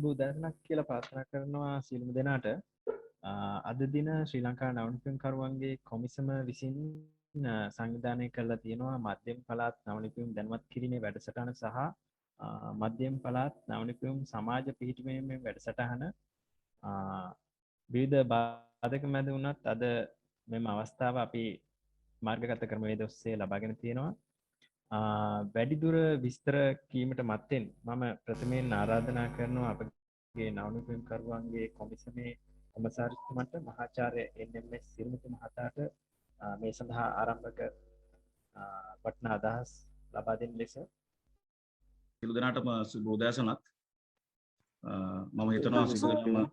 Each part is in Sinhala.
බුදරණක් කියලා ප්‍රාර්ථනා කරනවා සියලුම දෙනාට. අද දින ශ්‍රී ලංකා නවනිපියුම්කරුවන්ගේ කොමිසම විසින් සංවිධානය කරලා තියෙනවා මධ්‍යම පළාත් නවනිපියුම් දැනුවත් කිරීමේ වැඩසටහන සහ මධ්‍යම පළාත් නවනිපියුම් සමාජ පිහිටුවීමේ වැඩසටහන. විවිධ බාධක මැද වුණත් අද මෙම අවස්ථාව අපි මාර්ගගත ක්‍රමවේද ඔස්සේ ලබාගෙන තියෙනවා. වැඩිදුර විස්තර කීමට මත්තෙන් මම ප්‍රථමයෙන් ආරාධනා කරනවා අපගේ නවනිපියුම්කරුවන්ගේ කොමිසමේ කොමසාරිස්තුමන්ට මහාචාර්ය එන්.එම්.එස්. සිරිමුතු මහතාට මේ සඳහා ආරම්භක වටිනා අදහස් ලබා දෙන ලෙස සියලු දෙනාටම සුබ උදෑසනක්. මම හිතනවා සියලු දෙනාම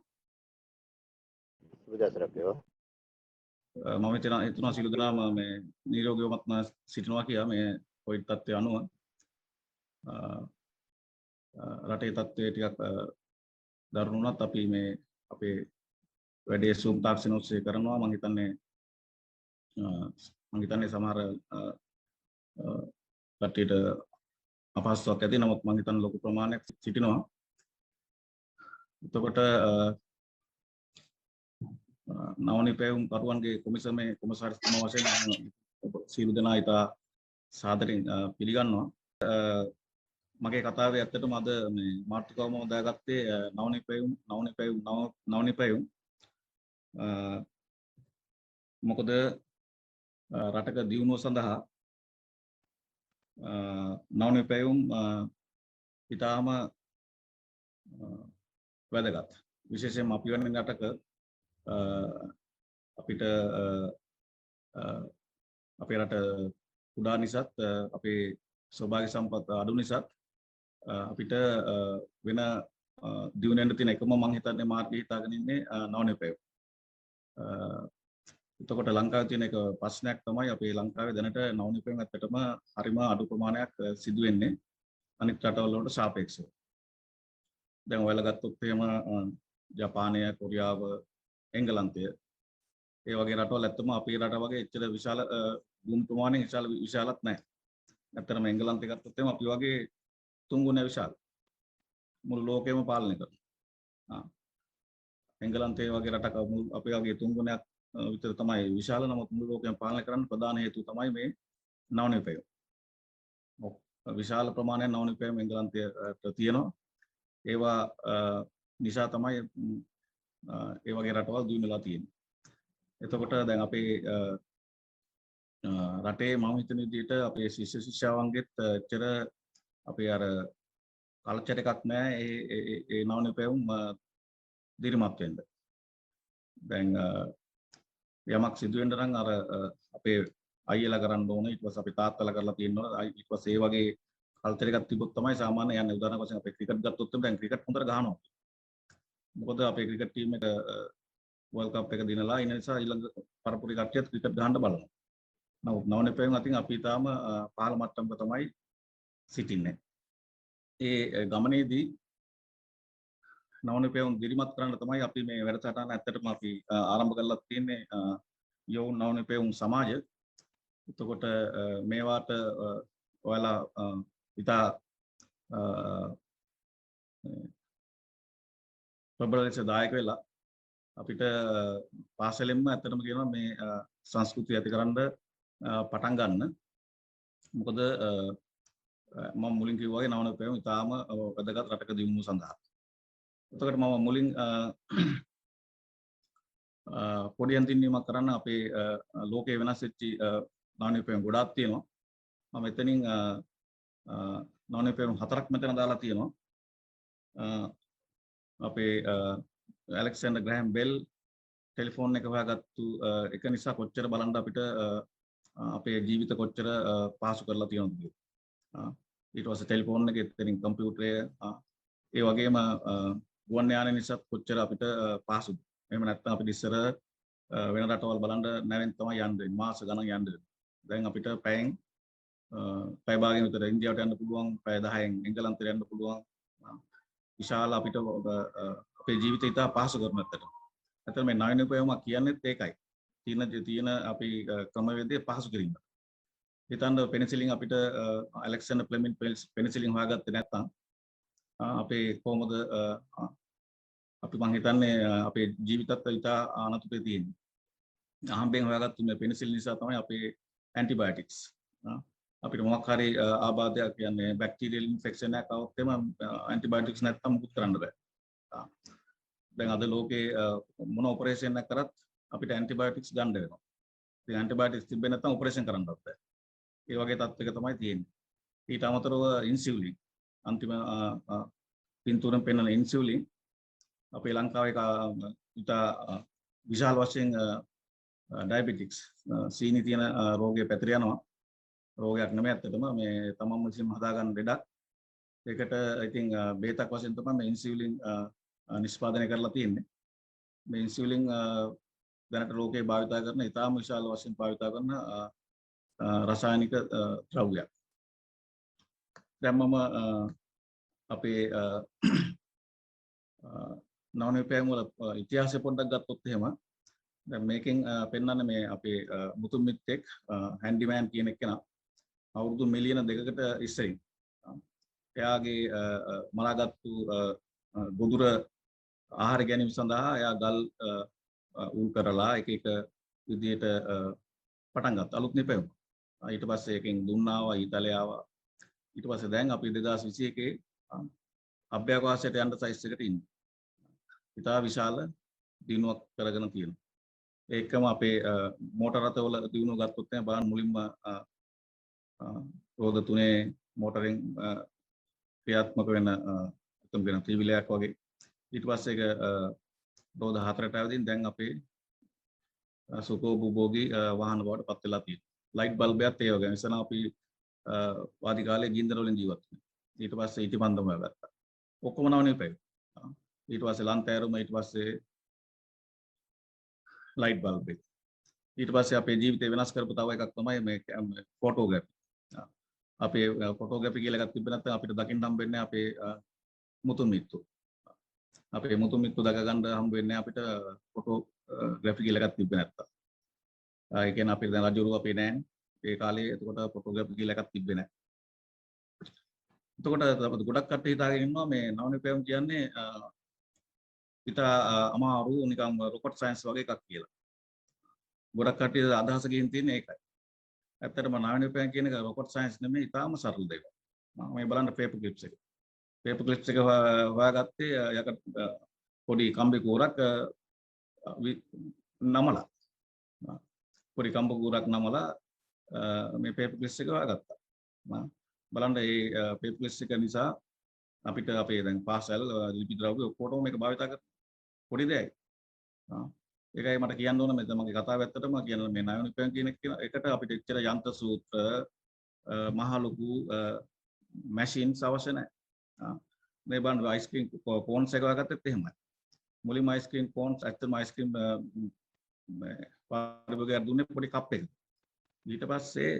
මම හිතනවා සියලු දෙනාම මේ නිරෝගීවත්ව සිටිනවා කියලා මේ කොවිඩ් තත්ත්වය අනුව රටේ තත්ත්වය ටිකක් දරුණු වුණත් අපි මේ අපේ වැඩේ Zoom තාක්ෂණ ඔස්සේ කරනවා. මම හිතන්නේ සමහර කට්ටියට අපහසුතාවක් ඇති. නමුත් මම හිතන්නේ ලොකු ප්‍රමාණයක් සිටිනවා. එතකොට නවනිපැයුම් කරුවන්ගේ කොමිසමේ කොමසාරිස්තුමා වශයෙන් සියලු දෙනා ඉතා සාදරයෙන් පිළිගන්නවා. මගේ කතාවේ ඇත්තටම අද මේ මාතෘකාවම දාගත්තේ නවනිපැයුම් මොකද රටක දියුණුව සඳහා නවනිපැයුම් ඉතාම වැදගත්. විශේෂයෙන්ම අපි වෙන රටක අපිට අපේ රට කුඩා නිසාත් අපේ ස්වභාවික සම්පත් අඩු නිසාත් අපිට වෙන දියුණුවෙන්න තියෙන එකම මම හිතන්නේ මාර්ගය හිතාගෙන ඉන්නේ නවනිපැයුම්. එතකොට ලංකාවේ තියෙන එක ප්‍රශ්නයක් තමයි අපේ ලංකාවේ දැනට නවනිපැයුම් ඇත්තටම හරිම අඩු ප්‍රමාණයක් සිදු වෙන්නේ අනිත් රටවල් වලට සාපේක්ෂව. දැන් ඔයාලා ගත්තොත් එහෙම ජපානය, කොරියාව, එංගලන්තය ඒ වගේ රටවල් ඇත්තම අපේ රට වගේ එච්චර විශාල භූමි ප්‍රමාණයෙන් විශාලත් නැහැ. ඇත්තටම එංගලන්තය ගත්තොත් එහෙම අපි වගේ තුන් ගුණයක් විශාල. මුළු ලෝකෙම පාලනය කරනවා. එංගලන්තය වගේ රටක අපේ වගේ තුන් ගුණයක් විතර තමයි විශාල. නමුත් මුළු ලෝකෙම පාලනය කරන්න ප්‍රධාන හේතුව තමයි මේ නවනිපැයුම්. විශාල ප්‍රමාණයක් නවනිපැයුම් එංගලන්තයට තියෙනවා. ඒවා නිසා තමයි ඒ වගේ රටවල් දියුණු වෙලා තියෙන්නේ. එතකොට දැන් අපේ රටේ මම හිතන විදිහට අපේ ශිෂ්‍ය ශිෂ්‍යාවන්ගෙත් එච්චර අපේ අර කල්චර් එකක් නැහැ ඒ නවනිපැයුම් දිරිමත් වෙන්න. දැන් යමක් සිදු වෙන්න නම් අර අපේ අයියලා කරන්න ඕනේ, ඊට පස්සේ අපේ තාත්තලා කරලා තියෙනවා. ඊට පස්සේ ඒ වගේ කල්චර් එකක් තිබුත් තමයි සාමාන්‍ය යන්නේ. උදාහරණයක් වශයෙන් අපේ ක්‍රිකට් ගත්තොත් දැන් ක්‍රිකට් හොඳට ගහනවා. මොකද අපේ ක්‍රිකට් ටීම් එක වර්ල්ඩ් කප් එක දිනලා ඉන්න නිසා ඊළඟ පරපුරේ කට්ටියත් ක්‍රිකට් ගහන්න බලනවා. නමුත් නවනිපැයුම් අතින් අපි තාම පහළ මට්ටමක තමයි සිටින්නේ. ඒ ගමනේදී නවනිපැයුම් දිරිමත් කරන්න තමයි අපි මේ වැඩසටහන ඇත්තටම අපි ආරම්භ කරලා තියෙන්නේ යෝන් නවනිපැයුම් සමාජ. එතකොට මේවාට ඔයාලා ඉතා ප්‍රබල ලෙස දායක වෙලා අපිට පාසලෙන්ම ඇත්තටම කියනවා මේ සංස්කෘතිය ඇතිකරන්න පටන් ගන්න. මොකද මම මුලින් කිව්වා වගේ නවනිපැයුම් ඉතාම වැදගත් රටක දියුණුව සඳහා. එතකොට මම මුලින් පොඩි අන්තිමීමක් කරන්න අපේ ලෝකේ වෙනස් වෙච්ච නවනිපැයුම් ගොඩාක් තියෙනවා. මම එතනින් නවනිපැයුම් හතරක් මෙතන දාලා තියෙනවා. අපේ ඇලෙක්සැන්ඩර් ග්‍රෑම් බෙල් ටෙලිෆෝන් එක හොයාගත්තු එක නිසා කොච්චර බලන්න අපිට අපේ ජීවිත කොච්චර පහසු කරලා තියෙනවද කියලා. ඊට පස්සේ ටෙලිෆෝන් එකේ එතනින් කම්පියුටරය ඒ වගේම ගුවන් යාන නිසා කොච්චර අපිට පහසුද. එහෙම නැත්නම් අපිට ඉස්සර වෙන රටවල් බලන්න නැවෙන් තමයි යන්නේ. මාස ගණන් යන්නේ. දැන් අපිට පැයෙන් පැය භාගයක් විතර ඉන්දියාවට යන්න පුළුවන්. පැය 10න් එංගලන්තයට යන්න පුළුවන්. විශාල අපිට අපේ ජීවිතය ඉතා පහසු කරන ඇත්තට. ඇත්තට මේ නවනිපැයුම කියන්නේත් ඒකයි. තියෙන අපි ක්‍රමවේදය පහසු කිරීම. හිතන්න පෙනිසිලින් අපිට ඇලෙක්සැන්ඩර් ෆ්ලෙමින් පෙනිසිලින් හොයාගත්තේ නැත්නම් අපේ කොහොමද අපි මං හිතන්නේ අපේ ජීවිතත් ඉතා අනතුරේ තියෙන්නේ. අහම්බෙන් හොයාගත්තු මේ පෙනිසිලින් නිසා තමයි අපේ ඇන්ටිබයොටික්ස් අපිට මොකක් හරි ආබාධයක් කියන්නේ බැක්ටීරියල් ඉන්ෆෙක්ෂන් එකක් આવොත් එම ඇන්ටිබයොටික්ස් නැත්තම් මුකුත් කරන්න බෑ. දැන් අද ලෝකේ මොන ඔපරේෂන් එකක් කරත් අපිට ඇන්ටිබයොටික්ස් ගන්න වෙනවා. ඉතින් ඇන්ටිබයොටික්ස් තිබෙන්නේ නැත්නම් ඔපරේෂන් කරන්නත් බෑ. ඒ වගේ තත්ත්වයක තමයි තියෙන්නේ. ඊට අමතරව ඉන්සියුලින් අන්තිම පින්තූරෙන් පෙන්වන ඉන්සියුලින් අපේ ලංකාවේ ඉතා විශාල වශයෙන් ඩයබටික්ස් සීනි තියෙන රෝගය පැතිර යනවා. රෝගයක් නෙමෙයි ඇත්තටම මේ තමන්ම විසින්ම හදාගන්න ලෙඩක්. ඒකට ඉතින් බේතක් වශයෙන් තමයි මේ ඉන්සියුලින් නිෂ්පාදනය කරලා තියෙන්නේ. මේ ඉන්සියුලින් දැනට ලෝකේ භාවිතා කරන ඉතාම විශාල වශයෙන් භාවිතා කරන රසායනික ද්‍රව්‍යයක්. දැන් මම අපේ නවනිපැයුම් වල ඉතිහාසය පොඩ්ඩක් ගත්තොත් එහෙම දැන් මේකෙන් පෙන්වන්නේ මේ අපේ මුතුන් මිත්තෙක් හැන්ඩිමෑන් කියන කෙනා අවුරුදු මිලියන 2කට ඉස්සරින් එයාගේ මලාගත්තු ගොදුර ආහාර ගැනීම සඳහා එයා ගල් උල් කරලා එක එක විදිහට පටන් ගත්තා අලුත් නිපැයුම. ඊට පස්සේ එකෙන් දුන්නාවා ඊතලේ ආවා. ඊට පස්සේ දැන් අපි 2021 අභ්‍යවකාශයට යන්න සයිස් එකට ඉන්නේ. ඉතා විශාල දිනුවක් කරගෙන තියෙනවා. ඒකම අපේ මෝටර රථවල දිනුව ගත්තොත් එහෙනම් බලන්න මුලින්ම රෝද 3 මෝටරෙන් ක්‍රියාත්මක වෙන උතුම් වෙන ත්‍රිවිලයක් වගේ. ඊට පස්සේ ඒක රෝද 4ට આવදින් දැන් අපේ සුඛෝපභෝගී වාහන බවට පත් වෙලා තියෙනවා. ලයිට් බල්බයත් ඒ වගේ. ඉස්සන අපි වාදි කාලේ ගින්දර වලින් ජීවත් වුණා. ඊට පස්සේ ඉටිපන්දම ගත්තා. ඔක්කොම නවනේ පැය. ඊට පස්සේ ලන්තෑරුම ඊට පස්සේ ලයිට් බල්බ් එක. ඊට පස්සේ අපේ ජීවිතේ වෙනස් කරපු තව එකක් තමයි මේ ෆොටෝග්‍රැෆි. අපේ ෆොටෝග්‍රැෆි කියලා එකක් තිබ්බ නැත්නම් අපිට දකින්න හම්බ වෙන්නේ අපේ මුතුන් මිත්තෝ. අපේ මුතුන් මිත්තෝ දක ගන්න හම්බ වෙන්නේ අපිට ෆොටෝග්‍රැෆි කියලා එකක් තිබ්බ නැත්නම්. ඒ කියන්නේ අපේ දැන් රජුරු අපේ නෑනේ. ඒ කාලේ එතකොට ෆොටෝග්‍රැෆි කියලා එකක් තිබ්බේ නැහැ. එතකොට ගොඩක් කට්ටිය හිතාගෙන ඉන්නවා මේ නවනිපැයුම් කියන්නේ ඉතා අමාරු නිකම් රොකට් සයන්ස් වගේ එකක් කියලා. ගොඩක් කට්ටිය අදහස ගින් තියෙන්නේ ඒකයි. ඇත්තටම නවනිපැයුම් කියන එක රොකට් සයන්ස් නෙමෙයි ඉතාම සරල දෙයක්. මම මේ බලන්න පේපර් ක්ලිප්ස් එක. පේපර් ක්ලිප්ස් එක හොයාගත්තේ යකට පොඩි කම්බි කූරක් නමලා. පොඩි කම්බි කූරක් නමලා මේ පේපර් ක්ලිප්ස් එක හොයාගත්තා. බලන්න මේ පේපර් ක්ලිප්ස් එක නිසා අපිට අපේ දැන් පාසල් ලිපි ද්‍රව්‍ය ඔක්කොටම මේක භාවිතා කරන පොඩි දෙයක්. ඒකයි මට කියන්න ඕන මෙතන මගේ කතාව ඇත්තටම කියන මේ නවනිපැයුම් කියන එකට අපිට එච්චර යන්ත්‍ර සූත්‍ර මහ ලොකු මැෂින්ස් අවශ්‍ය නැහැ. මේ බලන්න අයිස්ක්‍රීම් කෝන්ස් එක වගත්තත් එහෙමයි. මුලින්ම අයිස්ක්‍රීම් කෝන්ස් ඇත්තම අයිස්ක්‍රීම් පාරිභෝගිකයන්ට දුන්නේ පොඩි කප් එකක්. ඊට පස්සේ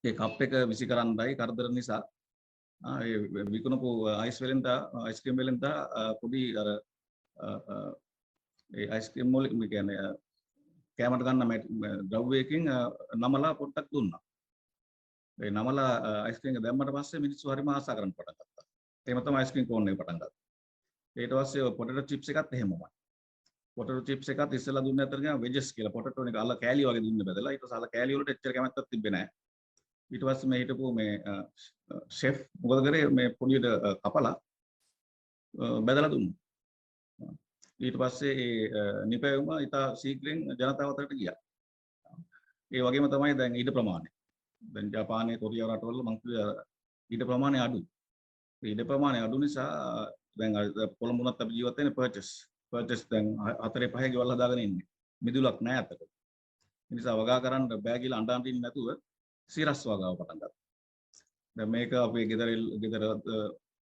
ඒ කප් එක විසි කරන්නයි කරදර නිසා ඒ විකුණපු අයිස්ක්‍රීම් වලින් පොඩි අර ඒ අයිස්ක්‍රීම් වලින් කියන්නේ කැමරට ගන්න ද්‍රව්‍යයකින් නමලා පොට්ටක් දුන්නා. ඒ නමලා අයිස්ක්‍රීම් එක දැම්මට පස්සේ මිනිස්සු හරිම ආසා කරන්න පටන් ගත්තා. එහෙම තමයි අයිස්ක්‍රීම් කෝන් එක පටන් ගත්තේ. ඊට පස්සේ පොටේටෝ චිප්ස් එකත් එහෙමමයි. පොටේටෝ චිප්ස් එකත් ඉස්සෙල්ලා දුන්නේ අතර ගියාම වෙජස් කියලා පොටේටෝ එක අල්ල කෑලි වගේ දුන්නේ බදලා. ඊට පස්සේ අල්ල කෑලි වලට එච්චර කැමැත්තක් තිබ්බේ නැහැ. ඊට පස්සේ මේ හිටපු මේ ෂෙෆ් මොකද කරේ මේ පොඩියට කපලා බෙදලා දුන්නා. ඊට පස්සේ ඒ නිපැයුම ඉතා ශීඝ්‍රයෙන් ජනතාව අතරට ගියා. ඒ වගේම තමයි දැන් ඊට ප්‍රමාණය. දැන් ජපානයේ කොරියාව රටවල මං කිව්වා ඊට ප්‍රමාණය අඩුයි. ඊට ප්‍රමාණය අඩු නිසා දැන් කොළඹුණත් අපි ජීවත් වෙන්නේ පර්චේස් දැන් 4-5 ගෙවල් හදාගෙන ඉන්නේ. මිදුලක් නැහැ අතට. ඒ නිසා වගා කරන්න බෑ කියලා අඬන් ඉන්නේ නැතුව සිරස් වගාව පටන් ගත්තා. දැන් මේක අපේ ගෙදර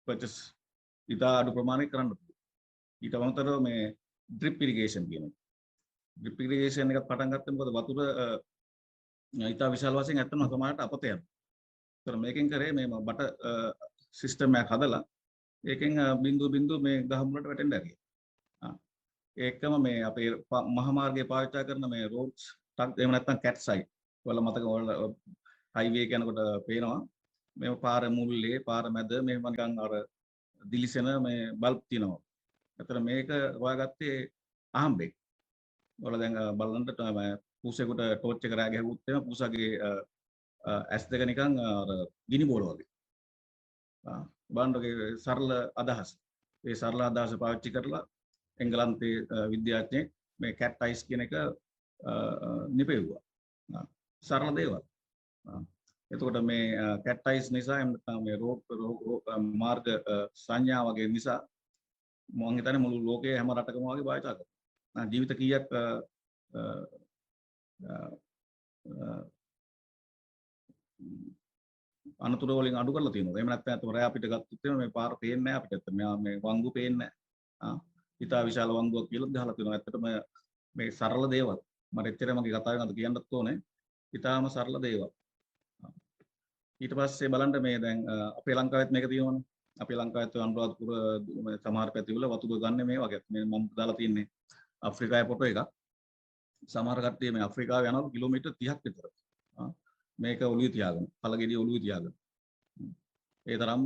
පර්චේස් ඉතා අඩු ප්‍රමාණයක කරන්න පුළුවන්. ඊට අමතරව මේ ඩ්‍රිප් ඉරිගේෂන් කියන එක. ඩ්‍රිප් ඉරිගේෂන් එකක් පටන් ගත්තම මොකද වතුර ඉතා විශාල වශයෙන් ඇත්තම සමහරට අපත යනවා. ඒතර මේකෙන් කරේ මේ බට සිස්ටම් එකක් හදලා ඒකෙන් බිඳු මේ ගහමුලට වැටෙන්න ඇරියා. ඒකම මේ අපේ මහා මාර්ගයේ පාවිච්චි කරන මේ රෝඩ්ස් එහෙම නැත්නම් කැට් සයිඩ් වල මතක වල හයිවේ එක යනකොට පේනවා මේ පාර මුල්ලේ පාර මැද මෙහෙම නිකන් අර දිලිසෙන මේ බල්බ් තියෙනවා. ඒතර මේක හොයාගත්තේ අහම්බෙක්. ඔයාලා දැන් බලන්න පූසෙකුට ටෝච් එක රෑ ගැහුවොත් එහෙම පූසගේ ඇස් දෙක නිකන් අර ගිනි බෝල වගේ. බලන්නගේ සරල අදහස. ඒ සරල අදහස පාවිච්චි කරලා එංගලන්තයේ විද්‍යාඥයෙක් මේ කැට් අයිස් කියන එක නිපෙව්වා. සරල දේවල්. එතකොට මේ කැට් අයිස් නිසා එහෙම නැත්නම් මේ රෝග මාර්ග සංඥා වගේ නිසා මම හිතන්නේ මුළු ලෝකයේ හැම රටකම වගේ භාවිත කරනවා. ජීවිත කීයක් අනතුරු වලින් අඩු කරලා තියෙනවා. එහෙම නැත්නම් අතම රෑ අපිට ගත්තොත් එහෙම මේ පාර පේන්නේ නැහැ අපිට. මේ වංගු පේන්නේ නැහැ. ඉතා විශාල වංගුවක් කියලා ගහලා තියෙනවා. ඇත්තටම මේ සරල දේවල්. මට එච්චර මගේ කතාවෙන් අද කියන්නත් ඕනේ. ඉතාම සරල දේවල්. ඊට පස්සේ බලන්න මේ දැන් අපේ ලංකාවෙත් මේක තියෙනවනේ. අපේ ලංකාවෙත් අනුරාධපුර සමහර පැතිවල වතුර ගන්න මේ වගේ. මේ මම දාලා තියන්නේ අප්‍රිකාවේ ෆොටෝ එකක්. සමහර කට්ටිය මේ අප්‍රිකාව යනවා කිලෝමීටර් 30ක් විතර. මේක ඔළුවේ තියාගෙන, පළගෙඩිය ඔළුවේ තියාගෙන. ඒ තරම්ම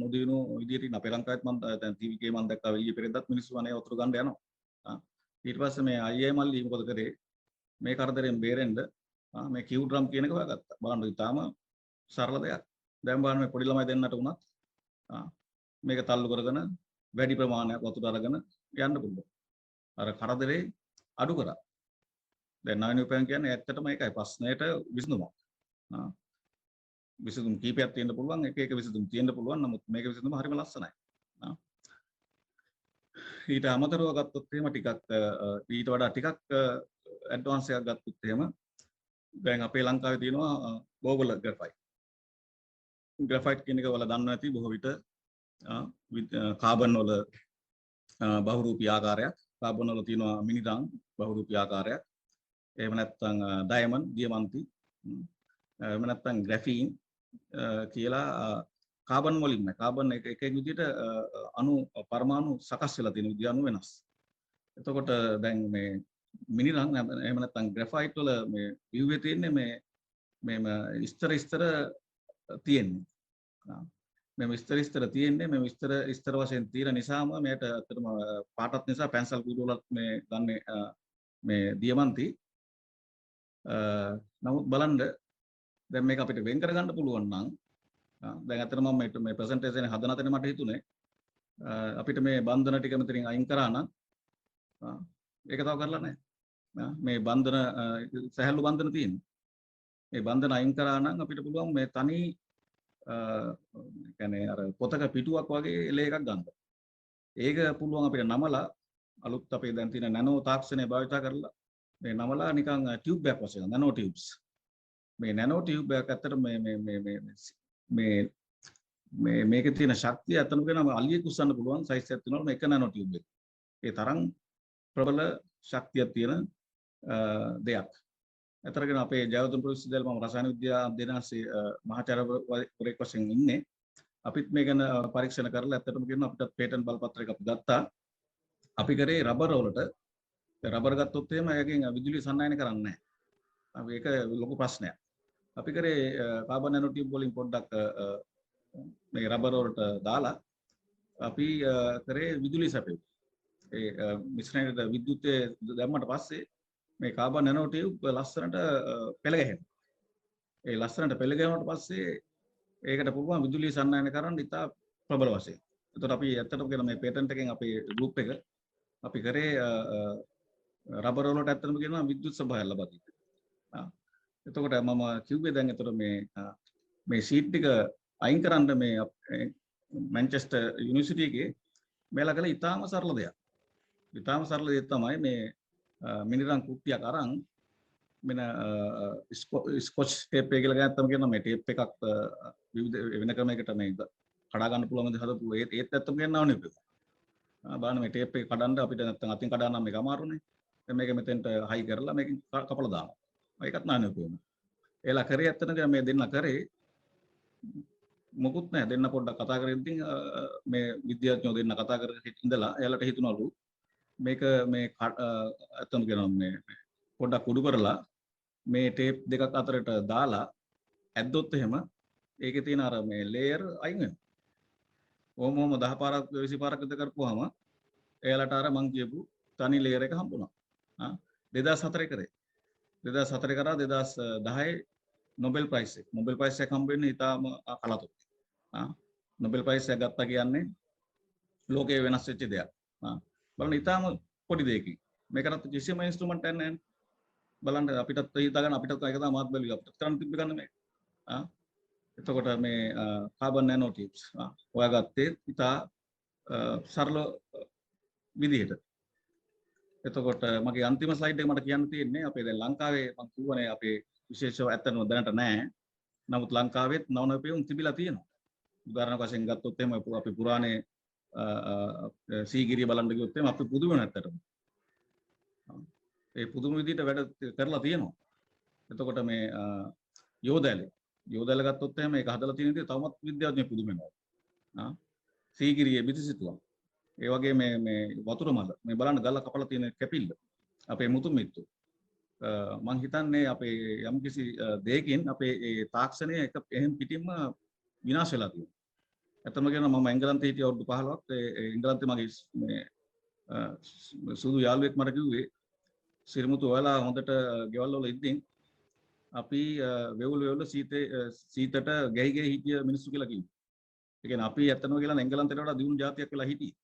නොදිනු විදියට අපේ ලංකාවෙත් මම දැන් ටීවී එකේ මම දැක්කා ඊයේ පෙරේදත් මිනිස්සු අනේ වතුර ගන්න යනවා. ඊට පස්සේ මේ අයියේ මල්ලි මොකද කරේ? මේ කරදරෙන් බේරෙන්න මේ කිව් ඩ්‍රම් කියන එක හොයාගත්තා. බලන්න ඉතාලම සරල දෙයක්. දැන් බලන්න මේ පොඩි ළමයි දෙන්නට උනත් මේක තල්ලු කරගෙන වැඩි ප්‍රමාණයක් වතුර අරගෙන යන්න පුළුවන්. අර කරදරේ අඩු කරා. දැන් නවීන උපයන් කියන්නේ ඇත්තටම ඒකයි ප්‍රශ්නයට විසඳුමක්. විසඳුම් කීපයක් තියෙන්න පුළුවන්, එක එක විසඳුම් තියෙන්න පුළුවන්. නමුත් මේක විසඳුම හරිම ලස්සනයි. ඊට අමතරව ගත්තොත් එහෙම ටිකක් ඊට වඩා ටිකක් ඇඩ්වාන්ස් එකක් ගත්තොත් එහෙම දැන් අපේ ලංකාවේ තියෙනවා ගෝගල් ග්‍රැෆයිට්. ග්‍රැෆයිට් කියන එක ඔයාලා දන්නවා ඇති බොහෝ විට කාබන් වල බහුරූපී ආකාරයක්, කාබන් වල තියෙනවා මිනිරං බහුරූපී ආකාරයක්. එහෙම නැත්නම් ඩයමන්ඩ්, දියමන්ති, එහෙම නැත්නම් ග්‍රැෆීන් කියලා කාබන් වලින් නෑ. කාබන් එක විදිහට අණු පරමාණු සකස් වෙලා තියෙන විදිහ අණු වෙනස්. එතකොට දැන් මේ මිනිරං එහෙම නැත්නම් ග්‍රැෆයිට් වල මේ ව්‍යුවේ තියෙන්නේ මේම ඉස්තර තියෙන්නේ. මේ ඉස්තර තියෙන්නේ මේ ඉස්තර වශයෙන් තියෙන නිසාම මේකට අතරම පාටත් නිසා පැන්සල් කූඩු වලත් මේ ගන්න මේ දියමන්ති. නමුත් බලන්න දැන් මේක අපිට වෙන් කර ගන්න පුළුවන් නම් දැන් අතන මම මේ ප්‍රසන්ටේෂන් එක හදන තැන මට හිතුනේ අපිට මේ බන්ධන ටික මෙතනින් අයින් කරා නම් ඒක තව කරලා නැහැ. මේ බන්ධන සහැල්ලු බන්ධන තියෙනවා. මේ බන්ධන අයින් කරා නම් අපිට පුළුවන් මේ තනි කියන්නේ අර පොතක පිටුවක් වගේ එලේ එකක් ගන්න. ඒක පුළුවන් අපිට නමලා අලුත් අපේ දැන් තියෙන නැනෝ තාක්ෂණය භාවිත කරලා මේ නමලා නිකන් ටියුබ් එකක් වශයෙන් නැනෝ ටියුබ්ස්. මේ නැනෝ ටියුබ් එකක් ඇත්තට මේකේ තියෙන ශක්තිය අතන වෙනම අලියෙක් උස්සන්න පුළුවන් සයිස් එකක් තියෙනවා මේක නැනෝ ටියුබ් එක. ඒ තරම් ප්‍රබල ශක්තියක් තියෙන දෙයක්. අතරගෙන අපේ ජයවර්ධන විශ්වවිද්‍යාලයේ මම රසායන විද්‍යාව අධ්‍යයනයේ මහාචාර්යවරයෙක් වශයෙන් ඉන්නේ. අපිත් මේ ගැන පරීක්ෂණ කරලා ඇත්තටම කියනවා අපිට පේටන්ට් බලපත්‍රයක් අපි ගත්තා. අපි කරේ රබර් වලට රබර් ගත්තොත් එහෙම ඒකෙන් විදුලිය සන්නායනය කරන්නේ නැහැ. අපි ඒක ලොකු ප්‍රශ්නයක්. අපි කරේ කාබන් නැනෝ ටියුබ් වලින් පොඩ්ඩක් මේ රබර් වලට දාලා අපි කරේ විදුලිය සැපෙව්වා. ඒ මිශ්‍රණයට විද්‍යුත් දැම්මට පස්සේ මේ කාබන් නැනෝ ටියුබ් ලස්සනට පෙළ ගැහෙනවා. ඒ ලස්සනට පෙළ ගැහුණාට පස්සේ ඒකට පුළුවන් විදුලිය සන්නායනය කරන්න ඉතා ප්‍රබල වශයෙන්. එතකොට අපි ඇත්තටම කියන මේ පේටන්ට් එකෙන් අපේ ගෲප් එක අපි කරේ රබර් වලට ඇත්තටම කියනවා විද්‍යුත් සභාව ලබා දීලා. එතකොට මම කිව්වේ දැන් එතකොට මේ සීට් ටික අයින් කරන්න මේ මැන්චෙස්ටර් යුනිවර්සිටි එකේ මේලා කළ ඉතාම සරල දෙයක්. ඉතාම සරල දෙයක් තමයි මේ මිනිරං කුට්ටියක් අරන් මෙන්න ස්කොච් ටේප් එක කියලා ගත්තම කියනවා මේ ටේප් එකක් විවිධ වෙන ක්‍රමයකට මේ කඩා ගන්න පුළුවන් විදිහට හදපු ඒත් ඇත්තම කියනවා නේ. බලන්න මේ ටේප් එක කඩන්න අපිට නැත්තම් අතින් කඩා නම් මේක අමාරුනේ. දැන් මේක මෙතෙන්ට හයි කරලා මේකෙන් කපලා දානවා. ඒකත් නාන්නේ කොහොමද? ඒලා කරේ ඇත්තටම කියන මේ දෙන්න කරේ මොකුත් නැහැ. දෙන්න පොඩ්ඩක් කතා කරද්දී මේ විද්‍යාඥයෝ දෙන්න කතා කරගෙන ඉඳලා එයාලට හිතුණලු මේක මේ ඇත්තම කියනවා මේ පොඩ්ඩක් උඩු කරලා මේ ටේප් දෙකක් අතරට දාලා ඇද්දොත් එහෙම ඒකේ තියෙන අර මේ ලේයර් අයින් වෙනවා. ඕම 10 පාරක් 20 පාරක් විතර කරපුවාම එයාලට අර මං කියපු තනි ලේයර් එක හම්බුණා. 2004 කරේ. 2004 කරා 2010 නොබෙල් ප්‍රයිස් එක. නොබෙල් ප්‍රයිස් එක හම්බ වෙන්නේ ඊටාම කලාතුරකින්. නොබෙල් ප්‍රයිස් එක ගත්තා කියන්නේ ලෝකේ වෙනස් වෙච්ච දෙයක්. බලන්න ඊටාම පොඩි දෙයකින්. මේකට කිසිම ඉන්ස්ට්‍රුමන්ට් එකක් නැහැ. බලන්න අපිටත් හිතා ගන්න අපිටත් ඒක තමයි මාත් බැලුවා. අපිට කරන්න තිබ්බ ගන්න මේක. එතකොට මේ කාබන් නැනෝ ටියුබ්ස් හොයාගත්තේ ඉතා සරල විදිහට. එතකොට මගේ අන්තිම ස්ලයිඩ් එක මට කියන්න තියෙන්නේ අපේ දැන් ලංකාවේ මම කියවනේ අපේ විශේෂව ඇත්තටම දැනට නැහැ. නමුත් ලංකාවෙත් නවනපියුම් තිබිලා තියෙනවා. උදාහරණයක් වශයෙන් ගත්තොත් එහෙම අපි පුරාණේ සීගිරිය බලන්න ගියොත් එහෙම අපි පුදුම නැත්තටම. ඒ පුදුම විදිහට වැඩ කරලා තියෙනවා. එතකොට මේ යෝදැල ගත්තොත් එහෙම ඒක හදලා තියෙන දේ තවමත් විද්‍යාඥයෝ පුදුම වෙනවා. සීගිරියේ බිතිසිතුවම්. ඒ වගේ මේ වතුර මල මේ බලන්න ගල්ලා කපලා තියෙන කැපිල්ල. අපේ මුතුන් මිත්තු. මම හිතන්නේ අපේ යම්කිසි දෙයකින් අපේ ඒ තාක්ෂණය එක එහෙම පිටින්ම විනාශ වෙලා තියෙනවා. ඇත්තම කියනවා මම එංගලන්තේ හිටිය අවුරුදු 15ක් ඒ එංගලන්තේ මගේ මේ සුදු යාළුවෙක් මට කිව්වේ සිරිමුතු ඔයාලා හොඳට ගෙවල් වල ඉද්දින් අපි වෙවුල් සීතට ගැහි හිටිය මිනිස්සු කියලා කිව්වා. ඒ කියන්නේ අපි ඇත්තම කියලා එංගලන්තේට වඩා දියුණු ජාතියක් වෙලා හිටියේ.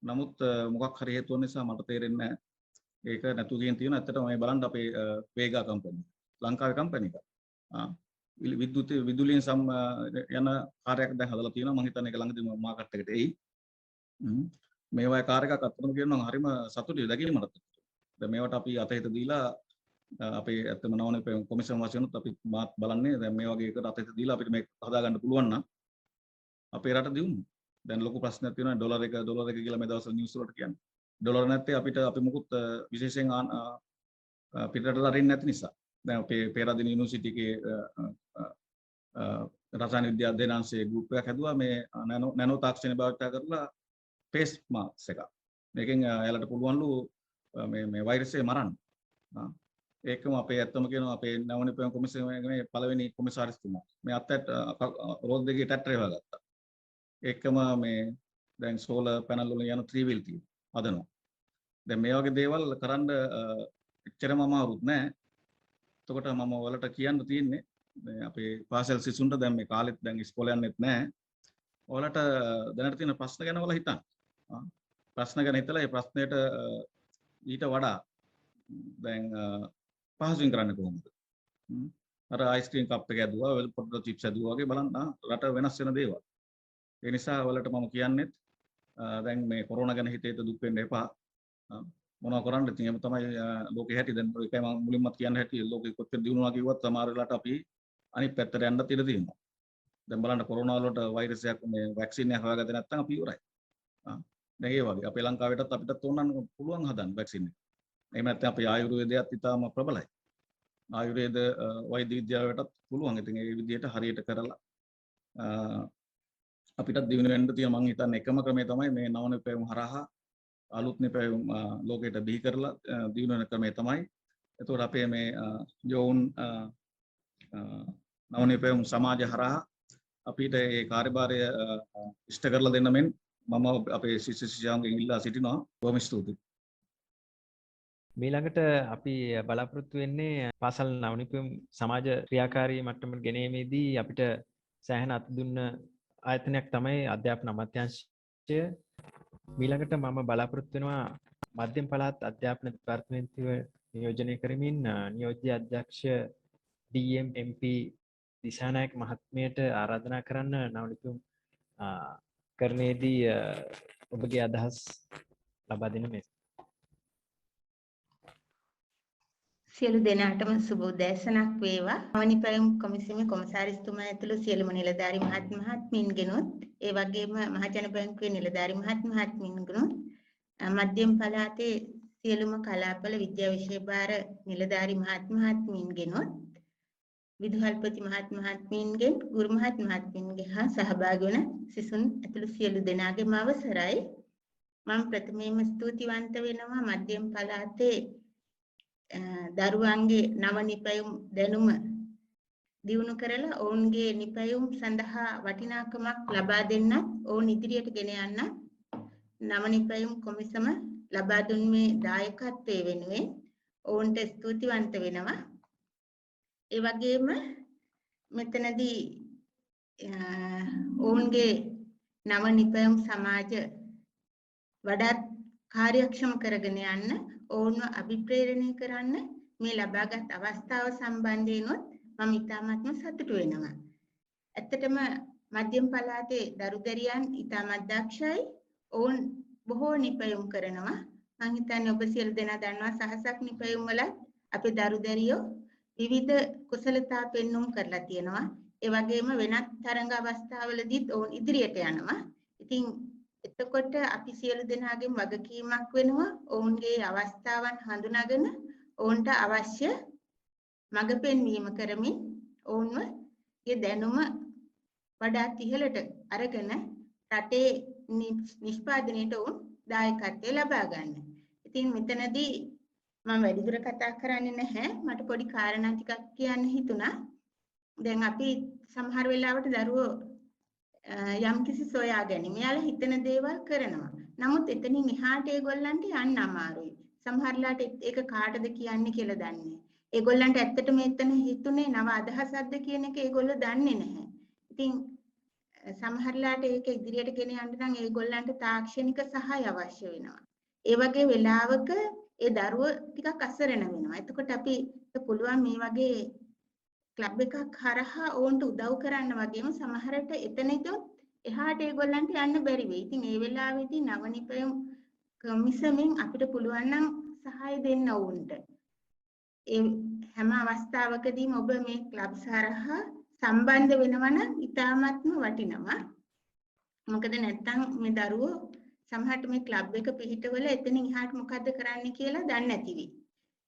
නමුත් මොකක් හරි හේතුවක් නිසා මට තේරෙන්නේ නැහැ. ඒක නැතු තියෙන ඇත්තටම මේ බලන්න අපේ වේගා කම්පැනි ලංකාවේ කම්පැනි එක. විදුලියෙන් යන කාර්යයක් දැන් හදලා තියෙනවා. මම හිතන්නේ ඒක ළඟදී මාකට් එකට එයි. මේ වගේ කාර් එකක් අත්තරම කියනවා හරිම සතුටුයි දැකීමකට. දැන් මේවට අපි අතහිත දීලා අපේ ඇත්තම නවනේ කොමිෂන් වශයෙන්ත් අපි මාත් බලන්නේ දැන් මේ වගේ එකට අතහිත දීලා අපිට මේක හදාගන්න පුළුවන් නම් අපේ රට දියුණු. දැන් ලොකු ප්‍රශ්නයක් තියෙනවා ඩොලර් එක කියලා මේ දවස්වල නිවුස් වලට කියන්නේ. ඩොලර් නැත්තේ අපි මුකුත් විශේෂයෙන් පිටරට අරින්න නැති නිසා. දැන් අපේ පේරාදෙණිය යුනිවර්සිටි එකේ රසායන විද්‍යා අධ්‍යයනාංශයේ ගෲප් එකක් හැදුවා මේ නැනෝ තාක්ෂණය භාවිත කරලා ෆේස් මාස්ක් එකක්. මේකෙන් එයාලට පුළුවන්ලු මේ වෛරස් එක මරන්න. ඒකම අපේ ඇත්තම කියනවා අපේ නවනිපයන් කොමිසමේ පළවෙනි කොමසාරිස්තුමා මේ අත්තට රෝද දෙකේ ටැටරේ හොයාගත්තා. ඒකම මේ දැන් සෝලර් පැනල් වල යන 3 wheel තියෙනවා හදනවා. දැන් මේ වගේ දේවල් කරන්න එච්චරම අමාරුත් නෑ. එතකොට මම ඔයාලට කියන්න තියෙන්නේ අපේ පාසල් සිසුන්ට දැන් මේ කාලෙත් දැන් ඉස්කෝලේ යන්නෙත් නෑ. ඔයාලට දැනට තියෙන ප්‍රශ්න ගැන ඔයාලා හිතන්න. ප්‍රශ්න ගැන හිතලා ඒ ප්‍රශ්නෙට ඊට වඩා දැන් පහසුවෙන් කරන්න කොහොමද? අර අයිස්ක්‍රීම් කප් එක ඇදුවා, පොටේටෝ චිප්ස් ඇදුවා වගේ බලන්න රට වෙනස් වෙන දේවල්. ඒ නිසා ඔයාලට මම කියන්නේ දැන් මේ කොරෝනා ගැන හිතේට දුක් වෙන්න එපා. මොනවා කරන්නද ඉතින් එහෙම තමයි ලෝකේ හැටි. දැන් ඒකයි මම මුලින්මත් කියන්න හැටි ලෝකෙ කොච්චර දිනුනවා කිව්වත් සමහර වෙලාවට අපි අනිත් පැත්තට යන්නත් ඉඩ තියෙනවා. දැන් බලන්න කොරෝනා වලට වෛරස් එකක් මේ වැක්සින් එකක් හොයාගත්තේ නැත්නම් අපි ඉවරයි. දැන් ඒ වගේ අපේ ලංකාවේටත් අපිටත් ඕනනම් පුළුවන් හදන්න වැක්සින් එක. එහෙම නැත්නම් අපේ ආයුර්වේදයත් ඉතාම ප්‍රබලයි. ආයුර්වේද වෛද්‍ය විද්‍යාවටත් පුළුවන්. ඉතින් ඒ විදිහට හරියට කරලා අපිටත් දිනු වෙන්න තියෙන මම හිතන්නේ එකම ක්‍රමය තමයි මේ නවනිපැයුම් හරහා අලුත් නිපැයුම් ලෝකයට බිහි කරලා දිනු වෙන ක්‍රමය තමයි. එතකොට අපේ මේ යෝන් නවනිපැයුම් සමාජය හරහා අපිට ඒ කාර්යභාරය ඉෂ්ට කරලා දෙන්න මෙන් මම අපේ ශිෂ්‍ය ශිෂ්‍යාවන්ගෙන් ඉල්ලා සිටිනවා. බොහොම ස්තුතියි. මීළඟට අපි බලාපොරොත්තු වෙන්නේ පාසල් නවනිපැයුම් සමාජ ක්‍රියාකාරී මට්ටමට ගෙනීමේදී අපිට සෑහෙන අත දුන්න ආයතනයක් තමයි අධ්‍යාපන අමාත්‍යාංශය. මීළඟට මම බලාපොරොත්තු වෙනවා මධ්‍යම පළාත් අධ්‍යාපන දෙපාර්තමේන්තුව නියෝජනය කරමින් නියෝජ්‍ය අධ්‍යක්ෂ DM MP දිසානායක මහත්මියට ආරාධනා කරන්න නවනිපැයුම් කරණයේදී ඔබගේ අදහස් ලබා දෙන මේ සියලු දෙනාටම සුබ උදෑසනක් වේවා. නවනිපැයුම් කොමිසමේ කොමසාරිස්තුමා ඇතුළු සියලුම නිලධාරි මහත්මීන්ගෙනුත් ඒ වගේම මහජන බැංකුවේ නිලධාරි මහත්මීන්ගෙනුත් මධ්‍යම පළාතේ සියලුම කලාපල විද්‍යා විෂය භාර නිලධාරි මහත්මීන්ගෙනුත් විදුහල්පති මහත්මීන්ගෙන් ගුරු මහත්මීන්ගේ හා සහභාගී වන සිසුන් ඇතුළු සියලු දෙනාගේම අවසරයි. මම ප්‍රථමයෙන්ම ස්තුතිවන්ත වෙනවා මධ්‍යම පළාතේ දරුවන්ගේ නවනිපැයුම් දැනුම දියුණු කරලා ඔවුන්ගේ නිපැයුම් සඳහා වටිනාකමක් ලබා දෙන්නත් ඔවුන් ඉදිරියට ගෙන යන්න නව නිපැයුම් කොමිසම ලබා දුන් මේ දායකත්වයේ වෙනුවෙන් ඔවුන්ට ස්තුතිවන්ත වෙනවා. ඒ වගේම මෙතනදී ඔවුන්ගේ නව නිපැයුම් සමාජ වඩාත් කාර්යක්ෂම කරගෙන යන්න ඔවුන්ව අභිප්‍රේරණය කරන්න මේ ලබාගත් අවස්ථාව සම්බන්ධයෙන්ොත් මම ඉතාමත්ම සතුටු වෙනවා. ඇත්තටම මධ්‍යම පළාතේ දරුදැරියන් ඉතාමත් දක්ෂයි. ඔවුන් බොහෝ නිපැයුම් කරනවා. මම හිතන්නේ ඔබ සියලු දෙනා දන්නවා සහසක් නිපැයුම් වල අපේ දරුදැරියෝ විවිධ කුසලතා පෙන්눔 කරලා තියෙනවා. ඒ වගේම වෙනත් තරඟ අවස්ථාවලදීත් ඔවුන් ඉදිරියට යනවා. ඉතින් එතකොට අපි සියලු දෙනාගේම වගකීමක් වෙනවා ඔවුන්ගේ අවස්ථාවන් හඳුනාගෙන ඔවුන්ට අවශ්‍ය මඟ පෙන්වීම කරමින් ඔවුන්ව ඒ දැනුම වඩාත් ඉහළට අරගෙන රටේ නිෂ්පාදනයට ඔවුන් දායකත්වය ලබා ගන්න. ඉතින් මෙතනදී මම වැඩිදුර කතා කරන්නේ නැහැ. මට පොඩි කාරණා ටිකක් කියන්න හිතුණා. දැන් අපි සමහර වෙලාවට දරුවෝ යම්කිසි සොයා ගැනීම යාලා හිතන දේවල් කරනවා. නමුත් එතනින් එහාට ඒගොල්ලන්ට යන්න අමාරුයි. සමහරලාට ඒක කාටද කියන්නේ කියලා දන්නේ. ඒගොල්ලන්ට ඇත්තටම එතන හිතුනේ නව අදහසක්ද කියන එක ඒගොල්ලෝ දන්නේ නැහැ. ඉතින් සමහරලාට ඒක ඉදිරියට ගෙන යන්න නම් ඒගොල්ලන්ට තාක්ෂණික සහාය අවශ්‍ය වෙනවා. ඒ වගේ වෙලාවක ඒ දරුවෝ ටිකක් අසරණ වෙනවා. එතකොට අපි පුළුවන් මේ වගේ ක්ලබ් එකක් හරහා ඔවුන්ට උදව් කරන්න වගේම සමහරට එතනදොත් එහාට ඒගොල්ලන්ට යන්න බැරි වෙයි. ඉතින් ඒ වෙලාවේදී නව නිපැයුම් කොමිසමෙන් අපිට පුළුවන් නම් සහාය දෙන්න ඔවුන්ට. ඒ හැම අවස්ථාවකදීම ඔබ මේ ක්ලබ් හරහා සම්බන්ධ වෙනවා නම් ඉතාමත්ම වටිනවා. මොකද නැත්තම් මේ දරුවෝ සමහරට මේ ක්ලබ් එක පිහිටවල එතනින් එහාට මොකද්ද කරන්න කියලා දන්නේ නැති වෙයි.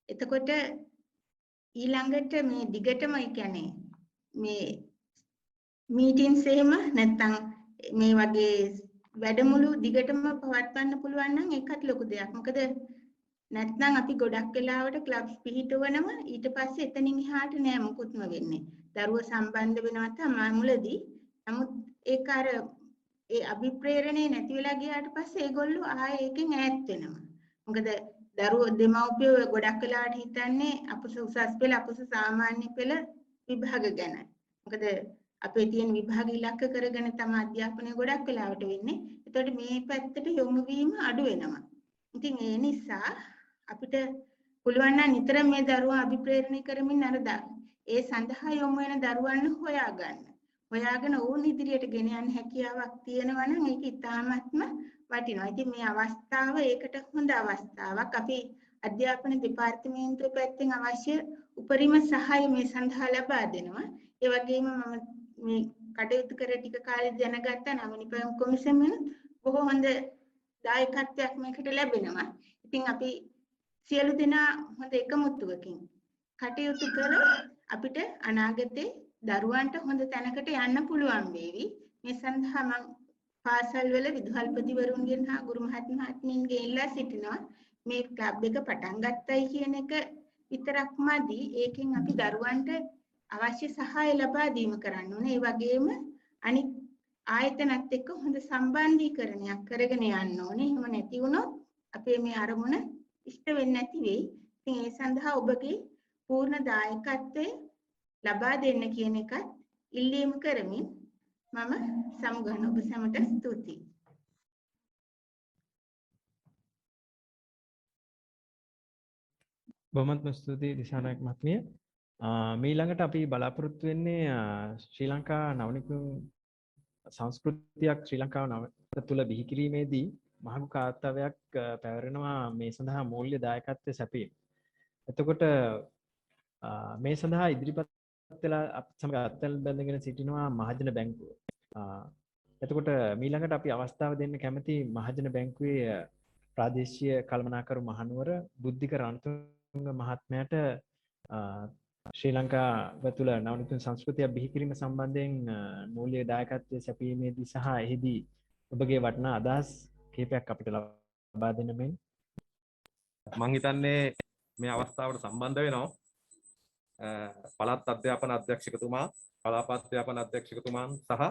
එතකොට ඊළඟට මේ දිගටම කියන්නේ මේ මීටින්ස් එහෙම නැත්තම් මේ වගේ වැඩමුළු දිගටම පවත්වන්න පුළුවන් නම් ඒකත් ලොකු දෙයක්. මොකද නැත්නම් අපි ගොඩක් වෙලාවට ක්ලබ්ස් පිහිටවනම ඊට පස්සේ එතනින් එහාට නෑ මොකුත්ම වෙන්නේ. දරුවෝ සම්බන්ධ වෙනවා තමයි මුලදී. නමුත් ඒක අර ඒ අභිප්‍රේරණේ නැති වෙලා ගියාට පස්සේ ඒගොල්ලෝ ආයේ ඒකෙන් ඈත් වෙනවා. මොකද දරුවෝ දෙමව්පියෝ ගොඩක් වෙලාවට හිතන්නේ අපස උසස් පෙළ අපස සාමාන්‍ය පෙළ විභාග ගැන. මොකද අපේ තියෙන විභාග ඉලක්ක කරගෙන තමයි අධ්‍යාපනය ගොඩක් වෙලාවට වෙන්නේ. ඒතකොට මේ පැත්තට යොමු වීම අඩු වෙනවා. ඉතින් ඒ නිසා අපිට පුළුවන් නම් නිතරම මේ දරුවා අභිප්‍රේරණය කරමින් ඒ සඳහා යොමු වෙන දරුවන් හොයාගන්න. හොයාගෙන ඔවුන් ඉදිරියට ගෙන යන්න හැකියාවක් තියෙනවා නම් ඒක ඉතාමත්ම වටිනවා. ඉතින් මේ අවස්ථාව ඒකට හොඳ අවස්ථාවක්. අපි අධ්‍යාපන දෙපාර්තමේන්තුව පැත්තෙන් අවශ්‍ය උපරිම සහාය මේ සඳහා ලබා දෙනවා. ඒ වගේම මම මේ කටයුතු කර ටික කාලෙ දැනගත්තා නව නිපැයුම් කොමිසමෙන් බොහෝ හොඳ දායකත්වයක් මේකට ලැබෙනවා. ඉතින් අපි සියලු දෙනා හොඳ එකමුතුවකින් කටයුතු කළොත් අපිට අනාගතේ දරුවන්ට හොඳ තැනකට යන්න පුළුවන් වේවි. මේ සඳහා මම පාසල් වල විදුහල්පතිවරුන්ගෙන් හා ගුරු මහත්මීන්ගෙන් ඉල්ලා සිටිනවා මේ ක්ලබ් එක පටන් ගත්තයි කියන එක විතරක්මදි ඒකෙන් අපි දරුවන්ට අවශ්‍ය සහාය ලබා දීම කරන්න ඕනේ. ඒ වගේම අනිත් ආයතනත් එක්ක හොඳ සම්බන්ධීකරණයක් කරගෙන යන්න ඕනේ. එහෙම නැති වුණොත් අපේ මේ අරමුණ ඉෂ්ට වෙන්නේ නැති වෙයි. ඉතින් ඒ සඳහා ඔබගේ පූර්ණ දායකත්වය ලබා දෙන්න කියන එකත් ඉල්ලීම කරමින් මම සමුගන්න ඔබ සැමට ස්තුතියි. බොහොමත්ම ස්තුතියි දිසානායක මහත්මිය. ඊළඟට අපි බලාපොරොත්තු වෙන්නේ ශ්‍රී ලංකා නවනිපුන් සංස්කෘතියක් ශ්‍රී ලංකාව නව තුළ බිහි කිරීමේදී මහඟු කාර්යයක් පැවරෙනවා මේ සඳහා මූල්‍ය දායකත්වය සැපීම. එතකොට මේ සඳහා ඉදිරිපත් වෙලා අප සමග අත්වැල් බැඳගෙන සිටිනවා මහජන බැංකුව. එතකොට ඊළඟට අපි අවස්ථාව දෙන්න කැමති මහජන බැංකුවේ ප්‍රාදේශීය කළමනාකරු මහනුවර බුද්ධික රණතුංග මහත්මයාට ශ්‍රී ලංකාව තුළ නවනිපුන් සංස්කෘතිය බිහි කිරීම සම්බන්ධයෙන් මූල්‍ය දායකත්වය සැපීමේදී සහ එහිදී ඔබගේ වටිනා අදහස් කිහිපයක් අපිට ලබා දෙන්න මෙන් මං හිතන්නේ මේ අවස්ථාවට සම්බන්ධ වෙනවා. පළාත් අධ්‍යාපන අධ්‍යක්ෂකතුමා, කලාප අධ්‍යාපන අධ්‍යක්ෂකතුමන් සහ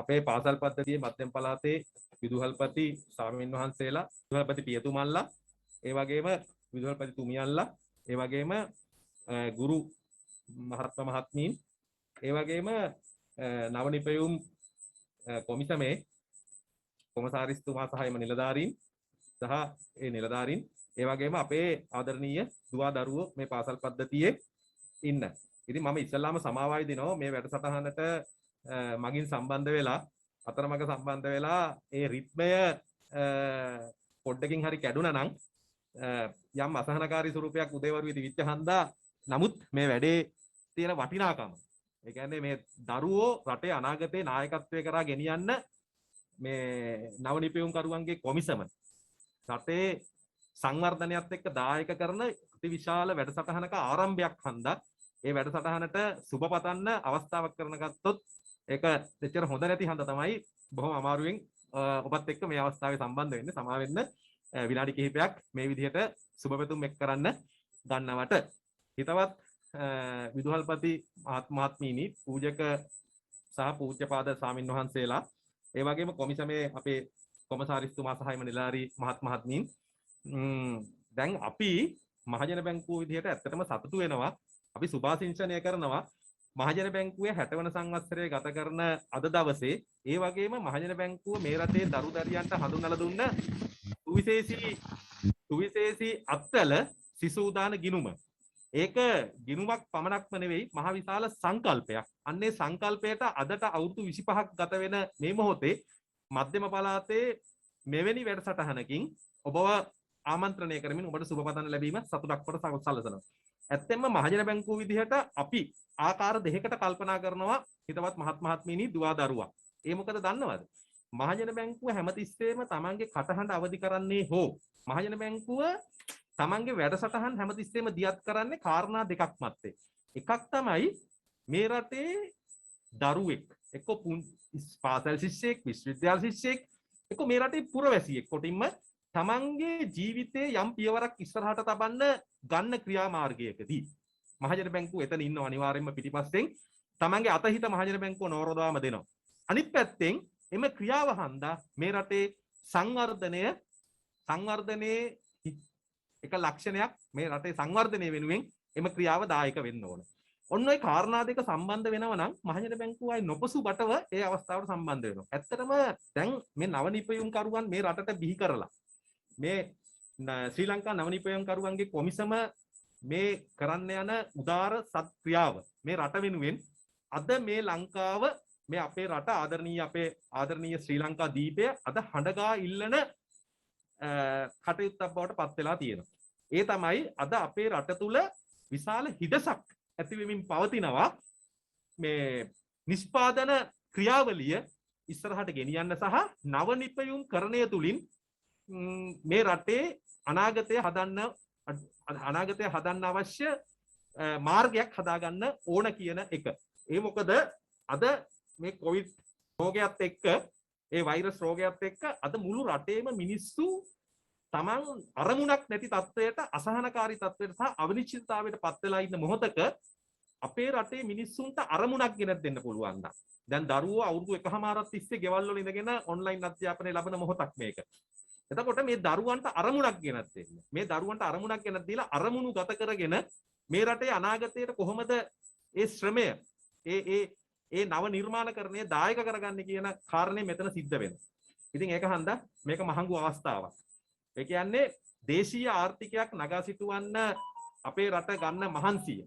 අපේ පාසල් පද්ධතියේ මධ්‍යම පළාතේ විදුහල්පති ස්වාමීන් වහන්සේලා, විදුහල්පති පියතුමන්ලා, ඒ වගේම විදුහල්පති තුමියන්ලා, ඒ වගේම ගුරු මහත්ම මහත්මීන්, ඒ වගේම නව නිපැයුම් කොමිසමේ කොමසාරිස්තුමා සහ එම නිලධාරීන් සහ ඒ නිලධාරීන්, ඒ වගේම අපේ ආදරණීය දුවා දරුවෝ මේ පාසල් පද්ධතියේ ඉන්න. ඉතින් මම ඉස්සල්ලාම සමාවයි දෙනවා මේ වැඩසටහනට මගින් සම්බන්ධ වෙලා, අතරමඟ සම්බන්ධ වෙලා ඒ රිද්මය පොඩ්ඩකින් හරි කැඩුනා නම් යම් අසහනකාරී ස්වරූපයක් උදේවරුේ තිබිච්ච හන්දා, නමුත් මේ වැඩේ තියෙන වටිනාකම, ඒ කියන්නේ මේ දරුවෝ රටේ අනාගතේ නායකත්වය කරා ගෙනියන්න මේ නව නිපැයුම් කරුවන්ගේ කොමිසම රටේ සංවර්ධනයත් එක්ක දායක කරන අතිවිශාල වැඩසටහනක ආරම්භයක් හන්දා ඒ වැඩසටහනට සුබ පතන්න අවස්ථාවක් කරන ගත්තොත් ඒක දෙච්චර හොඳ නැති හන්දා තමයි බොහොම අමාරුවෙන් ඔබත් එක්ක මේ අවස්ථාවේ සම්බන්ධ වෙන්න. සමා වෙන්න විනාඩි කිහිපයක් මේ විදිහට සුබ පැතුම් එක් කරන්න ගන්නවට. හිතවත් විදුහල්පති මහත්මීනි, පූජක සහ පූජ්‍යපාද ස්වාමින් වහන්සේලා, ඒ වගේම කොමිසමේ අපේ කොමසාරිස්තුමා සහ එම නිලධාරී මහත්මීන්, දැන් අපි මහජන බැංකුව විදිහට ඇත්තටම සතුටු වෙනවා. අපි සුභාසිංසනය කරනවා මහජන බැංකුවේ 60 වන සංවත්සරය ගත කරන අද දවසේ. ඒ වගේම මහජන බැංකුව මේ රටේ දරු දරියන්ට හඳුන්වලා දුන්න සුවිශේෂී අත්වල සිසුදාන ගිණුම. ඒක ගිණුමක් පමණක්ම නෙවෙයි, මහ විශාල සංකල්පයක්. අන්නේ සංකල්පයට අදට අවුරුදු 25ක් ගත වෙන මේ මොහොතේ මධ්‍යම පළාතේ මෙවැනි වැඩසටහනකින් ඔබව ආමන්ත්‍රණය කරමින් ඔබට සුබ පතන ලැබීම සතුටක් කොට සලසනවා. ඇත්තෙන්ම මහජන බැංකුව විදිහට අපි ආකාර දෙකකට කල්පනා කරනවා හිතවත් මහත්මීනි, දුවා දරුවා. ඒ මොකද දන්නවද? මහජන බැංකුව හැමතිස්සෙම තමන්ගේ කටහඬ අවදි කරන්නේ හෝ මහජන බැංකුව තමන්ගේ වැඩසටහන් හැමතිස්සෙම දියත් කරන්නේ කාරණා දෙකක් මැත්තේ. එකක් තමයි මේ රටේ දරුවෙක් එක්ක පාසල් ශිෂ්‍යයෙක්, විශ්වවිද්‍යාල ශිෂ්‍යයෙක් එක්ක මේ රටේ පුරවැසියෙක් කොටින්ම තමන්ගේ ජීවිතයේ යම් පියවරක් ඉස්සරහට තබන්න ගන්න ක්‍රියාමාර්ගයකදී මහජන බැංකුව එතන ඉන්නව අනිවාර්යයෙන්ම පිටිපස්සෙන් තමන්ගේ අතහිත මහජන බැංකුව නෝරදාම දෙනවා. අනිත් පැත්තෙන් එම ක්‍රියාව හන්දා මේ රටේ සංවර්ධනයේ එක ලක්ෂණයක්, මේ රටේ සංවර්ධනය වෙනුවෙන් එම ක්‍රියාව දායක වෙන්න ඕන. ඔන්න ඔය කාරණා දෙක සම්බන්ධ වෙනවා නම් මහජන බැංකුවයි නොපසු බටව ඒ අවස්ථාවට සම්බන්ධ වෙනවා. ඇත්තටම දැන් මේ නව නිපැයුම් කරුවන් මේ රටට බිහි කරලා මේ ශ්‍රී ලංකා නව නිපැයුම් කරුවන්ගේ කොමිසම මේ කරන්න යන උදාර සත් ක්‍රියාව මේ රට වෙනුවෙන් අද මේ ලංකාව, මේ අපේ රට ආදරණීය ශ්‍රී ලංකා දීපය අද හඬගා ඉල්ලන කටයුත්තක් බවට පත් වෙලා තියෙනවා. ඒ තමයි අද අපේ රට තුල විශාල හිඩසක් ඇති වෙමින් පවතිනවා මේ නිෂ්පාදන ක්‍රියාවලිය ඉස්සරහට ගෙනියන්න සහ නව නිපැයුම් කරණය තුලින් මේ රටේ අනාගතය හදන්න අවශ්‍ය මාර්ගයක් හදාගන්න ඕන කියන එක. ඒ මොකද අද මේ කොවිඩ් රෝගයත් එක්ක, ඒ වෛරස් රෝගයත් එක්ක අද මුළු රටේම මිනිස්සු තමන් අරමුණක් නැති තත්ත්වයට, අසහනකාරී තත්ත්වයට සහ අවිනිශ්චිතතාවයට පත් වෙලා ඉන්න මොහොතක අපේ රටේ මිනිස්සුන්ට අරමුණක් ගෙනත් දෙන්න පුළුවන් නම්, දැන් දරුවෝ අවුරුදු 1කමාරක් තිස්සේ ගෙවල් වල ඉඳගෙන ඔන්ලයින් අධ්‍යාපනය ලබන මොහොතක් මේක. එතකොට මේ දරුවන්ට අරමුණක් ගෙනත් දෙන්න. මේ දරුවන්ට අරමුණක් ගෙනත් දීලා අරමුණු ගත කරගෙන මේ රටේ අනාගතයට කොහොමද ඒ ශ්‍රමය, ඒ නව නිර්මාණකරණය දායක කරගන්නේ කියන කාරණේ මෙතන සිද්ධ වෙනවා. ඉතින් ඒක හන්දා මේක මහඟු අවස්ථාවක්. ඒ කියන්නේ දේශීය ආර්ථිකයක් නගා සිටවන්න අපේ රට ගන්න මහන්සිය.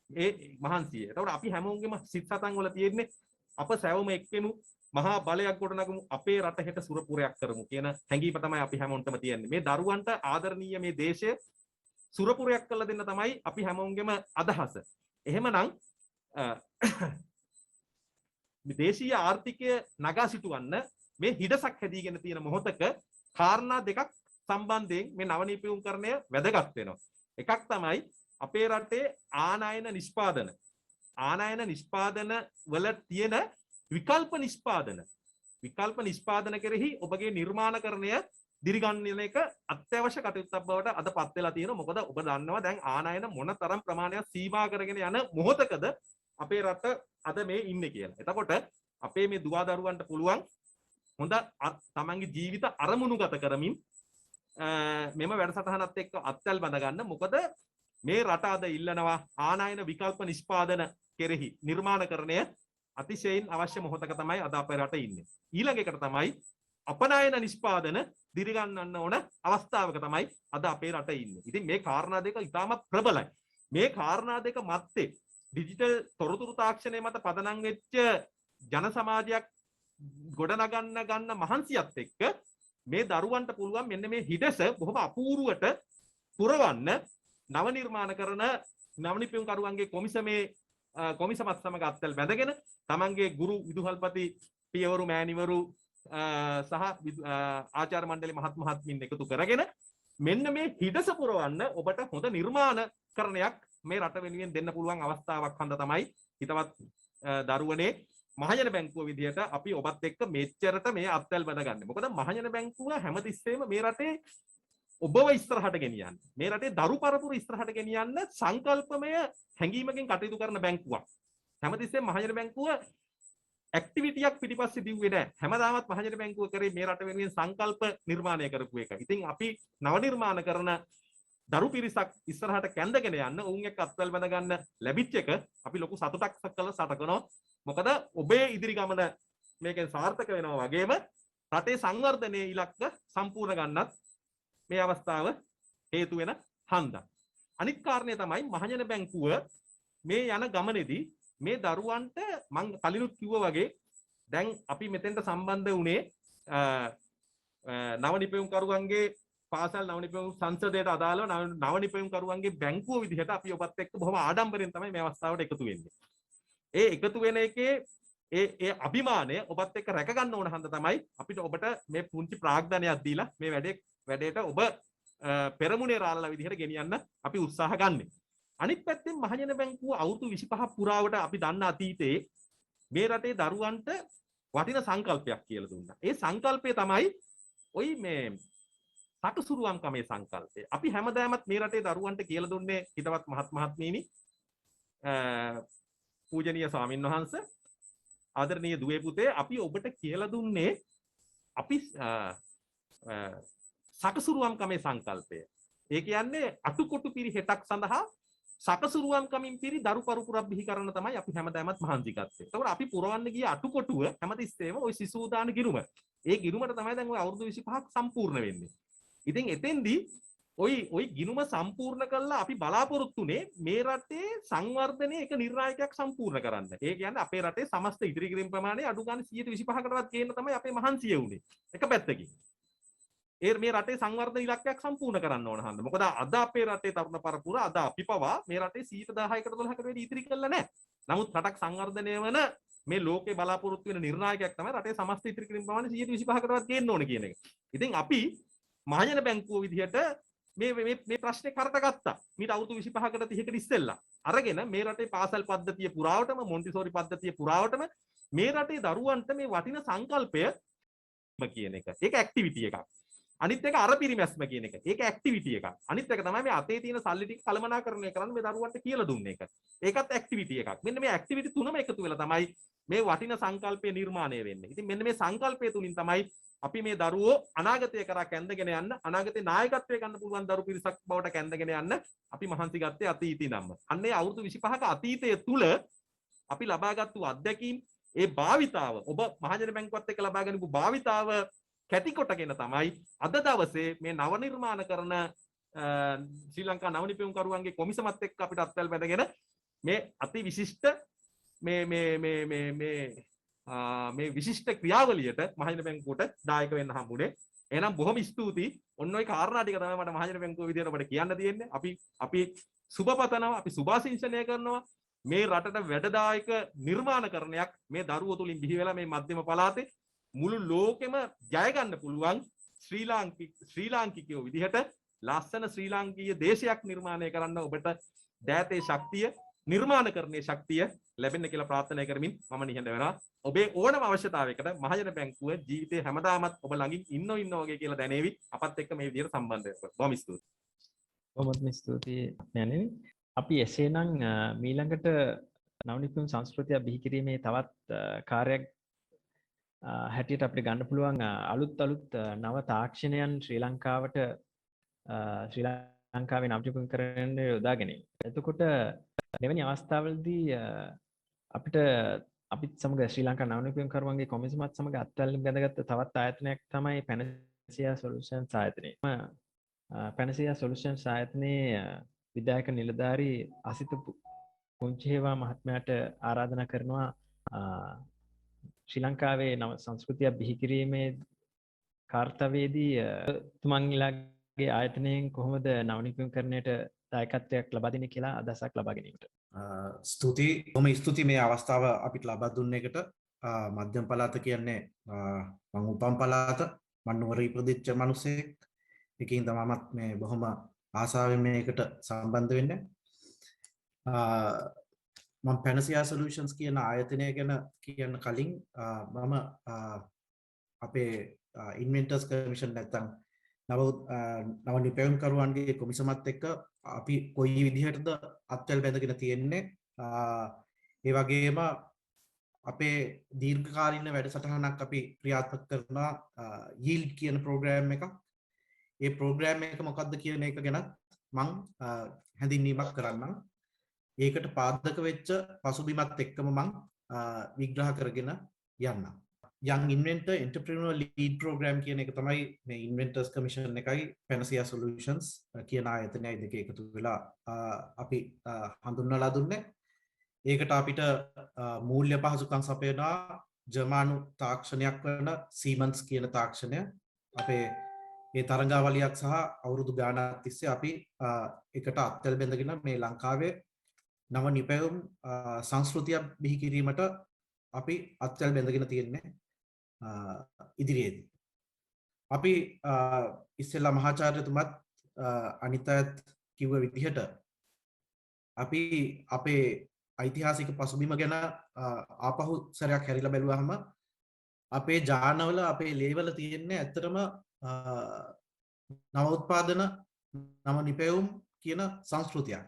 එතකොට අපි හැමෝගෙම සිත් සතන් වල තියෙන්නේ අප සැවම එක්වෙමු, මහා බලයක් ගොඩනගමු, අපේ රට හෙට සුරපුරයක් කරමු කියන හැඟීම තමයි අපි හැමෝන්ටම තියෙන්නේ. මේ දරුවන්ට ආදරණීය මේ දේශය සුරපුරයක් කරලා දෙන්න තමයි අපි හැමෝගෙම අදහස. එහෙමනම් දේශීය ආර්ථිකය නගා සිටවන්න මේ හිඩසක් හැදීගෙන තියෙන මොහොතක කාරණා දෙකක් සම්බන්ධයෙන් මේ නව නිපැයුම්කරණය වැදගත් වෙනවා. එකක් තමයි අපේ රටේ ආනයන නිෂ්පාදන වල තියෙන විකල්ප නිෂ්පාදන කෙරෙහි ඔබගේ නිර්මාණකරණය දිරිගන්වන එක අත්‍යවශ්‍ය කටයුත්තක් බවට අද පත් වෙලා තියෙනවා. මොකද ඔබ දන්නවා දැන් ආනයන මොන තරම් ප්‍රමාණයක් සීමා කරගෙන යන මොහොතකද අපේ රට අද මේ ඉන්නේ කියලා. එතකොට අපේ මේ දුවා දරුවන්ට පුළුවන් හොඳ තමන්ගේ ජීවිත අරමුණුගත කරමින් මෙම වැඩසටහනත් එක්ක අත්වැල් බඳ ගන්න. මොකද මේ රට අද ඉල්ලනවා ආනයන විකල්ප නිෂ්පාදන කෙරෙහි නිර්මාණකරණය අතිශයින් අවශ්‍ය මොහොතක තමයි අද අපේ රට ඉන්නේ. ඊළඟ එකට තමයි අපනයන නිෂ්පාදන දිරිගන්නන්න ඕන අවස්ථාවක තමයි අද අපේ රට ඉන්නේ. ඉතින් මේ කාරණා දෙක ඉතාමත් ප්‍රබලයි. මේ කාරණා දෙක මැත්තේ ඩිජිටල් තොරතුරු තාක්ෂණය මත පදනම් වෙච්ච ජන සමාජයක් ගොඩනගන්න ගන්න මහන්සියත් එක්ක මේ දරුවන්ට පුළුවන් මෙන්න මේ හිඩස බොහොම අපූර්වට පුරවන්න නව නිර්මාණ කරන නවනිපියුම් කරුවන්ගේ කොමිසමත් සමග අත්වැල් බැඳගෙන තමන්ගේ ගුරු විදුහල්පති පියවරු මෑණිවරු සහ ආචාර්ය මණ්ඩලයේ මහත් මහත්මින් එකතු කරගෙන මෙන්න මේ හිඩස පුරවන්න ඔබට හොඳ නිර්මාණකරණයක් මේ රට වෙනුවෙන් දෙන්න පුළුවන් අවස්ථාවක් හන්ද තමයි හිතවත් දරුවනේ මහජන බැංකුව විදිහට අපි ඔබත් එක්ක මෙච්චරට මේ අත්වැල් බඳගන්නේ. මොකද මහජන බැංකුව හැමතිස්සෙම මේ රටේ ඔබව ඉස්සරහට ගෙනියන්න. මේ රටේ දරු පරපුර ඉස්සරහට ගෙනියන්න සංකල්පමය හැඟීමකින් කටයුතු කරන බැංකුවක්. හැමතිස්සෙම මහජන බැංකුව ඇක්ටිවිටියක් පිටිපස්සේ දිව්වේ නැහැ. හැමදාමත් මහජන බැංකුව කරේ මේ රට වෙනුවෙන් සංකල්ප නිර්මාණය කරපු එක. ඉතින් අපි නව නිර්මාණ කරන දරු පිරිසක් ඉස්සරහට කැඳගෙන යන්න ඔවුන් එක්ක අත්වැල් බඳ ගන්න ලැබිච්ච එක අපි ලොකු සතුටක් කළා සටකනවා. මොකද ඔබේ ඉදිරි ගමන මේකෙන් සාර්ථක වෙනවා වගේම රටේ සංවර්ධනයේ ඉලක්ක සම්පූර්ණ ගන්නත් මේ අවස්ථාව හේතු වෙන හන්දා. අනිත් කාරණේ තමයි මහජන බැංකුව මේ යන ගමනේදී මේ දරුවන්ට මම කලිනුත් කිව්වා වගේ දැන් අපි මෙතෙන්ට සම්බන්ධ වුණේ නව නිපැයුම් කරුවන්ගේ පාසල් නව නිපැයුම් සංසදයට අදාළව නව නිපැයුම් කරුවන්ගේ බැංකුව විදිහට අපි ඔබත් එක්ක බොහොම ආඩම්බරෙන් තමයි මේ අවස්ථාවට එකතු වෙන්නේ. ඒ එකතු වෙන එකේ ඒ අභිමානය ඔබත් එක්ක රැක ගන්න ඕන හන්ද තමයි අපිට ඔබට මේ පුංචි ප්‍රාග්ධනයක් දීලා මේ වැඩේට ඔබ පෙරමුණේ රාළලා විදිහට ගෙනියන්න අපි උත්සාහ ගන්නෙ. අනිත් පැත්තෙන් මහජන බැංකුව අවුරුදු 25ක් පුරාවට අපි දන්න අතීතයේ මේ රටේ දරුවන්ට වටින සංකල්පයක් කියලා දුන්නා. ඒ සංකල්පය තමයි ওই මේ සකසුරුවම් කමේ සංකල්පය. අපි හැමදාමත් මේ රටේ දරුවන්ට කියලා දුන්නේ හිතවත් මහත් මහත්මීනි පූජනීය ස්වාමින් වහන්සේ ආදරණීය දුවේ පුතේ අපි ඔබට කියලා දුන්නේ අපි සකසුරුවම් කමේ සංකල්පය. ඒ කියන්නේ අටුකොටු පිරි හෙටක් සඳහා සකසුරුවම් කමින් පිරි දරු පරපුරක් බිහි කරන තමයි අපි හැමදාමත් මහන්සි ගත්තේ. ඒතකොට අපි පුරවන්න ගිය අටුකොටුව හැමතිස්සෙම ওই සිසුදාන ගිරුම. ඒ ගිරුමට තමයි දැන් ওই අවුරුදු 25ක් සම්පූර්ණ වෙන්නේ. ඉතින් එතෙන්දී ওই ගිනුම සම්පූර්ණ කළා අපි බලාපොරොත්තුනේ මේ රටේ සංවර්ධනයේ එක නිර්ණායකයක් සම්පූර්ණ කරන්න. ඒ කියන්නේ අපේ රටේ සමස්ත ඉදිරි කිරීම ප්‍රමාණය අඩු ගන්න 125කටවත් ගේන්න තමයි අපේ මහන්සිය උනේ. එක පැත්තකින්. මේ රටේ සංවර්ධන ඉලක්කයක් සම්පූර්ණ කරන්න ඕන හන්ද. මොකද අද අපේ රටේ තරුණ පරපුර අද අපි පවා මේ රටේ 10%කට 12%කට වැඩි ඉදිරි කළා නැහැ. නමුත් රටක් සංවර්ධනය වෙන මේ ලෝකේ බලාපොරොත්තු වෙන නිර්ණායකයක් තමයි රටේ සමස්ත ඉදිරි කිරීම ප්‍රමාණය 125කටවත් ගේන්න ඕන කියන එක. ඉතින් අපි මහජන බැංකුව විදිහට මේ ප්‍රශ්නේ කරට ගත්තා. මීට අවුරුදු 25කට 30කට ඉස්සෙල්ලා අරගෙන මේ රටේ පාසල් පද්ධතිය පුරාවටම මොන්ටිසෝරි පද්ධතිය පුරාවටම මේ රටේ දරුවන්ට මේ වටින සංකල්පය කියන එක. ඒක ඇක්ටිවිටි එකක්. අනිත් එක අර පිරිමැස්ම කියන එක. ඒක ඇක්ටිවිටි එකක්. අනිත් එක තමයි මේ අතේ තියෙන සල්ලි ටික කළමනාකරණය කරන්න මේ දරුවන්ට කියලා දුන්නේ එක. ඒකත් ඇක්ටිවිටි එකක්. මෙන්න මේ ඇක්ටිවිටි තුනම එකතු වෙලා තමයි මේ වටින සංකල්පය නිර්මාණය වෙන්නේ. ඉතින් මෙන්න මේ සංකල්පය තුලින් තමයි අපි මේ දරුවෝ අනාගතය කරා කැඳගෙන යන්න අනාගතේ නායකත්වය ගන්න පුළුවන් දරු පිරිසක් බවට කැඳගෙන යන්න අපි මහන්සි ගත්තේ අතීතේ නම්ම. අන්න ඒ අවුරුදු 25ක අතීතය තුල අපි ලබාගත්තු අත්දැකීම් ඒ භාවිතාව ඔබ මහජන බැංකුවත් එක්ක ලබා ගන්නපු භාවිතාව කැටි කොටගෙන තමයි අද දවසේ මේ නව නිර්මාණ කරන ශ්‍රී ලංකා නව නිපැයුම් කරුවන්ගේ කොමිසමත් එක්ක අපිට අත්වැල් බැඳගෙන මේ අති විශිෂ්ට මේ විශිෂ්ට ක්‍රියාවලියට මහජන බැංකුවට දායක වෙන්න හම්බුනේ. එහෙනම් බොහොම ස්තුතියි. ඔන්න ඔය කාරණා ටික තමයි මට මහජන බැංකුව විදියට ඔබට කියන්න තියෙන්නේ. අපි සුබපතනවා, අපි සුභාශිංසනය කරනවා. මේ රටට වැඩදායක නිර්මාණකරණයක් මේ දරුවෝ තුලින් බිහි වෙලා මේ මධ්‍යම පළාතේ මුළු ලෝකෙම ජය ගන්න පුළුවන් ශ්‍රී ලාංකිකයෝ විදිහට ලස්සන ශ්‍රී ලාංකීය දේශයක් නිර්මාණය කරන්න ඔබට දෑතේ ශක්තිය නිර්මාණකරණයේ ශක්තිය ලැබෙන්න කියලා ප්‍රාර්ථනා කරමින් මම නිහඬ වෙනවා. ඔබේ ඕනම අවශ්‍යතාවයකට මහජන බැංකුව ජීවිතේ හැමදාමත් ඔබ ළඟින් ඉන්න වගේ කියලා දැනේවි. අපත් එක්ක මේ විදිහට සම්බන්ධ වෙන්න. බොහොම ස්තුතියි. බොහොමත්ම ස්තුතියි මෑණිනි. අපි එසේනම් මීළඟට නවනිපුන් සංස්කෘතිය බිහි කිරීමේ තවත් කාර්යයක් හැටියට අපිට ගන්න පුළුවන් අලුත් නව තාක්ෂණයන් ශ්‍රී ලංකාවට ශ්‍රී ලංකාවේ නවනිපුන්කරණය යොදා ගැනීම. එතකොට මෙවැනි අවස්ථාවලදී අපිත් සමග ශ්‍රී ලංකා නවනිපුන්කරුවන්ගේ කොමිසමත් සමග අත්වැල්ලම් බැඳගත්ත තවත් ආයතනයක් තමයි පැනසියා සොලියුෂන්ස් ආයතනය. පැනසියා සොලියුෂන්ස් ආයතනයේ විධායක නිලධාරී අසිත පුංචිහේවා මහත්මයාට ආරාධනා කරනවා ශ්‍රී ලංකාවේ නව සංස්කෘතිය බිහි කිරීමේ කාර්යවේදී තුමන්ලාගේ ආයතනයෙන් කොහොමද නවනිපුන්කරණයට දායකත්වයක් ලබා දෙන්නේ කියලා අදහසක් ලබා ගැනීමට. ස්තුතියි. බොහොම ස්තුතියි මේ අවස්ථාව අපිට ලබා දුන්න එකට. මධ්‍යම පළාත කියන්නේ මම උපම් පළාත මන්නුවර ඉපදිච්ච මිනිසෙක්. ඒකින් තමයිමත් මේ බොහොම ආසාවෙන් මේකට සම්බන්ධ වෙන්නේ. මම පැනසියා සොලියුෂන්ස් කියන ආයතනය ගැන කියන්න කලින් මම අපේ ඉන්වෙන්ටර්ස් කමිෂන් නැත්තම් නව නිපැයුම්කරුවන්ගේ කොමිසමත් එක්ක අපි කොයි විදිහටද අත්වැල් බැඳගෙන තියෙන්නේ. ඒ වගේම අපේ දීර්ඝකාලීන වැඩසටහනක් අපි ක්‍රියාත්මක කරනවා yield කියන ප්‍රෝග්‍රෑම් එකක්. ඒ ප්‍රෝග්‍රෑම් එක මොකක්ද කියන එක ගැන මම හැඳින්වීමක් කරන්නම්. ඒකට පාදක වෙච්ච පසුබිමත් එක්කම මම විග්‍රහ කරගෙන යන්නම්. Young Inventor Entrepreneur Lead Program කියන එක තමයි මේ Inventors Commission එකයි Panacea Solutions කියන ආයතනයයි දෙක එකතු වෙලා අපි හඳුන්වලා දුන්නේ. ඒකට අපිට මූල්‍ය පහසුකම් සපයනවා ජර්මානු තාක්ෂණයක් වන Siemens කියන තාක්ෂණය. අපේ මේ තරංගාවලියක් සහ අවුරුදු ගානක් තිස්සේ අපි එකට අත්වැල් බැඳගෙන මේ ලංකාවේ නව නිපැයුම් සංස්කෘතිය බිහි කිරීමට අපි අත්වැල් බැඳගෙන තියෙන්නේ ඉදිරියේදී. අපි ඉස්සෙල්ලා මහාචාර්යතුමත් අනිත් අයත් කිව්ව විදිහට අපි අපේ ඓතිහාසික පසුබිම ගැන ආපහු සැරයක් හැරිලා බැලුවාම අපේ ජානවල අපේ ලේවල තියෙන්නේ ඇත්තටම නව උත්පාදන නව නිපැයුම් කියන සංස්කෘතියක්.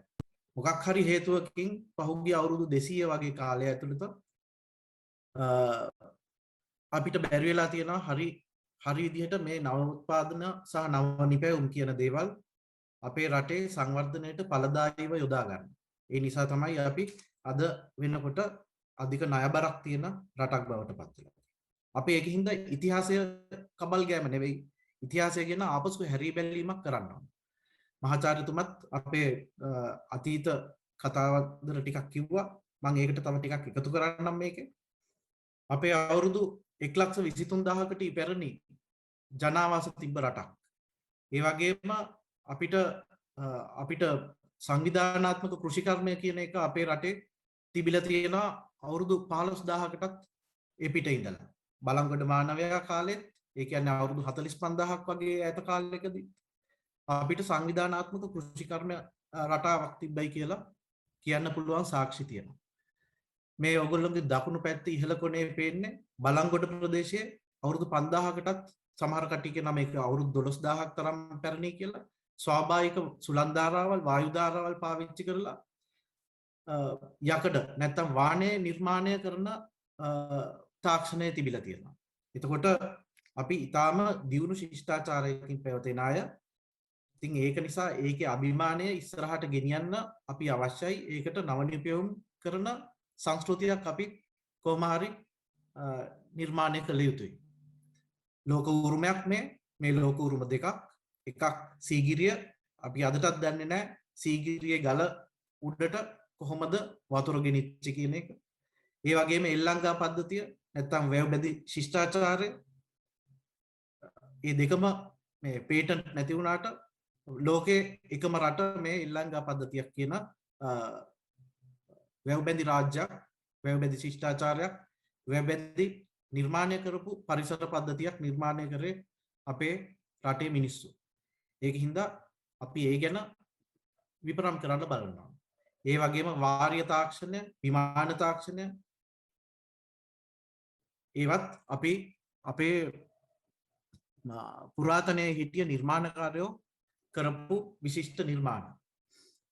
මොකක් හරි හේතුවකින් පහුගිය අවුරුදු 200 වගේ කාලය ඇතුළත අපිට බැරි වෙලා තියෙනවා හරි විදිහට මේ නව උත්පාදන සහ නව නිපැයුම් කියන දේවල් අපේ රටේ සංවර්ධනයට ඵලදායීව යොදා ගන්න. ඒ නිසා තමයි අපි අද වෙනකොට අධික ණයබරක් තියෙන රටක් බවට පත් වෙලා. අපි ඒකින්ද ඉතිහාසය කබල් ගෑම නෙවෙයි ඉතිහාසය ගැන ආපසු හැරී බැලීමක් කරන්න ඕන. මහාචාර්යතුමත් අපේ අතීත කතාවතර ටිකක් කිව්වා. මම ඒකට තව ටිකක් එකතු කරන්නම් මේකේ. අපේ අවුරුදු 1,23,000කට ඉපැරණි ජනාවාස තිබ්බ රටක්. ඒ වගේම අපිට සංවිධානාත්මක කෘෂිකර්මය කියන එක අපේ රටේ තිබිලා තියෙනවා අවුරුදු 15000කටත් එපිට ඉඳලා. බලංගොඩ මානවයා කාලෙත් ඒ කියන්නේ අවුරුදු 45000ක් වගේ ඈත කාලයකදී අපිට සංවිධානාත්මක කෘෂිකර්ම රටාවක් තිබ්බයි කියලා කියන්න පුළුවන් සාක්ෂි තියෙනවා. මේ ඔයගොල්ලෝගේ දකුණු පැත්තේ ඉහළ කොනේ පේන්නේ බලංගොඩ ප්‍රදේශයේ අවුරුදු 5000කටත් සමහර කට්ටිය කියනවා මේක අවුරුදු 12000ක් තරම් පැරණි කියලා. ස්වාභාවික සුළං ධාරාවල් වායු ධාරාවල් පාවිච්චි කරලා යකඩ නැත්තම් වාණය නිර්මාණය කරන තාක්ෂණය තිබිලා තියෙනවා. එතකොට අපි ඊටාම දියුණු ශිෂ්ටාචාරයකින් පැවතෙන අය. ඉතින් ඒක නිසා ඒකේ අභිමානය ඉස්සරහට ගෙනියන්න අපි අවශ්‍යයි. ඒකට නව නිපැයුම් කරන සංස්කෘතියක් අපි කොහොම හරි නිර්මාණය කළ යුතුයි. ලෝක උරුමයක් මේ ලෝක උරුම දෙකක්. එකක් සීගිරිය අපි අදටත් දන්නේ නැහැ සීගිරියේ ගල උඩට කොහොමද වතුර ගෙනිච්ච කියන එක. ඒ වගේම එල්ලංගා පද්ධතිය නැත්තම් වැව් බැඳි ශිෂ්ටාචාරය මේ දෙකම මේ පේටන්ට් නැති වුණාට ලෝකේ එකම රට මේ එල්ලංගා පද්ධතියක් කියන වැව් බැඳි රාජ්‍යයක් වැව් බැඳි ශිෂ්ටාචාරයක් වැව් බැඳි නිර්මාණය කරපු පරිසර පද්ධතියක් නිර්මාණය කරේ අපේ රටේ මිනිස්සු. ඒකින්ද අපි ඒ ගැන විපරම් කරන්න බලනවා. ඒ වගේම වාර්ය තාක්ෂණය, විමාන තාක්ෂණය ඒවත් අපි අපේ පුරාතනයේ හිටිය නිර්මාණකාරයෝ කරපු විශිෂ්ට නිර්මාණ.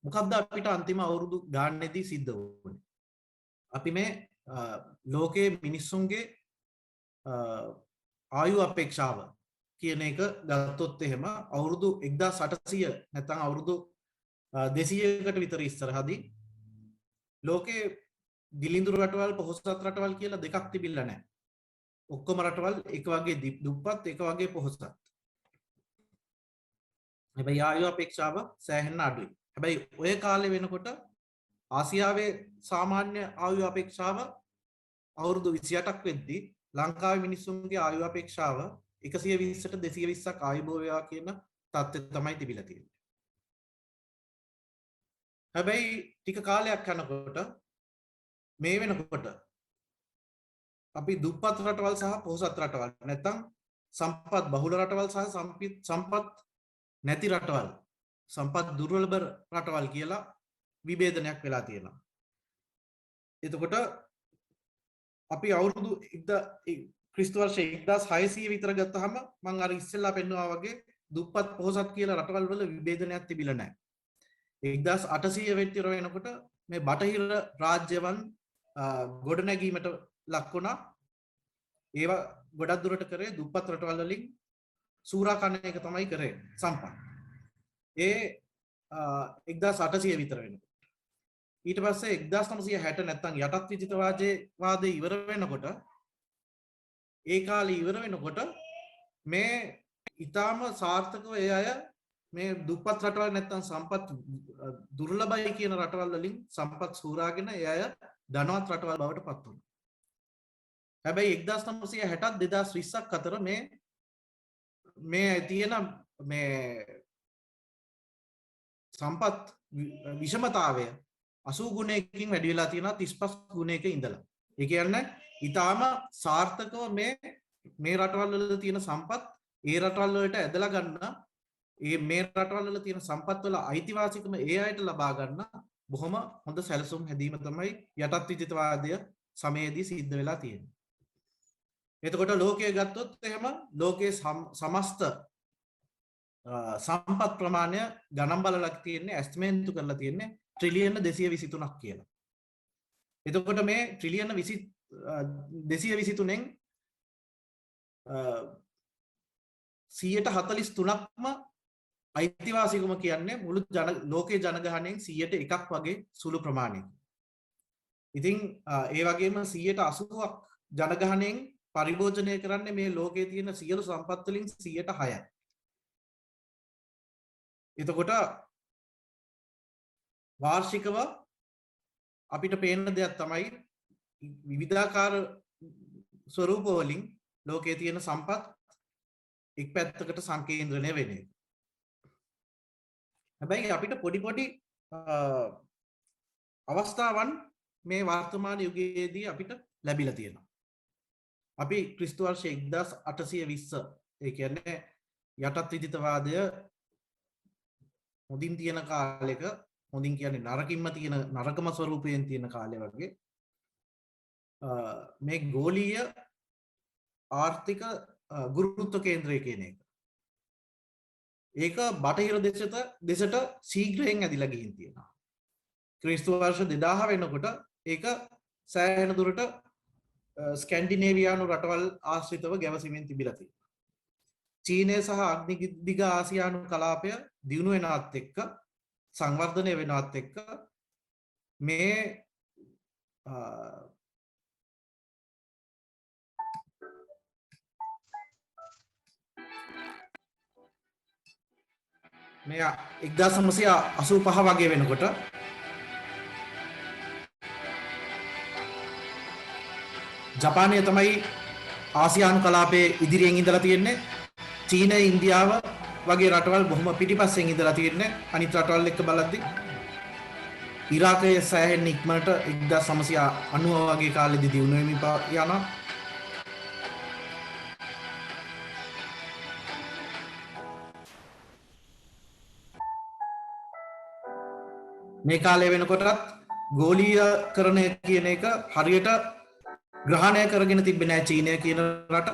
මොකක්ද අපිට අන්තිම අවුරුදු ගානේදී සිද්ධ වුණේ? අපි මේ ලෝකයේ මිනිස්සුන්ගේ ආයු අපේක්ෂාව කියන එක ගත්තොත් එහෙම අවුරුදු 1800 නැත්නම් අවුරුදු 200කට විතර ඉස්සරහදී ලෝකේ දිලිඳුරු රටවල් පොහොසත් රටවල් කියලා දෙකක් තිබිලා නැහැ. ඔක්කොම රටවල් එක වගේ දුප්පත් එක වගේ පොහොසත්. හැබැයි ආයු අපේක්ෂාව සෑහෙන්න අඩුයි. හැබැයි ඔය කාලේ වෙනකොට ආසියාවේ සාමාන්‍ය ආයු අපේක්ෂාව අවුරුදු 28ක් වෙද්දී ලංකාවේ මිනිස්සුන්ගේ ආයු අපේක්ෂාව 120ට 220ක් ආයුබෝ වේවා කියන තත්ත්වය තමයි තිබිලා තියෙන්නේ. හැබැයි ටික කාලයක් යනකොට මේ වෙනකොට අපි දුප්පත් රටවල් සහ පොහොසත් රටවල් නැත්නම් සම්පත් බහුල රටවල් සහ සම්පත් නැති රටවල් සම්පත් දුර්වල රටවල් කියලා විභේදනයක් වෙලා තියෙනවා. එතකොට අපි අවුරුදු ක්‍රිස්තු වර්ෂ 1600 විතර ගත්තාම මම අර ඉස්සෙල්ලා පෙන්නුවා වගේ දුප්පත් පොහොසත් කියලා රටවල් වල විභේදනයක් තිබිලා නැහැ. 1800 විතර වෙනකොට මේ බටහිර රාජ්‍යවන් ගොඩනැගීමට ලක් වුණා. ඒවා ගොඩක් දුරට කරේ දුප්පත් රටවල් වලින් සූරා කන එක තමයි කරේ සම්පත්. ඒ 1800 විතර වෙනකොට ඊට පස්සේ 1960 නැත්නම් යටත් විජිතවාදයේ ඉවර වෙනකොට ඒ කාලේ ඉවර වෙනකොට මේ ඊටාම සාර්ථකව ඒ අය මේ දුප්පත් රටවල් නැත්නම් සම්පත් දුර්ලභයි කියන රටවල් වලින් සම්පත් සූරාගෙන ඒ අය ධනවත් රටවල් බවට පත් වුණා. හැබැයි 1960ත් 2020ක් අතර මේ තියෙන මේ සම්පත් විෂමතාවය 80 ගුණයකින් වැඩි වෙලා තියෙනවා 35 ගුණයක ඉඳලා. ඒ කියන්නේ ඊටාම සාර්ථකව මේ රටවල් වල තියෙන සම්පත් ඒ රටවල් වලට ඇදලා ගන්න මේ රටවල් වල තියෙන සම්පත් වල අයිතිවාසිකම ඒ අයට ලබා ගන්න බොහොම හොඳ සැලසුම් හැදීම තමයි යටත් විජිතවාදය සමයේදී සිද්ධ වෙලා තියෙන්නේ. එතකොට ලෝකයේ ගත්තොත් එහෙම ලෝකයේ සමස්ත සම්පත් ප්‍රමාණය ගණන් බලලා තියෙන්නේ ඇස්ටිමේට් කරලා තියෙන්නේ ට්‍රිලියන 223ක් කියලා. එතකොට මේ ට්‍රිලියන 223න් 143ක්ම අයිතිවාසිකම කියන්නේ මුළු ලෝකයේ ජනගහනයෙන් 100ට 1ක් වගේ සුළු ප්‍රමාණයක්. ඉතින් ඒ වගේම 180ක් ජනගහනයෙන් පරිභෝජනය කරන්නේ මේ ලෝකයේ තියෙන සියලු සම්පත් වලින් 6%යි. එතකොට වාර්ෂිකව අපිට පේන දෙයක් තමයි විවිධාකාර ස්වරූප වලින් ලෝකයේ තියෙන සම්පත් එක් පැත්තකට සංකේන්ද්‍රණය වෙන්නේ. හැබැයි අපිට පොඩි අවස්ථාවන් මේ වර්තමාන යුගයේදී අපිට ලැබිලා තියෙනවා. අපි ක්‍රිස්තු වර්ෂ 1820 ඒ කියන්නේ යටත් විජිතවාදය හොඳින් තියෙන කාලෙක හොඳින් කියන්නේ නරකින්ම තියෙන නරකම ස්වරූපයෙන් තියෙන කාලය වගේ මේ ගෝලීය ආර්ථික ගුරුත්ව කේන්ද්‍රය කියන එක. ඒක බටහිර දෙසට ශීඝ්‍රයෙන් ඇදිලා ගිහින් තියෙනවා. ක්‍රිස්තු වර්ෂ 2000 වෙනකොට ඒක සෑහෙන දුරට ස්කැන්ඩිනේවියානු රටවල් ආශ්‍රිතව ගැවසීමෙන් තිබිලා තියෙනවා. චීනය සහ අග්නිදිග ආසියානු කලාපය දියුණු වෙනවත් එක්ක සංවර්ධනය වෙනවත් එක්ක මේ මේ 1985 වගේ වෙනකොට ජපානය තමයි ආසියානු කලාපයේ ඉදිරියෙන් ඉඳලා තියෙන්නේ. චීනය ඉන්දියාව වගේ රටවල් බොහොම පිටිපස්සෙන් ඉඳලා තියෙන්නේ අනිත් රටවල් එක්ක බලද්දී. ඉරාකයේ සෑහෙන ඉක්මනට 1990 වගේ කාලෙදී දියුණු වෙමින් යනවා. මේ කාලේ වෙනකොටත් ගෝලීයකරණය කියන එක හරියට ග්‍රහණය කරගෙන තිබෙන්නේ නැහැ චීනය කියන රට.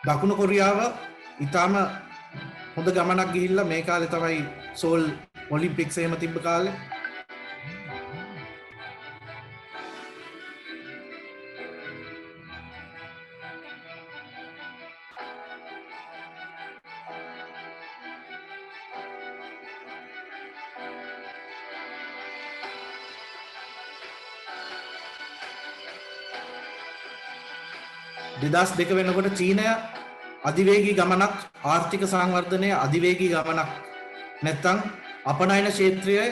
දකුණු කොරියාව ඊටාම හොඳ ගමනක් ගිහිල්ලා මේ කාලේ තමයි සෝල් ඔලිම්පික්ස් එහෙම තිබ්බ කාලේ. දෙදස් දෙක වෙනකොට චීනය අධිවේගී ගමනක් ආර්ථික සංවර්ධනය අධිවේගී ගමනක් නැත්තම් අපනයන ක්ෂේත්‍රයේ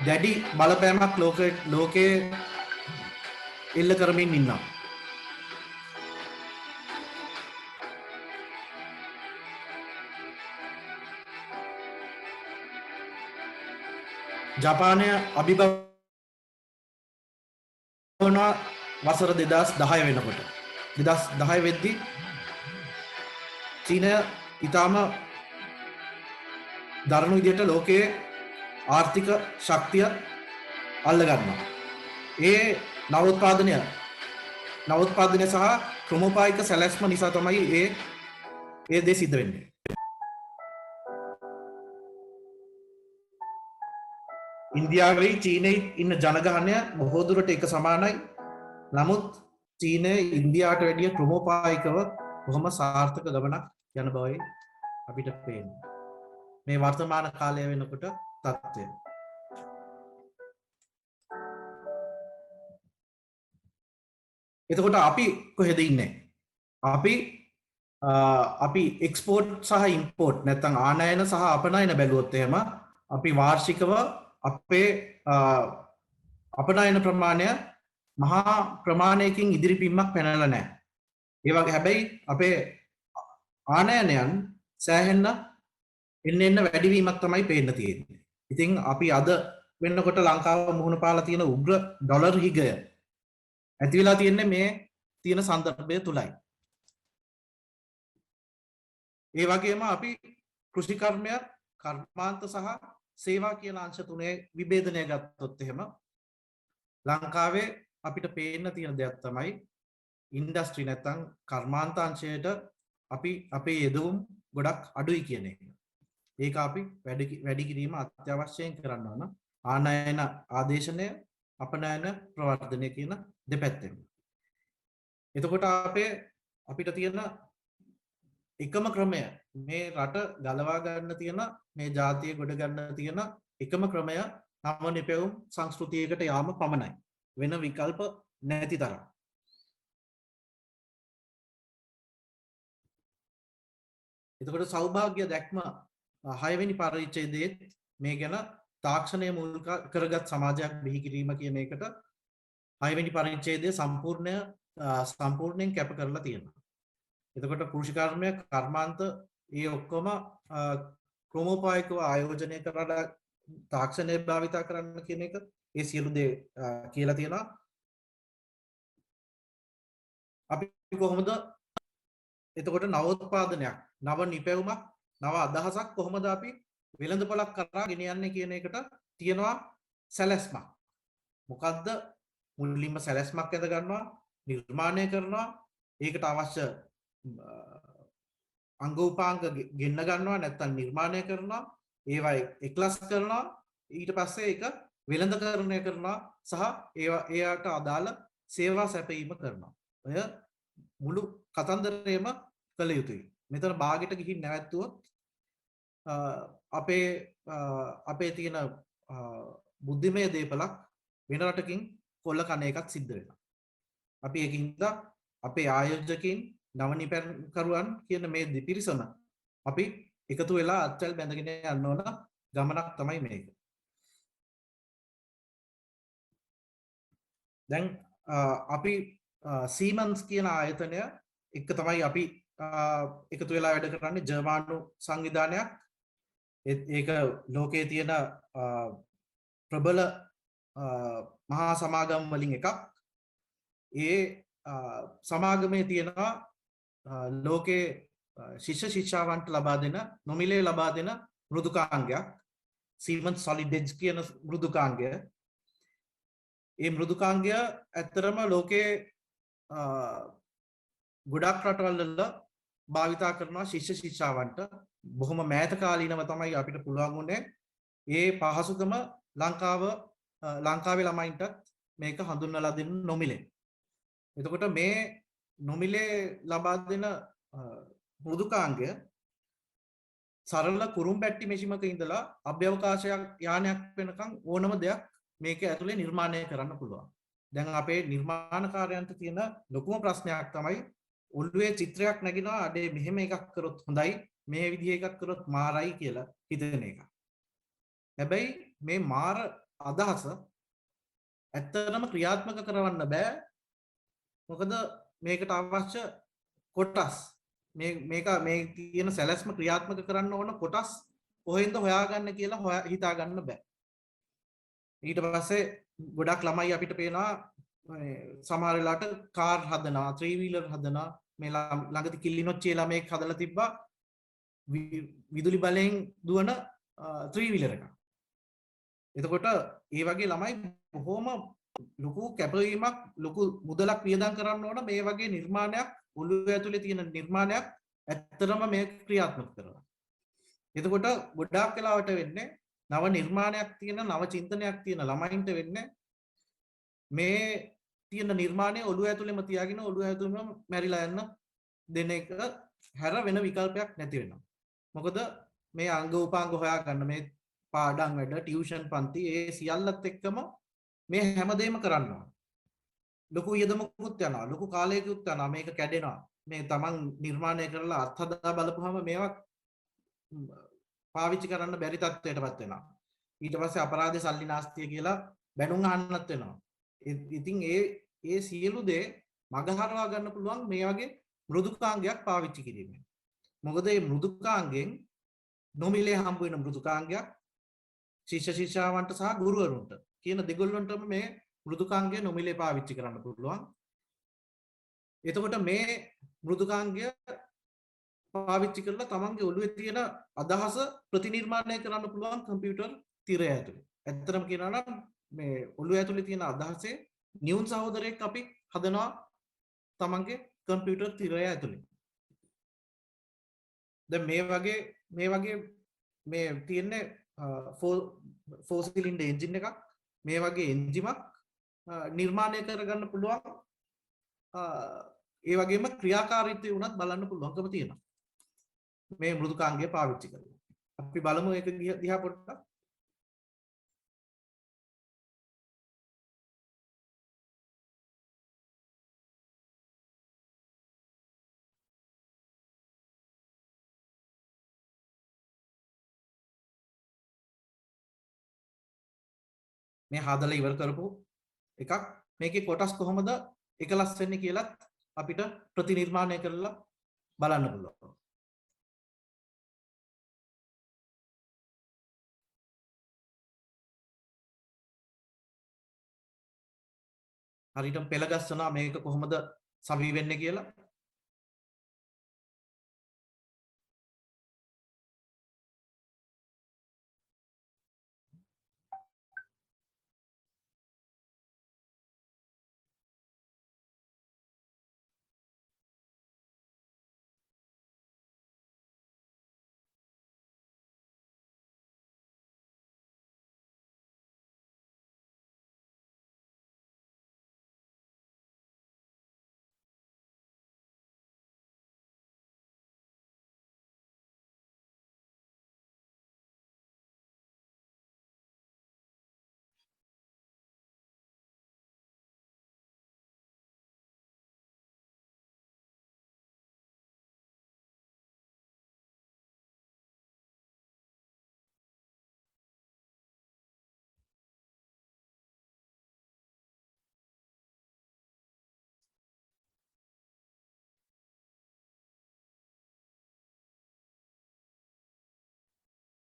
දැඩි බලපෑමක් ලෝකයේ එල්ල කරමින් ඉන්නවා. ජපානය අභිභවනවා වසර 2010 වෙනකොට 2010 වෙද්දී චීනය ඉතාම දරුණු විදිහට ලෝකයේ ආර්ථික ශක්තිය අල්ල ගන්නවා. ඒ නවෝත්පාදනය සහ ක්‍රමෝපායික සැලැස්ම නිසා තමයි ඒ දේ සිද්ධ වෙන්නේ. ඉන්දියාවේ චීනයේ ඉන්න ජනගහනය බොහෝ දුරට එක සමානයි. නමුත් චීනය ඉන්දියාවට වැඩිය ක්‍රමෝපායිකව බොහොම සාර්ථක ගමනක් යන බවයි අපිට පේන්නේ. මේ වර්තමාන කාලය වෙනකොට තත්ත්වය. එතකොට අපි කොහෙද ඉන්නේ? අපි එක්ස්පෝර්ට් සහ ඉම්පෝර්ට් නැත්නම් ආනයන සහ අපනයන බැලුවොත් එහෙම අපි වාර්ෂිකව අපේ අපනයන ප්‍රමාණය මහා ප්‍රමාණයකින් ඉදිරිපීමක් පැනලා නැහැ. ඒ වගේ හැබැයි අපේ ආනයනයන් සෑහෙන්න එන්න වැඩිවීමක් තමයි පේන්න තියෙන්නේ. ඉතින් අපි අද වෙනකොට ලංකාව මුහුණ පාලා තියෙන උග්‍ර ඩොලර් හිගය ඇති වෙලා තියෙන්නේ මේ තියෙන සන්දර්භය තුලයි. ඒ වගේම අපි කෘෂිකර්මය, කර්මාන්ත සහ සේවා කියන අංශ තුනේ විභේදනය ගත්තොත් එහෙම ලංකාවේ අපිට පේන්න තියෙන දෙයක් තමයි ඉන්ඩස්ට්‍රි නැත්තම් කර්මාන්තාංශයට අපි අපේ යෙදවුම් ගොඩක් අඩුයි කියන එක. ඒක අපි වැඩි කිරීම අත්‍යවශ්‍යයෙන් කරන්න ඕන. ආනයන ආදේශනය, අපනයන ප්‍රවර්ධනය කියන දෙපැත්තෙන්. එතකොට අපිට තියෙන එකම ක්‍රමය මේ රට ගලවා ගන්න තියෙන මේ ජාතිය ගොඩ ගන්න තියෙන එකම ක්‍රමය නව නිපැවුම් සංස්කෘතියකට යාම පමණයි. වෙන විකල්ප නැති තරම්. එතකොට සෞභාග්‍ය දැක්ම 6 වෙනි පරිච්ඡේදයේ මේ ගැන තාක්ෂණය මුල් කරගත් සමාජයක් බිහි කිරීම කියන එකට 6 වෙනි පරිච්ඡේදයේ සම්පූර්ණයෙන් කැප කරලා තියෙනවා. එතකොට කෘෂිකර්මය, කර්මාන්ත ඒ ඔක්කොම ක්‍රමෝපායිකව ආයෝජනය කරලා තාක්ෂණය භාවිත කරන්න කියන එක ඒ සියලු දේ කියලා තියෙනවා. අපි කොහොමද එතකොට නවෝත්පාදනයක්, නව නිපැවුමක්, නව අදහසක් කොහොමද අපි වෙළඳපොළක් කරා ගෙන යන්නේ කියන එකට තියෙනවා සැලැස්මක්. මොකද්ද? මුලින්ම සැලැස්මක් ඇද ගන්නවා, නිර්මාණය කරනවා, ඒකට අවශ්‍ය අංග උපාංග ගෙන්න ගන්නවා නැත්නම් නිර්මාණය කරනවා, ඒවා එක්ලස් කරනවා, ඊට පස්සේ ඒක වෙළඳකරණය කරනවා සහ ඒවට අදාළ සේවා සැපයීම කරනවා. ඔය මුළු කතන්දරේම කළ යුතුයි. මෙතන භාගයට ගිහින් නැවැත්තුවොත් අපේ තියෙන බුද්ධිමය දේපලක් වෙන රටකින් කොල්ල කන එකක් සිද්ධ වෙනවා. අපි ඒකින්ද අපේ ආයෝජකයින්, නවනිපැන්කරුවන් කියන මේ දෙපිරිසම අපි එකතු වෙලා අත්වැල් බැඳගෙන යන්න ඕන ගමනක් තමයි මේක. දැන් අපි සීමන්ස් කියන ආයතනය එක තමයි අපි එකතු වෙලා වැඩ කරන්නේ. ජර්මානු සංවිධානයක්. ඒක ලෝකයේ තියෙන ප්‍රබල මහා සමාගම් වලින් එකක්. ඒ සමාගමේ තියෙනවා ලෝකයේ ශිෂ්‍ය ශිෂ්‍යාවන්ට ලබා දෙන නොමිලේ ලබා දෙන මෘදුකාංගයක් Siemens solid edge කියන මෘදුකාංගය. ඒ මෘදුකාංගය ඇත්තරම ලෝකයේ ගොඩක් රටවල් වල භාවිතා කරනවා ශිෂ්‍ය ශිෂ්‍යාවන්ට. බොහොම මෑත කාලීනව තමයි අපිට පුළුවන් වුණේ ඒ පහසුකම ලංකාවේ ළමයින්ටත් මේක හඳුන්වලා දෙන්න නොමිලේ. එතකොට මේ නොමිලේ ලබා දෙන මෘදුකාංගය සරල කුරුම්බැට්ටි මෙෂිමක ඉඳලා අභ්‍යවකාශයක් යානයක් වෙනකන් ඕනම දෙයක් මේක ඇතුලේ නිර්මාණය කරන්න පුළුවන්. දැන් අපේ නිර්මාණකාරයන්ට තියෙන ලොකුම ප්‍රශ්නයක් තමයි ඔළුවේ චිත්‍රයක් නැගිනවා අඩේ මෙහෙම එකක් කරොත් හොඳයි මේ විදිහ එකක් කරොත් මාරයි කියලා හිතන එක. හැබැයි මේ මාර අදහස ඇත්තටම ක්‍රියාත්මක කරවන්න බෑ. මොකද මේකට අවශ්‍ය කොටස් මේ තියෙන සැලැස්ම ක්‍රියාත්මක කරන්න ඕන කොටස් කොහෙන්ද හොයාගන්න කියලා හිතා ගන්න බෑ. ඊට පස්සේ ගොඩක් ළමයි අපිට පේනවා සමහර වෙලාවට කාර් හදනවා, 3 wheeler හදනවා. මේ ළඟදි කිලිනොච්චේ ළමෙක් හදලා තිබ්බා විදුලි බලයෙන් දුවන 3 wheeler එකක්. එතකොට ඒ වගේ ළමයි බොහොම ලොකු කැපවීමක් ලොකු මුදලක් වියදම් කරන්න ඕන මේ වගේ නිර්මාණයක් ඔළුව ඇතුලේ තියෙන නිර්මාණයක් ඇත්තටම මේ ක්‍රියාත්මක කරනවා. එතකොට ගොඩාක් වෙලාවට වෙන්නේ නව නිර්මාණයක් තියෙන නව චින්තනයක් තියෙන ළමයින්ට වෙන්නේ මේ තියෙන නිර්මාණය ඔළුව ඇතුලේම තියාගෙන ඔළුව ඇතුලේම මැරිලා යන දෙන එක හැර වෙන විකල්පයක් නැති වෙනවා. මොකද මේ අංග උපාංග හොයාගන්න මේ පාඩම් වැඩ ටියුෂන් පන්ති ඒ සියල්ලත් එක්කම මේ හැමදේම කරනවා. ලොකු යෙදමකුත් යනවා ලොකු කාලයකුත් යනවා මේක කැඩෙනවා. මේ තමන් නිර්මාණය කරලා අත්හදා බලපුවම මේවා පාවිච්චි කරන්න බැරි තත්ත්වයටපත් වෙනවා. ඊට පස්සේ අපරාධ සල්ලි නාස්තිය කියලා බැනුම් අහන්නත් වෙනවා. ඉතින් ඒ සියලු දේ මගහරවා ගන්න පුළුවන් මේ වගේ මෘදුකාංගයක් පාවිච්චි කිරීමෙන්. මොකද මේ මෘදුකාංගෙන් නොමිලේ හම්බ වෙන මෘදුකාංගයක් ශිෂ්‍ය ශිෂ්‍යාවන්ට සහ ගුරුවරුන්ට කියන දෙගොල්ලන්ටම මේ මෘදුකාංගය නොමිලේ පාවිච්චි කරන්න පුළුවන්. එතකොට මේ මෘදුකාංගය පාවිච්චි කරලා තමන්ගේ ඔළුවේ තියෙන අදහස ප්‍රතිනිර්මාණය කරන්න පුළුවන් කම්පියුටර් තිරය ඇතුලේ. ඇත්තටම කියනවා නම් මේ ඔළුව ඇතුලේ තියෙන අදහසේ නියුන් සහෝදරයෙක් අපි හදනවා තමන්ගේ කම්පියුටර් තිරය ඇතුලේ. දැන් මේ වගේ මේ තියෙන්නේ 4 cylinder engine එකක් මේ වගේ එන්ජිමක් නිර්මාණය කරගන්න පුළුවන්. ඒ වගේම ක්‍රියාකාරීත්වය උනත් බලන්න පුළුවන්කම තියෙනවා මේ මෘදුකාංගය පාවිච්චි කරලා. අපි බලමු ඒක දිහා පොඩ්ඩක්. මේ හදලා ඉවර කරපු එකක් මේකේ කොටස් කොහොමද එකලස් වෙන්නේ කියලා අපිට ප්‍රතිනිර්මාණය කරලා බලන්න පුළුවන්. හරියටම පෙළ ගස්සනවා මේක කොහොමද සවි වෙන්නේ කියලා.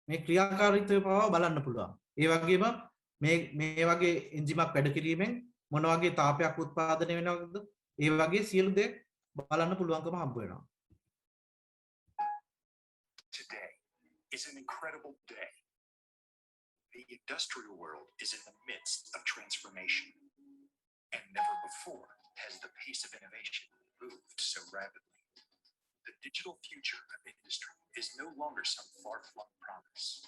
මේ ක්‍රියාකාරීත්වය පවා බලන්න පුළුවන්. ඒ වගේම මේ වගේ එන්ජිමක් වැඩ කිරීමෙන් මොන වගේ තාපයක් උත්පාදනය වෙනවද? ඒ වගේ සියලු දේ බලන්න පුළුවන්කම හම්බ වෙනවා. Today is an incredible day. The industrial world is in the midst of transformation, and never before has the pace of innovation moved so rapidly. The digital future of industry is no longer some far-flung promise.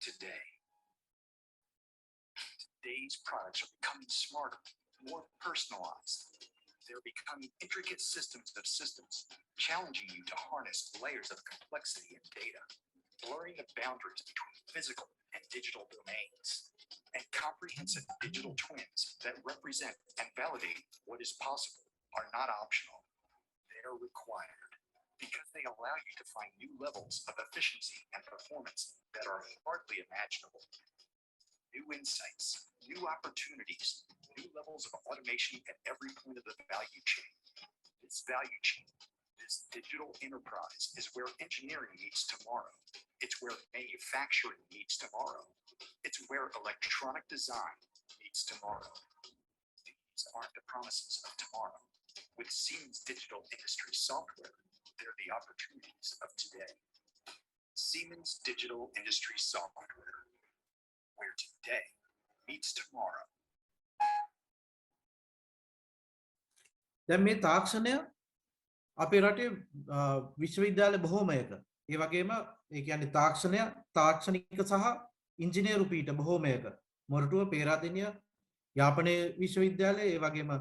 Today's products are becoming smarter, more personalized. They're becoming intricate systems of systems, challenging you to harness layers of complexity and data, blurring the boundaries between physical and digital domains, and comprehensive digital twins that represent and validate what is possible are not optional. They're required because they allow you to find new levels of efficiency and performance that are hardly imaginable. New insights, new opportunities, new levels of automation at every point of the value chain. This value chain, this digital enterprise is where engineering meets tomorrow. It's where manufacturing meets tomorrow. It's where electronic design meets tomorrow. These aren't the promises of tomorrow. With Siemens Digital Industry Software, they're the opportunities of today. Siemens Digital Industry Software, where today meets tomorrow. දැන් මේ තාක්ෂණය අපේ රටේ විශ්වවිද්‍යාල බොහෝමයක ඒ වගේම ඒ කියන්නේ තාක්ෂණය තාක්ෂණික සහ ඉංජිනේරු පීඨ බොහෝමයක මොරටුව පේරාදෙණිය යාපනයේ විශ්වවිද්‍යාලය ඒ වගේම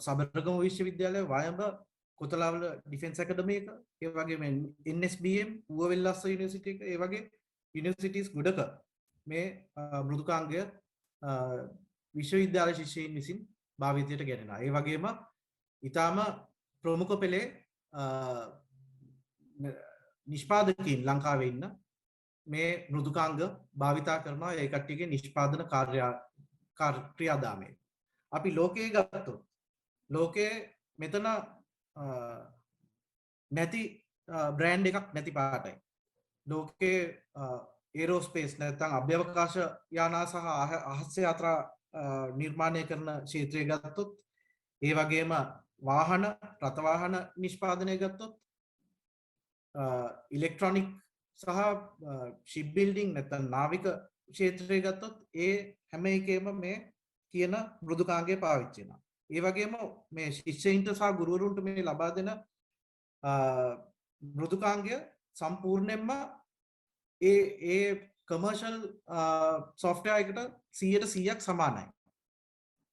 සබරගම විශ්වවිද්‍යාලය වයඹ කොතලාවල ඩිෆෙන්ස් ඇකඩමි එක ඒ වගේම NSBM ඌවවෙල්ලස්ස යුනිවර්සිටි එක ඒ වගේ යුනිවර්සිටිස් ගොඩක මේ මෘදුකාංගය විශ්වවිද්‍යාල ශිෂ්‍යයින් විසින් භාවිතයට ගෙනෙනවා. ඒ වගේම ඊටාම ප්‍රමුඛ පෙළේ නිෂ්පාදකයින් ලංකාවේ ඉන්න මේ මෘදුකාංග භාවිතා කරනවා ඒ කට්ටියගේ නිෂ්පාදන ක්‍රියාදාමයේ. අපි ලෝකයේ ගත්තොත් ලෝකයේ මෙතන නැති බ්‍රෑන්ඩ් එකක් නැති පාටයි. ලෝකයේ ඒරෝස්පේස් නැත්නම් අභ්‍යවකාශ යානා සහ අහස් යාත්‍රා නිර්මාණය කරන ක්ෂේත්‍රය ගත්තොත් ඒ වගේම වාහන රථ වාහන නිෂ්පාදනය ගත්තොත් ඉලෙක්ට්‍රොනික සහ ෂිප් බිල්ඩින් නැත්නම් නාවික ක්ෂේත්‍රය ගත්තොත් ඒ හැම එකේම මේ කියන මෘදුකාංගය පාවිච්චි වෙනවා. ඒ වගේම මේ ශිෂ්‍යයින්ට සහ ගුරුවරුන්ට මේ ලබා දෙන මෘදුකාංගය සම්පූර්ණයෙන්ම ඒ කමර්ෂල් සොෆ්ට්වෙයාර් එකට 100% සමානයි.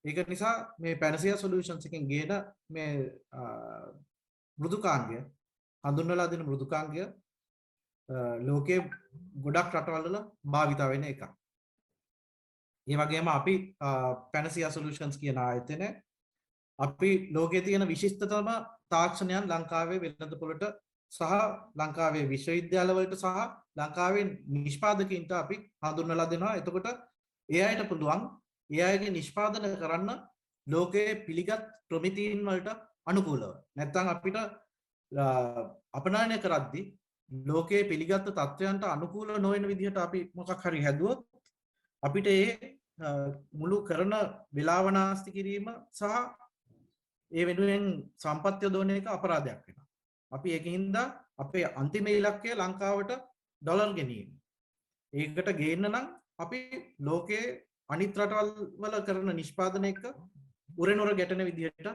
ඒක නිසා මේ පැනසියා සොලියුෂන්ස් එකෙන් ගේන මේ මෘදුකාංගය හඳුන්වලා දෙන මෘදුකාංගය ලෝකයේ ගොඩක් රටවල් වල භාවිත වෙන එකක්. ඒ වගේම අපි පැනසියා සොලියුෂන්ස් කියන ආයතනය අපි ලෝකයේ තියෙන විශිෂ්ටතම තාක්ෂණයන් ලංකාවේ වෙළඳපොළට සහ ලංකාවේ විශ්වවිද්‍යාලවලට සහ ලංකාවේ නිෂ්පාදකයින්ට අපි හඳුන්වලා දෙනවා. එතකොට ඒ අයට පුළුවන් ඒ අයගේ නිෂ්පාදන කරන්න ලෝකයේ පිළිගත් ප්‍රමිතීන් වලට අනුකූලව. නැත්නම් අපිට අපනයනය කරද්දී ලෝකයේ පිළිගත් තත්ත්වයන්ට අනුකූල නොවන විදිහට අපි මොකක් හරි හැදුවොත් අපිට ඒ මුළු කරන වේලාවනාස්ති කිරීම සහ ඒ වෙනුවෙන් සම්පත් යොදවන එක අපරාධයක් වෙනවා. අපි ඒකින්ද අපේ අන්තිම ඉලක්කය ලංකාවට ඩොලර් ගෙනීම. ඒකට ගේන්න නම් අපි ලෝකයේ අනිත් රටවල් වල කරන නිෂ්පාදන එක උරෙනුර ගැටෙන විදිහට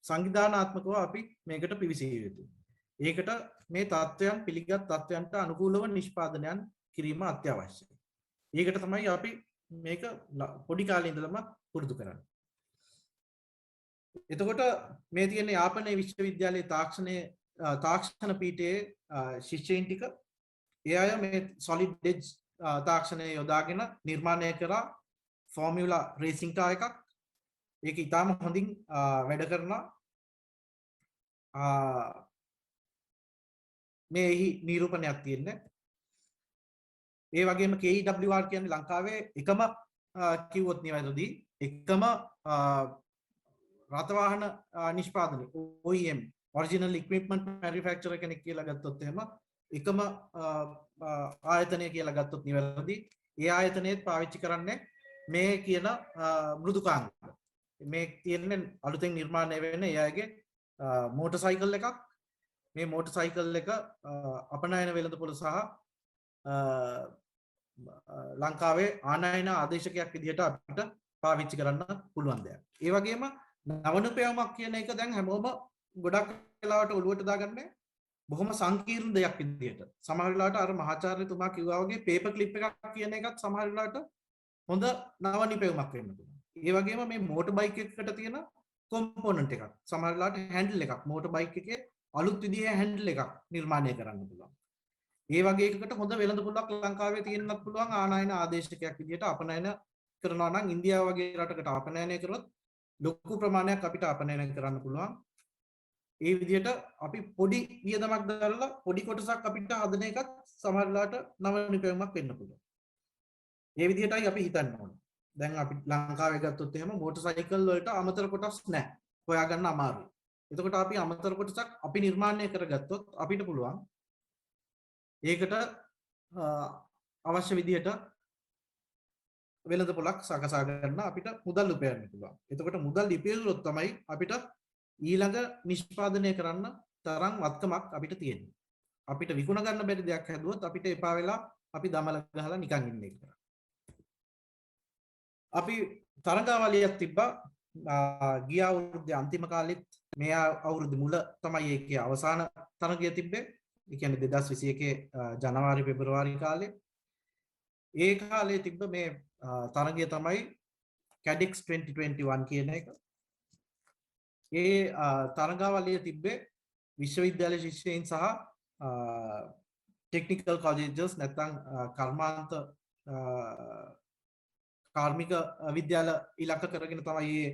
සංවිධානාත්මකව අපි මේකට පිවිසිය යුතුයි. ඒකට මේ තත්ත්වයන් පිළිගත් තත්ත්වයන්ට අනුකූලව නිෂ්පාදනයන් කිරීම අත්‍යවශ්‍යයි. ඒකට තමයි අපි මේක පොඩි කාලේ ඉඳලම පුරුදු කරන්නේ. එතකොට මේ තියෙන යාපනයේ විශ්වවිද්‍යාලයේ තාක්ෂණ පීඨයේ ශිෂ්‍යයින් ටික ඒ අය මේ solid edge තාක්ෂණය යොදාගෙන නිර්මාණය කරා ෆෝමියුලා රේසින් කාර් එකක්. ඒක ඉතාම හොඳින් වැඩ කරනවා. මේහි නිරූපණයක් තියෙන්නේ. ඒ වගේම KEWR කියන්නේ ලංකාවේ එකම කිව්වොත් නිවැරදි එකම රථ වාහන නිෂ්පාදනය OEM original equipment manufacturer කෙනෙක් කියලා ගත්තොත් එහෙම එකම ආයතනය කියලා ගත්තොත් නිවැරදි. ඒ ආයතනයේත් පාවිච්චි කරන්නේ මේ කියන මෘදුකාංග. මේ තියෙන්නේ අලුතෙන් නිර්මාණය වෙන ඒ අයගේ මෝටර් සයිකල් එකක්. මේ මෝටර් සයිකල් එක අපනයන වෙළඳපොළ සහ ලංකාවේ ආනයන ආදේශකයක් විදිහට අපිට පාවිච්චි කරන්න පුළුවන් දෙයක්. ඒ වගේම නවනිපැයුමක් කියන එක දැන් හැමෝම ගොඩක් වෙලාවට ඔළුවට දාගන්නේ බොහොම සංකීර්ණ දෙයක් විදිහට. සමහර වෙලාවට අර මහාචාර්යතුමා කිව්වා වගේ පේපර් ක්ලිප් එකක් කියන එකත් සමහර වෙලාවට හොඳ නවනිපැයුමක් වෙන්න පුළුවන්. ඒ වගේම මේ මෝටර් බයික් එකකට තියෙන කොම්පොනන්ට් එකක් සමහර වෙලාවට හැන්ඩල් එකක් මෝටර් බයික් එකේ අලුත් විදිහේ හැන්ඩල් එකක් නිර්මාණය කරන්න පුළුවන්. ඒ වගේ එකකට හොඳ වෙළඳපොළක් ලංකාවේ තියෙන්නත් පුළුවන් ආනයන ආදේශකයක් විදිහට අපනයන කරනවා නම් ඉන්දියාව වගේ රටකට අපනයනය කරොත් ලොකු ප්‍රමාණයක් අපිට අපනයනය කරන්න පුළුවන්. ඒ විදිහට අපි පොඩි වියදමක් දාලා පොඩි කොටසක් අපිට හදන එකත් සමහර වෙලාවට නවනිපැයුමක් වෙන්න පුළුවන්. ඒ විදිහටයි අපි හිතන්න ඕනේ. දැන් අපි ලංකාවේ ගත්තොත් එහෙම මෝටර් සයිකල් වලට අමතර කොටස් නැහැ. හොයාගන්න අමාරුයි. එතකොට අපි අමතර කොටසක් අපි නිර්මාණය කරගත්තොත් අපිට පුළුවන් ඒකට අවශ්‍ය විදිහට වෙළඳපොළක් සකසා ගන්න අපිට මුදල් උපයන්න පුළුවන්. එතකොට මුදල් ඉපයුවොත් තමයි අපිට ඊළඟ නිෂ්පාදනය කරන්න තරම් වත්කමක් අපිට තියෙන්නේ. අපිට විකුණ ගන්න බැරි දෙයක් හැදුවොත් අපිට එපා වෙලා අපි දමල ගහලා නිකන් ඉන්න එක. අපි තරඟාවලියක් තිබ්බා ගිය අවුරුද්දේ අන්තිම කාලෙත් මේ අවුරුද්දේ මුල තමයි ඒකේ අවසාන තරඟය තිබ්බේ. ඒ කියන්නේ 2021 ජනවාරි පෙබරවාරි කාලේ. ඒ කාලේ තිබ්බ මේ තරඟය තමයි CADEX 2021 කියන එක. ඒ තරඟාවලිය තිබ්බේ විශ්වවිද්‍යාල ශිෂ්‍යයින් සහ ටෙක්නිකල් කොලෙජස් නැත්නම් කර්මාන්ත කාර්මික විද්‍යාල ඉලක්ක කරගෙන තමයි මේ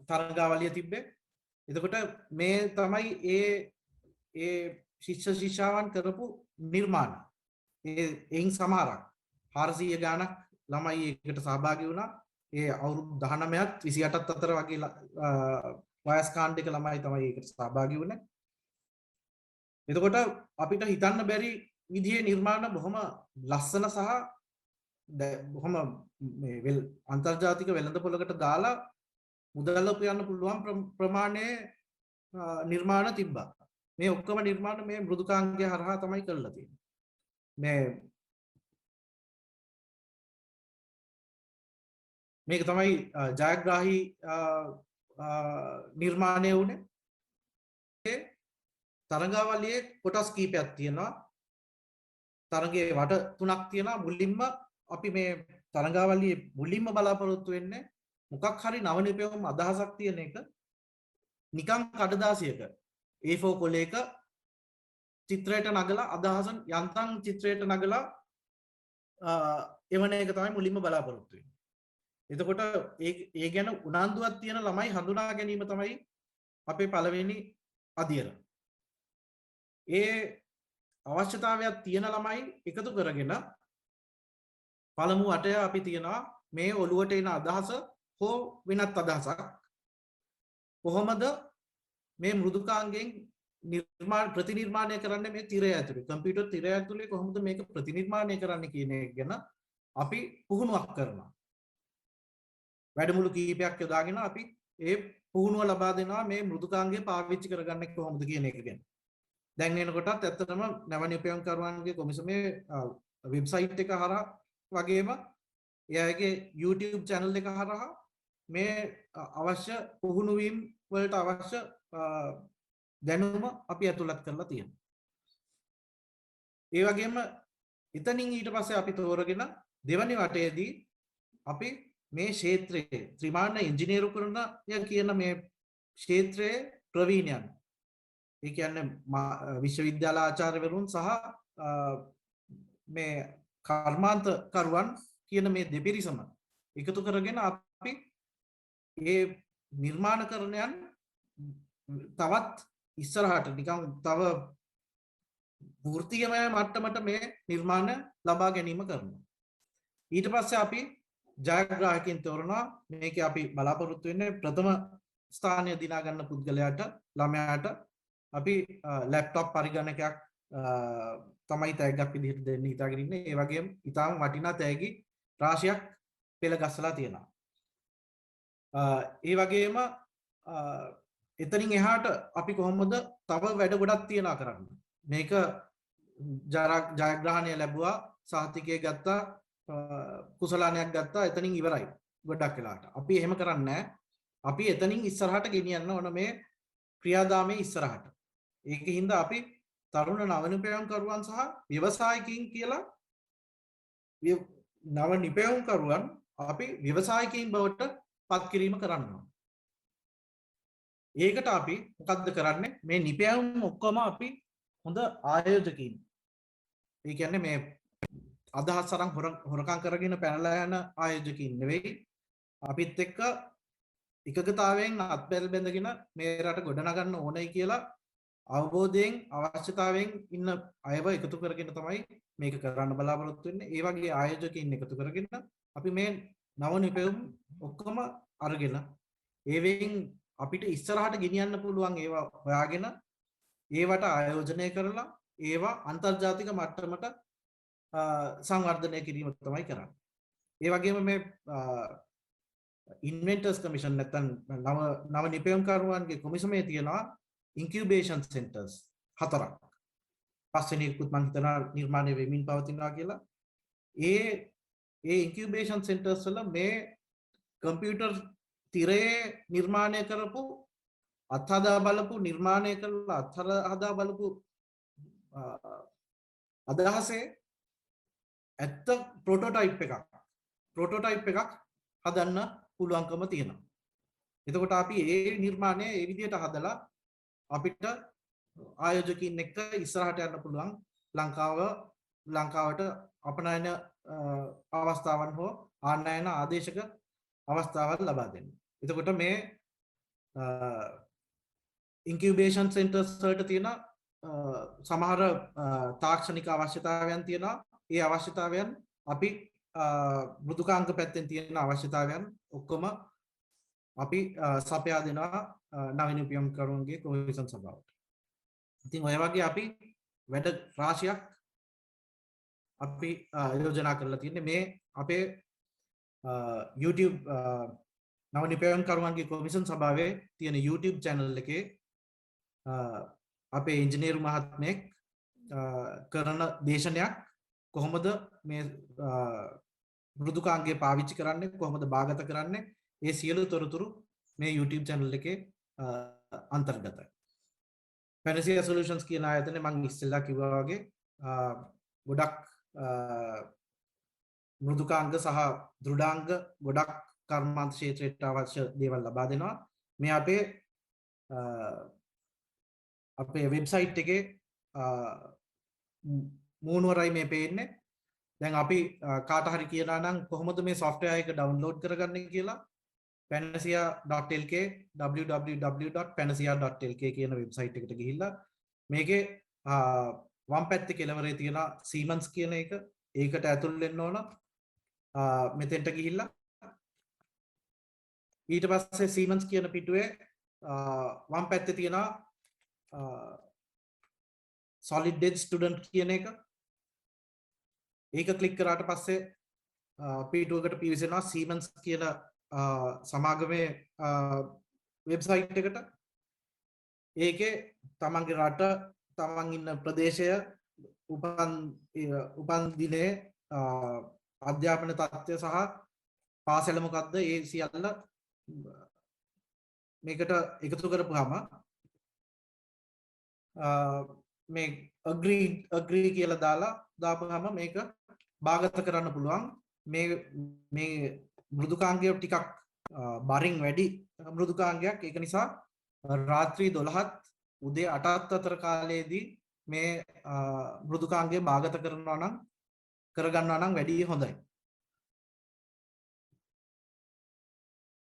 තරඟාවලිය තිබ්බේ. එතකොට මේ තමයි ඒ ශිෂ්‍ය ශිෂ්‍යාවන් කරපු නිර්මාණ. එයින් සමහරක් 400 ගාණක් ළමයි ඒකට සහභාගී වුණා. ඒ අවුරුදු 19ත් 28ත් අතර වගේ වයස් කාණ්ඩයක ළමයි තමයි ඒකට සහභාගී වුණේ. එතකොට අපිට හිතන්න බැරි විදිහේ නිර්මාණ බොහොම ලස්සන සහ බොහොම මේ අන්තර්ජාතික වෙළඳපොළකට දාලා මුදල් උපයන්න පුළුවන් ප්‍රමාණයේ නිර්මාණ තිබ්බා. මේ ඔක්කොම නිර්මාණ මේ මෘදුකාංගය හරහා තමයි කරලා තියෙන්නේ. මේක තමයි ජයග්‍රාහී නිර්මාණය වුණේ. තරඟාවලියේ කොටස් කීපයක් තියෙනවා. තරඟයේ වට තුනක් තියෙනවා. මුලින්ම අපි මේ තරඟාවලියේ මුලින්ම බලාපොරොත්තු වෙන්නේ මොකක් හරි නවනිපැයුම් අදහසක් තියෙන එක. නිකන් කඩදාසියක A4 කොලයක චිත්‍රයට නගලා අදහස යන්තම් චිත්‍රයට නගලා එවන එක තමයි මුලින්ම බලාපොරොත්තු වෙන්නේ. එතකොට ඒ ගැන උනන්දුවක් තියෙන ළමයි හඳුනා ගැනීම තමයි අපේ පළවෙනි අදියර. ඒ අවශ්‍යතාවයක් තියෙන ළමයි එකතු කරගෙන පළමු අටය අපි තියනවා මේ ඔළුවට එන අදහස හෝ වෙනත් අදහසක් කොහොමද මේ මෘදුකාංගයෙන් ප්‍රතිනිර්මාණය කරන්න මේ තිරය ඇතුලේ කම්පියුටර් තිරය ඇතුලේ කොහොමද මේක ප්‍රතිනිර්මාණය කරන්න කියන එක ගැන අපි පුහුණුවක් කරනවා. වැඩමුළු කීපයක් යොදාගෙන අපි ඒ පුහුණුව ලබා දෙනවා මේ මෘදුකාංගය පාවිච්චි කරගන්නේ කොහොමද කියන එක ගැන. දැන් එනකොටත් ඇත්තටම නවනිපැයුම්කරුවන්ගේ කොමිසමේ වෙබ්සයිට් එක හරහා වගේම එයාගේ YouTube channel එක හරහා මේ අවශ්‍ය පුහුණු වීම් වලට අවශ්‍ය දැනුම අපි ඇතුළත් කරලා තියෙනවා. ඒ වගේම එතනින් ඊට පස්සේ අපි තෝරගෙන දෙවැනි වටයේදී අපි මේ ක්ෂේත්‍රයේ ත්‍රිමාණ ඉංජිනේරු කරන කියන මේ ක්ෂේත්‍රයේ ප්‍රවීණයන් ඒ කියන්නේ විශ්වවිද්‍යාල ආචාර්යවරුන් සහ මේ කර්මාන්තකරුවන් කියන මේ දෙපිරිසම එකතු කරගෙන අපි මේ නිර්මාණකරණයන් තවත් ඉස්සරහට නිකන් තව වෘත්තීයමය මට්ටමට මේ නිර්මාණ ලබා ගැනීම කරනවා. ඊට පස්සේ අපි ජයග්‍රාහකයන් තෝරනවා. මේකේ අපි බලාපොරොත්තු වෙන්නේ ප්‍රථම ස්ථානය දිනා ගන්න පුද්ගලයාට ළමයාට අපි ලැප්ටොප් පරිගණකයක් තමයි තෑග්ගක් විදිහට දෙන්න හිතාගෙන ඉන්නේ. ඒ වගේම ඊටාම වටිනා තෑගි රාශියක් පෙළ ගස්සලා තියෙනවා. ඒ වගේම එතනින් එහාට අපි කොහොමද තව වැඩ ගොඩක් තියනවා කරන්න. මේක ජයග්‍රහණය ලැබුවා සහතිකය ගත්තා කුසලානයක් ගත්තා එතනින් ඉවරයි ගොඩක් වෙලාට අපි එහෙම කරන්නේ නැහැ අපි එතනින් ඉස්සරහට ගෙනියන්න ඕන මේ ක්‍රියාදාමයේ ඉස්සරහට ඒකින්ද අපි තරුණ නව නිපැයුම්කරුවන් සහ ව්‍යවසායකින් කියලා නව නිපැයුම්කරුවන් අපි ව්‍යවසායකින් බවට පත් කිරීම කරනවා ඒකට අපි මොකද්ද කරන්නේ මේ නිපැයුම් ඔක්කොම අපි හොඳ ආයෝජකයින් ඒ කියන්නේ මේ අදහස් අරන් හොරකම් කරගෙන පැනලා යන ආයෝජකයින් නෙවෙයි අපිත් එක්ක එකගතාවයෙන් අත්පැල් බැඳගෙන මේ රට ගොඩනගන්න ඕනයි කියලා අවබෝධයෙන් අවශ්‍යතාවයෙන් ඉන්න අයව එකතු කරගෙන තමයි මේක කරන්න බලාපොරොත්තු වෙන්නේ. ඒ වගේ ආයෝජකයින් එකතු කරගෙන අපි මේ නව නිපැයුම් ඔක්කොම අරගෙන ඒවෙන් අපිට ඉස්සරහට ගෙනියන්න පුළුවන් ඒවා හොයාගෙන ඒවට ආයෝජනය කරලා ඒවා අන්තර්ජාතික මට්ටමට සංවර්ධනය කිරීම තමයි කරන්නේ. ඒ වගේම මේ ඉන්වෙන්ටර්ස් කමිෂන් නැත්නම් නව නිපැයුම්කරුවන්ගේ කොමිසමේ තියෙනවා ඉන්කියුබේෂන් සෙන්ටර්ස් 4ක්. පස්වෙනිකුත් මම හිතනවා නිර්මාණය වෙමින් පවතිනවා කියලා. ඒ ඉන්කියුබේෂන් සෙන්ටර්ස් වල මේ කම්පියුටර් තිරයේ නිර්මාණය කරපු අත්හදා බලපු නිර්මාණය කරලා අත්හදා බලපු අදහසේ ඇත්ත ප්‍රොටෝටයිප් එකක් හදන්න පුළුවන්කම තියෙනවා. එතකොට අපි ඒ නිර්මාණය ඒ විදිහට හදලා අපිට ආයෝජකයින් එක්ක ඉස්සරහට යන්න පුළුවන් ලංකාවට අපනයන අවස්ථාවන් හෝ ආනයන ආදේශක අවස්ථාවන් ලබා දෙන්න. එතකොට මේ ඉන්කියුබේෂන් සෙන්ටර්ස් වලට තියෙන සමහර තාක්ෂණික අවශ්‍යතාවයන් තියෙනවා. ඒ අවශ්‍යතාවයන් අපි මෘදුකාංග පැත්තෙන් තියෙන අවශ්‍යතාවයන් ඔක්කොම අපි සපයා දෙනවා නව නිපැයුම්කරුවන්ගේ කොමිෂන් සභාවට. ඉතින් ඔය වගේ අපි වැඩ රාශියක් අපි යෝජනා කරලා තියෙන්නේ මේ අපේ YouTube නව නිපැයුම්කරුවන්ගේ කොමිෂන් සභාවේ තියෙන YouTube channel එකේ අපේ ඉංජිනේරු මහත්මයෙක් කරන දේශනයක් කොහොමද මේ මෘදුකාංගය පාවිච්චි කරන්නේ කොහොමද භාගත කරන්නේ ඒ සියලු තොරතුරු මේ YouTube channel එකේ අන්තර්ගතයි. Panacea Solutions කියන ආයතනේ මම ඉස්සෙල්ලා කිව්වා වගේ ගොඩක් මෘදුකාංග සහ දෘඩාංග ගොඩක් කර්මාන්ත ක්ෂේත්‍රයට අවශ්‍ය දේවල් ලබා දෙනවා. මේ අපේ වෙබ්සයිට් එකේ මූණවරයි මේ පේන්නේ. දැන් අපි කාට හරි කියනවා නම් කොහොමද මේ software එක download කරගන්නේ කියලා panacea.lk www.panacea.lk කියන වෙබ්සයිට් එකට ගිහිල්ලා මේකේ වම් පැත්තේ කෙළවරේ තියෙන Siemens කියන එක ඒකට ඇතුල් වෙන්න ඕන. මෙතෙන්ට ගිහිල්ලා ඊට පස්සේ Siemens කියන පිටුවේ වම් පැත්තේ තියෙන solid edge student කියන එක ඒක ක්ලික් කරාට පස්සේ පිටුවකට පිවිසෙනවා Siemens කියන සමාගමේ වෙබ්සයිට් එකට. ඒකේ තමන්ගේ රට තමන් ඉන්න ප්‍රදේශය උපන් දිනේ අධ්‍යාපන තත්ත්වය සහ පාසල මොකක්ද ඒ සියල්ල මේකට එකතු කරපුවාම මේ agree කියලා දාපුවාම මේක භාගත කරන්න පුළුවන්. මේ මෘදුකාංගය ටිකක් බරින් වැඩි මෘදුකාංගයක්. ඒක නිසා රාත්‍රී 12ත් උදේ 8ත් අතර කාලයේදී මේ මෘදුකාංගය භාගත කරගන්නවා නම් වැඩි හොඳයි.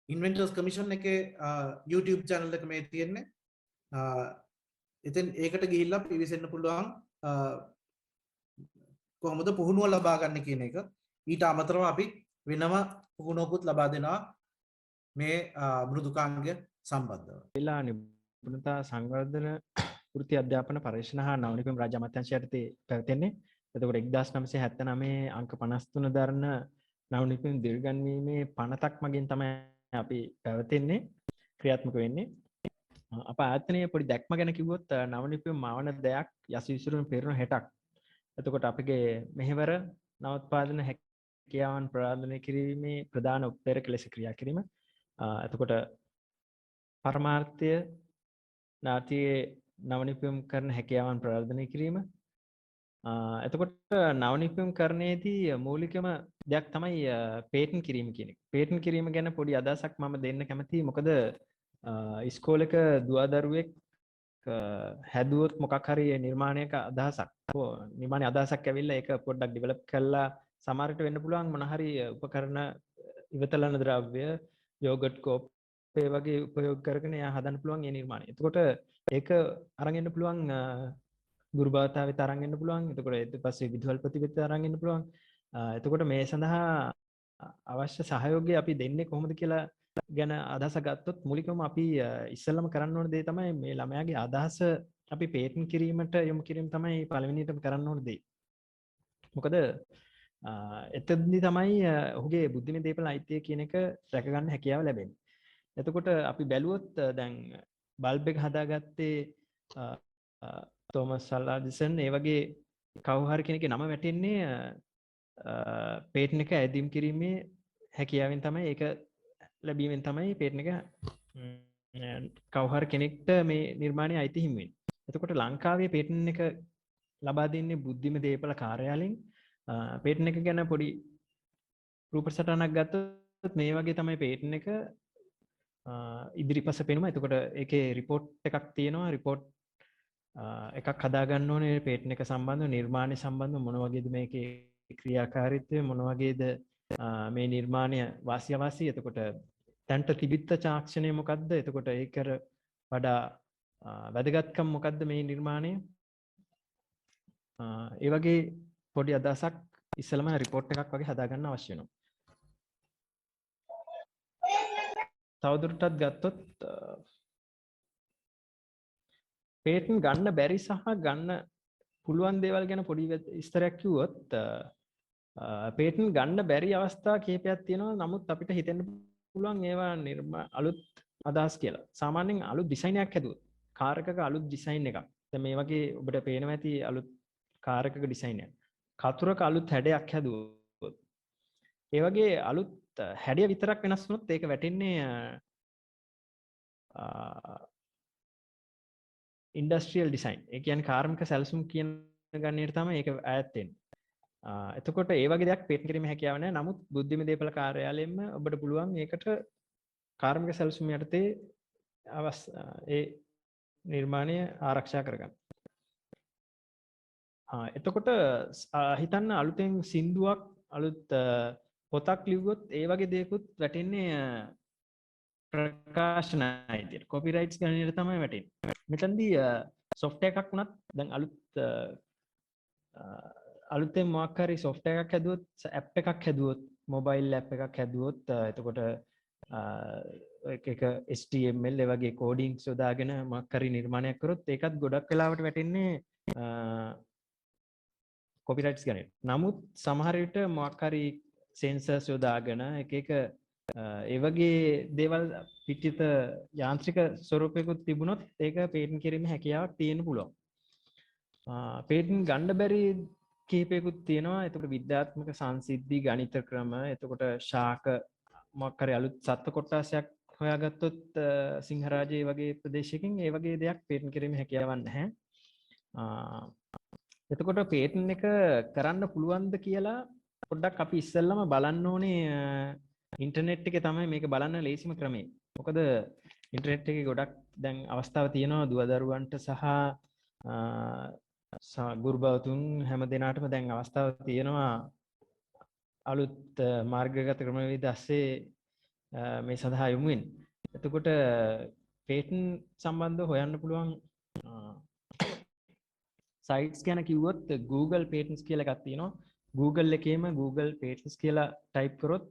Inventors Commission එකේ YouTube channel එක මේ තියෙන්නේ. ඉතින් ඒකට ගිහිල්ලා පිවිසෙන්න පුළුවන් කොහොමද පුහුණුව ලබා ගන්න කියන එක. ඊට අමතරව අපි වෙනම පුහුණුවකුත් ලබා දෙනවා මේ මෘදුකාංගය සම්බන්ධව. වෙලා නිපුණතා සංවර්ධන වෘත්ති අධ්‍යාපන පරීක්ෂණ හා නව නිපැයුම් රාජ්‍ය අමාත්‍යාංශය යටතේ පැවැතෙන්නේ. එතකොට 1979 අංක 53 දරන නව නිපැයුම් දිරිගන්වීමේ පනතක් මගින් තමයි අපි පැවැතෙන්නේ ක්‍රියාත්මක වෙන්නේ. අප ආයතනයේ පොඩි දැක්ම ගැන කිව්වොත් නව නිපැයුම් මාවන දෙයක් යස විසිරුණු පෙරණ හෙටක් එතකොට අපගේ මෙහෙවර නවෝත්පාදන හැකියාවන් ප්‍රාර්ථනා කිරීමේ ප්‍රධාන උත්පේරක ලෙස ක්‍රියා කිරීම. එතකොට පරමාර්ථය නාට්‍යයේ නවනිපුම් කරන හැකියාවන් ප්‍රාර්ථනා කිරීම. එතකොට නවනිපුම් කරන්නේදී මූලිකම දෙයක් තමයි පේටන්ට් කිරීම කියන එක. පේටන්ට් කිරීම ගැන පොඩි අදහසක් මම දෙන්න කැමතියි. මොකද ඉස්කෝලේක දුවදරුවෙක් හැදුවොත් මොකක් හරි නිර්මාණයක අදහසක් නිර්මාණයේ අදහසක් ඇවිල්ලා ඒක පොඩ්ඩක් ඩෙවලොප් කරලා සමහරට වෙන්න පුළුවන් මොන හරි උපකරණ ඉවතලන ද්‍රව්‍ය යෝගට් කෝප් ඒ වගේ උපයෝග කරගෙන එයා හදන්න පුළුවන් මේ නිර්මාණය. එතකොට ඒක අරන් එන්න පුළුවන් ගුරු භාෂාවෙත් අරන් එන්න පුළුවන්. එතකොට ඊට පස්සේ විදුහල් ප්‍රතිපත්ති අරන් එන්න පුළුවන්. එතකොට මේ සඳහා අවශ්‍ය සහයෝගය අපි දෙන්නේ කොහොමද කියලා ගැන අදහස ගත්තොත් මුලිකවම අපි ඉස්සෙල්ලම කරන්න ඕන දේ තමයි මේ ළමයාගේ අදහස අපි පේටන්ට් කිරීමට යොමු කිරීම තමයි පළවෙනියටම කරන්න ඕන දේ. මොකද එතෙන්දී තමයි ඔහුගේ බුද්ධිමය දේපල අයිතිය කියන එක රැක ගන්න හැකියාව ලැබෙන්නේ. එතකොට අපි බැලුවොත් දැන් බල්බ් එක හදාගත්තේ තෝමස් අල්වා එඩිසන් ඒ වගේ කවුරු හරි කෙනෙක්ගේ නම වැටෙන්නේ පේටන්ට් එක ඇදීම් කිරීමේ හැකියාවෙන් තමයි ඒක ලැබීමෙන් තමයි පේටන්ට් එක කවුරු හරි කෙනෙක්ට මේ නිර්මාණයේ අයිති හිමි වෙන්නේ. එතකොට ලංකාවේ පේටන්ට් එක ලබා දෙන්නේ බුද්ධිම දේපල කාර්යාලයෙන්. පේටන්ට් එක ගැන පොඩි රූපසටහනක් ගත්තොත් මේ වගේ තමයි පේටන්ට් එක ඉදිරිපස පෙනුම. එතකොට ඒකේ රිපෝට් එකක් තියෙනවා. රිපෝට් එකක් හදා ගන්න ඕනේ පේටන්ට් එක සම්බන්ධව නිර්මාණය සම්බන්ධව මොන වගේද මේකේ ක්‍රියාකාරීත්වය මොන වගේද මේ නිර්මාණය වාසිය අවාසිය. එතකොට තැන්ට තිබිච්ච තාක්ෂණය මොකද්ද? එතකොට ඒකර වඩා වැදගත්කම් මොකද්ද මේ නිර්මාණය? ඒ වගේ පොඩි අදහසක් ඉස්සෙල්ලම රිපෝට් එකක් වගේ හදා ගන්න අවශ්‍ය වෙනවා. තවදුරටත් ගත්තොත් පේටන්ට් ගන්න බැරි සහ ගන්න පුළුවන් දේවල් ගැන පොඩි විස්තරයක් කිව්වොත් පේටන්ට් ගන්න බැරි අවස්ථා කීපයක් තියෙනවා. නමුත් අපිට හිතෙන්න පුළුවන් ඒවා අලුත් අදහස් කියලා. සාමාන්‍යයෙන් අලුත් ඩිසයින් එකක් හැදුවොත් කාර් එකක අලුත් ඩිසයින් එකක්. දැන් මේ වගේ ඔබට පේනවා ඇති අලුත් කාර් එකක ඩිසයින් එකක්. කතුරක අලුත් හැඩයක් හැදුවොත් ඒ වගේ අලුත් හැඩය විතරක් වෙනස් වුණොත් ඒක වැටෙන්නේ ඉන්ඩස්ට්‍රියල් ඩිසයින්. ඒ කියන්නේ කාර්මික සැලසුම් කියන ගණයට තමයි ඒක ඈත් වෙන්නේ. එතකොට ඒ වගේ දෙයක් පේටන්ට් කිරීමේ හැකියාව නැහැ. නමුත් බුද්ධිම දේපල කාර්යාලයෙන්ම ඔබට පුළුවන් ඒකට කාර්මික සැලසුම් යටතේ ඒ නිර්මාණය ආරක්ෂා කරගන්න. එතකොට හිතන්න අලුතෙන් සින්දුවක් අලුත් පොතක් ලිව්වොත් ඒ වගේ දේකුත් වැටෙන්නේ ප්‍රකාශනයි විදියට. කොපිරයිට්ස් ගණනයට තමයි වැටෙන්නේ. මෙතනදී සොෆ්ට්වෙයාර් එකක් වුණත් දැන් අලුතෙන් මොකක් හරි සොෆ්ට්වෙයාර් එකක් හැදුවොත් ඇප් එකක් හැදුවොත් මොබයිල් ඇප් එකක් හැදුවොත් එතකොට එක HTML ඒ වගේ කෝඩින්ග්ස් යොදාගෙන මොකක් හරි නිර්මාණයක් කරොත් ඒකත් ගොඩක් වෙලාවට වැටෙන්නේ කොපිරයිට්ස් ගණනයට. නමුත් සමහර විට මොකක් හරි සෙන්සර්ස් යොදාගෙන එක ඒ වගේ දේවල් පිටිත යාන්ත්‍රික ස්වරූපයකුත් තිබුණොත් ඒක පේටන්ට් කිරීමේ හැකියාවක් තියෙන්න පුළුවන්. පේටන්ට් ගන්න බැරි කීපයකුත් තියෙනවා. එතකොට විද්‍යාත්මක සංසිද්ධි ගණිත ක්‍රම එතකොට ශාක මොකක් හරි අලුත් සත්ත්ව කොටසක් හොයාගත්තොත් සිංහරාජය වගේ ප්‍රදේශයකින් ඒ වගේ දෙයක් පේටන්ට් කිරීමේ හැකියාවක් නැහැ. එතකොට පේටන්ට් එක කරන්න පුළුවන්ද කියලා පොඩ්ඩක් අපි ඉස්සෙල්ලම බලන්න ඕනේ ඉන්ටර්නෙට් එකේ තමයි මේක බලන්න ලේසිම ක්‍රමය. මොකද ඉන්ටර්නෙට් එකේ ගොඩක් දැන් අවස්ථාව තියෙනවා දුවදරුවන්ට සහ ගුරු භවතුන් හැම දිනාටම දැන් අවස්ථාව තියෙනවා අලුත් මාර්ගගත ක්‍රමවේද ASCII මේ සඳහා යොමු වෙන්න. එතකොට පේටන්ට් සම්බන්ධව හොයන්න පුළුවන් සයිට්ස් ගැන කිව්වොත් Google patents කියලා එකක් තියෙනවා. Google එකේම Google patents කියලා ටයිප් කරොත්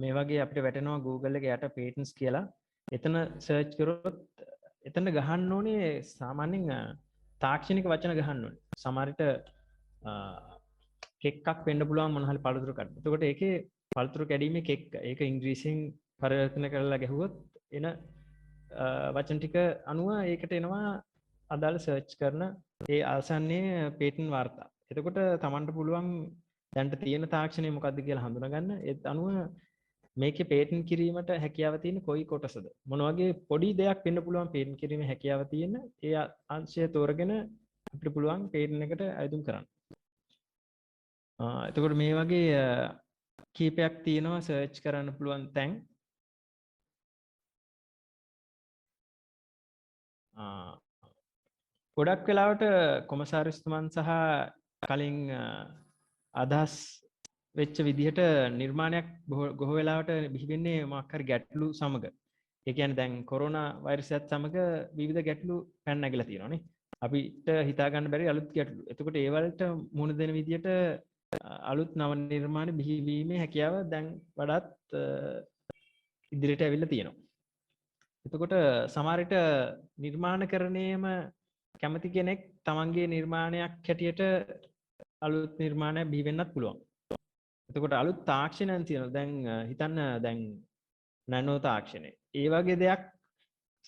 මේ වගේ අපිට වැටෙනවා Google එකේ යට patents කියලා. එතන සර්ච් කරොත් එතන ගහන්න ඕනේ සාමාන්‍යයෙන් තාක්ෂණික වචන ගහන්න ඕනේ. සමහරට කෙක්කක් වෙන්න පුළුවන් මොන හරි පළතුරු කඩ. එතකොට ඒකේ පළතුරු කැඩීමේ කෙක්ක. ඒක ඉංග්‍රීසියෙන් පරිවර්තන කරලා ගැහුවොත් එන වචන ටික අනුව ඒකට එනවා අදාළ සර්ච් කරන ඒ ආසන්නයේ පේටන්ට් වාර්තා. එතකොට තමන්ට පුළුවන් දැන්ට තියෙන තාක්ෂණය මොකක්ද කියලා හඳුනගන්න. ඒත් අනුව මේකේ පේටන්ට් කිරීමට හැකියාව තියෙන කොයි කොටසද? මොන වගේ පොඩි දෙයක් වෙන්න පුළුවන් පේටන්ට් කිරීමේ හැකියාව තියෙන ඒ අංශය තෝරගෙන අපිට පුළුවන් පේටන්ට් එකට අයදුම් කරන්න. එතකොට මේ වගේ කීපයක් තියෙනවා සර්ච් කරන්න පුළුවන් තැන්. ගොඩක් වෙලාවට කොමසාරිස්තුමන් සහ කලින් අදහස් වෙච්ච විදිහට නිර්මාණයක් බොහෝ වෙලාවට බිහි වෙන්නේ මොකක් හරි ගැටලු සමග. ඒ කියන්නේ දැන් කොරෝනා වෛරසයත් සමග විවිධ ගැටලු පැන නැගලා තියෙනවානේ. අපිට හිතා ගන්න බැරි අලුත් ගැටලු. එතකොට ඒ වලට මුහුණ දෙන විදිහට අලුත් නව නිර්මාණ බිහි වීමේ හැකියාව දැන් වඩාත් ඉදිරියට ඇවිල්ලා තියෙනවා. එතකොට සමහර විට නිර්මාණකරණයේම කැමති කෙනෙක් තමන්ගේ නිර්මාණයක් හැටියට අලුත් නිර්මාණයක් බිහි වෙන්නත් පුළුවන්. එතකොට අලුත් තාක්ෂණයන් තියෙනවා. දැන් හිතන්න දැන් නැනෝ තාක්ෂණය. ඒ වගේ දෙයක්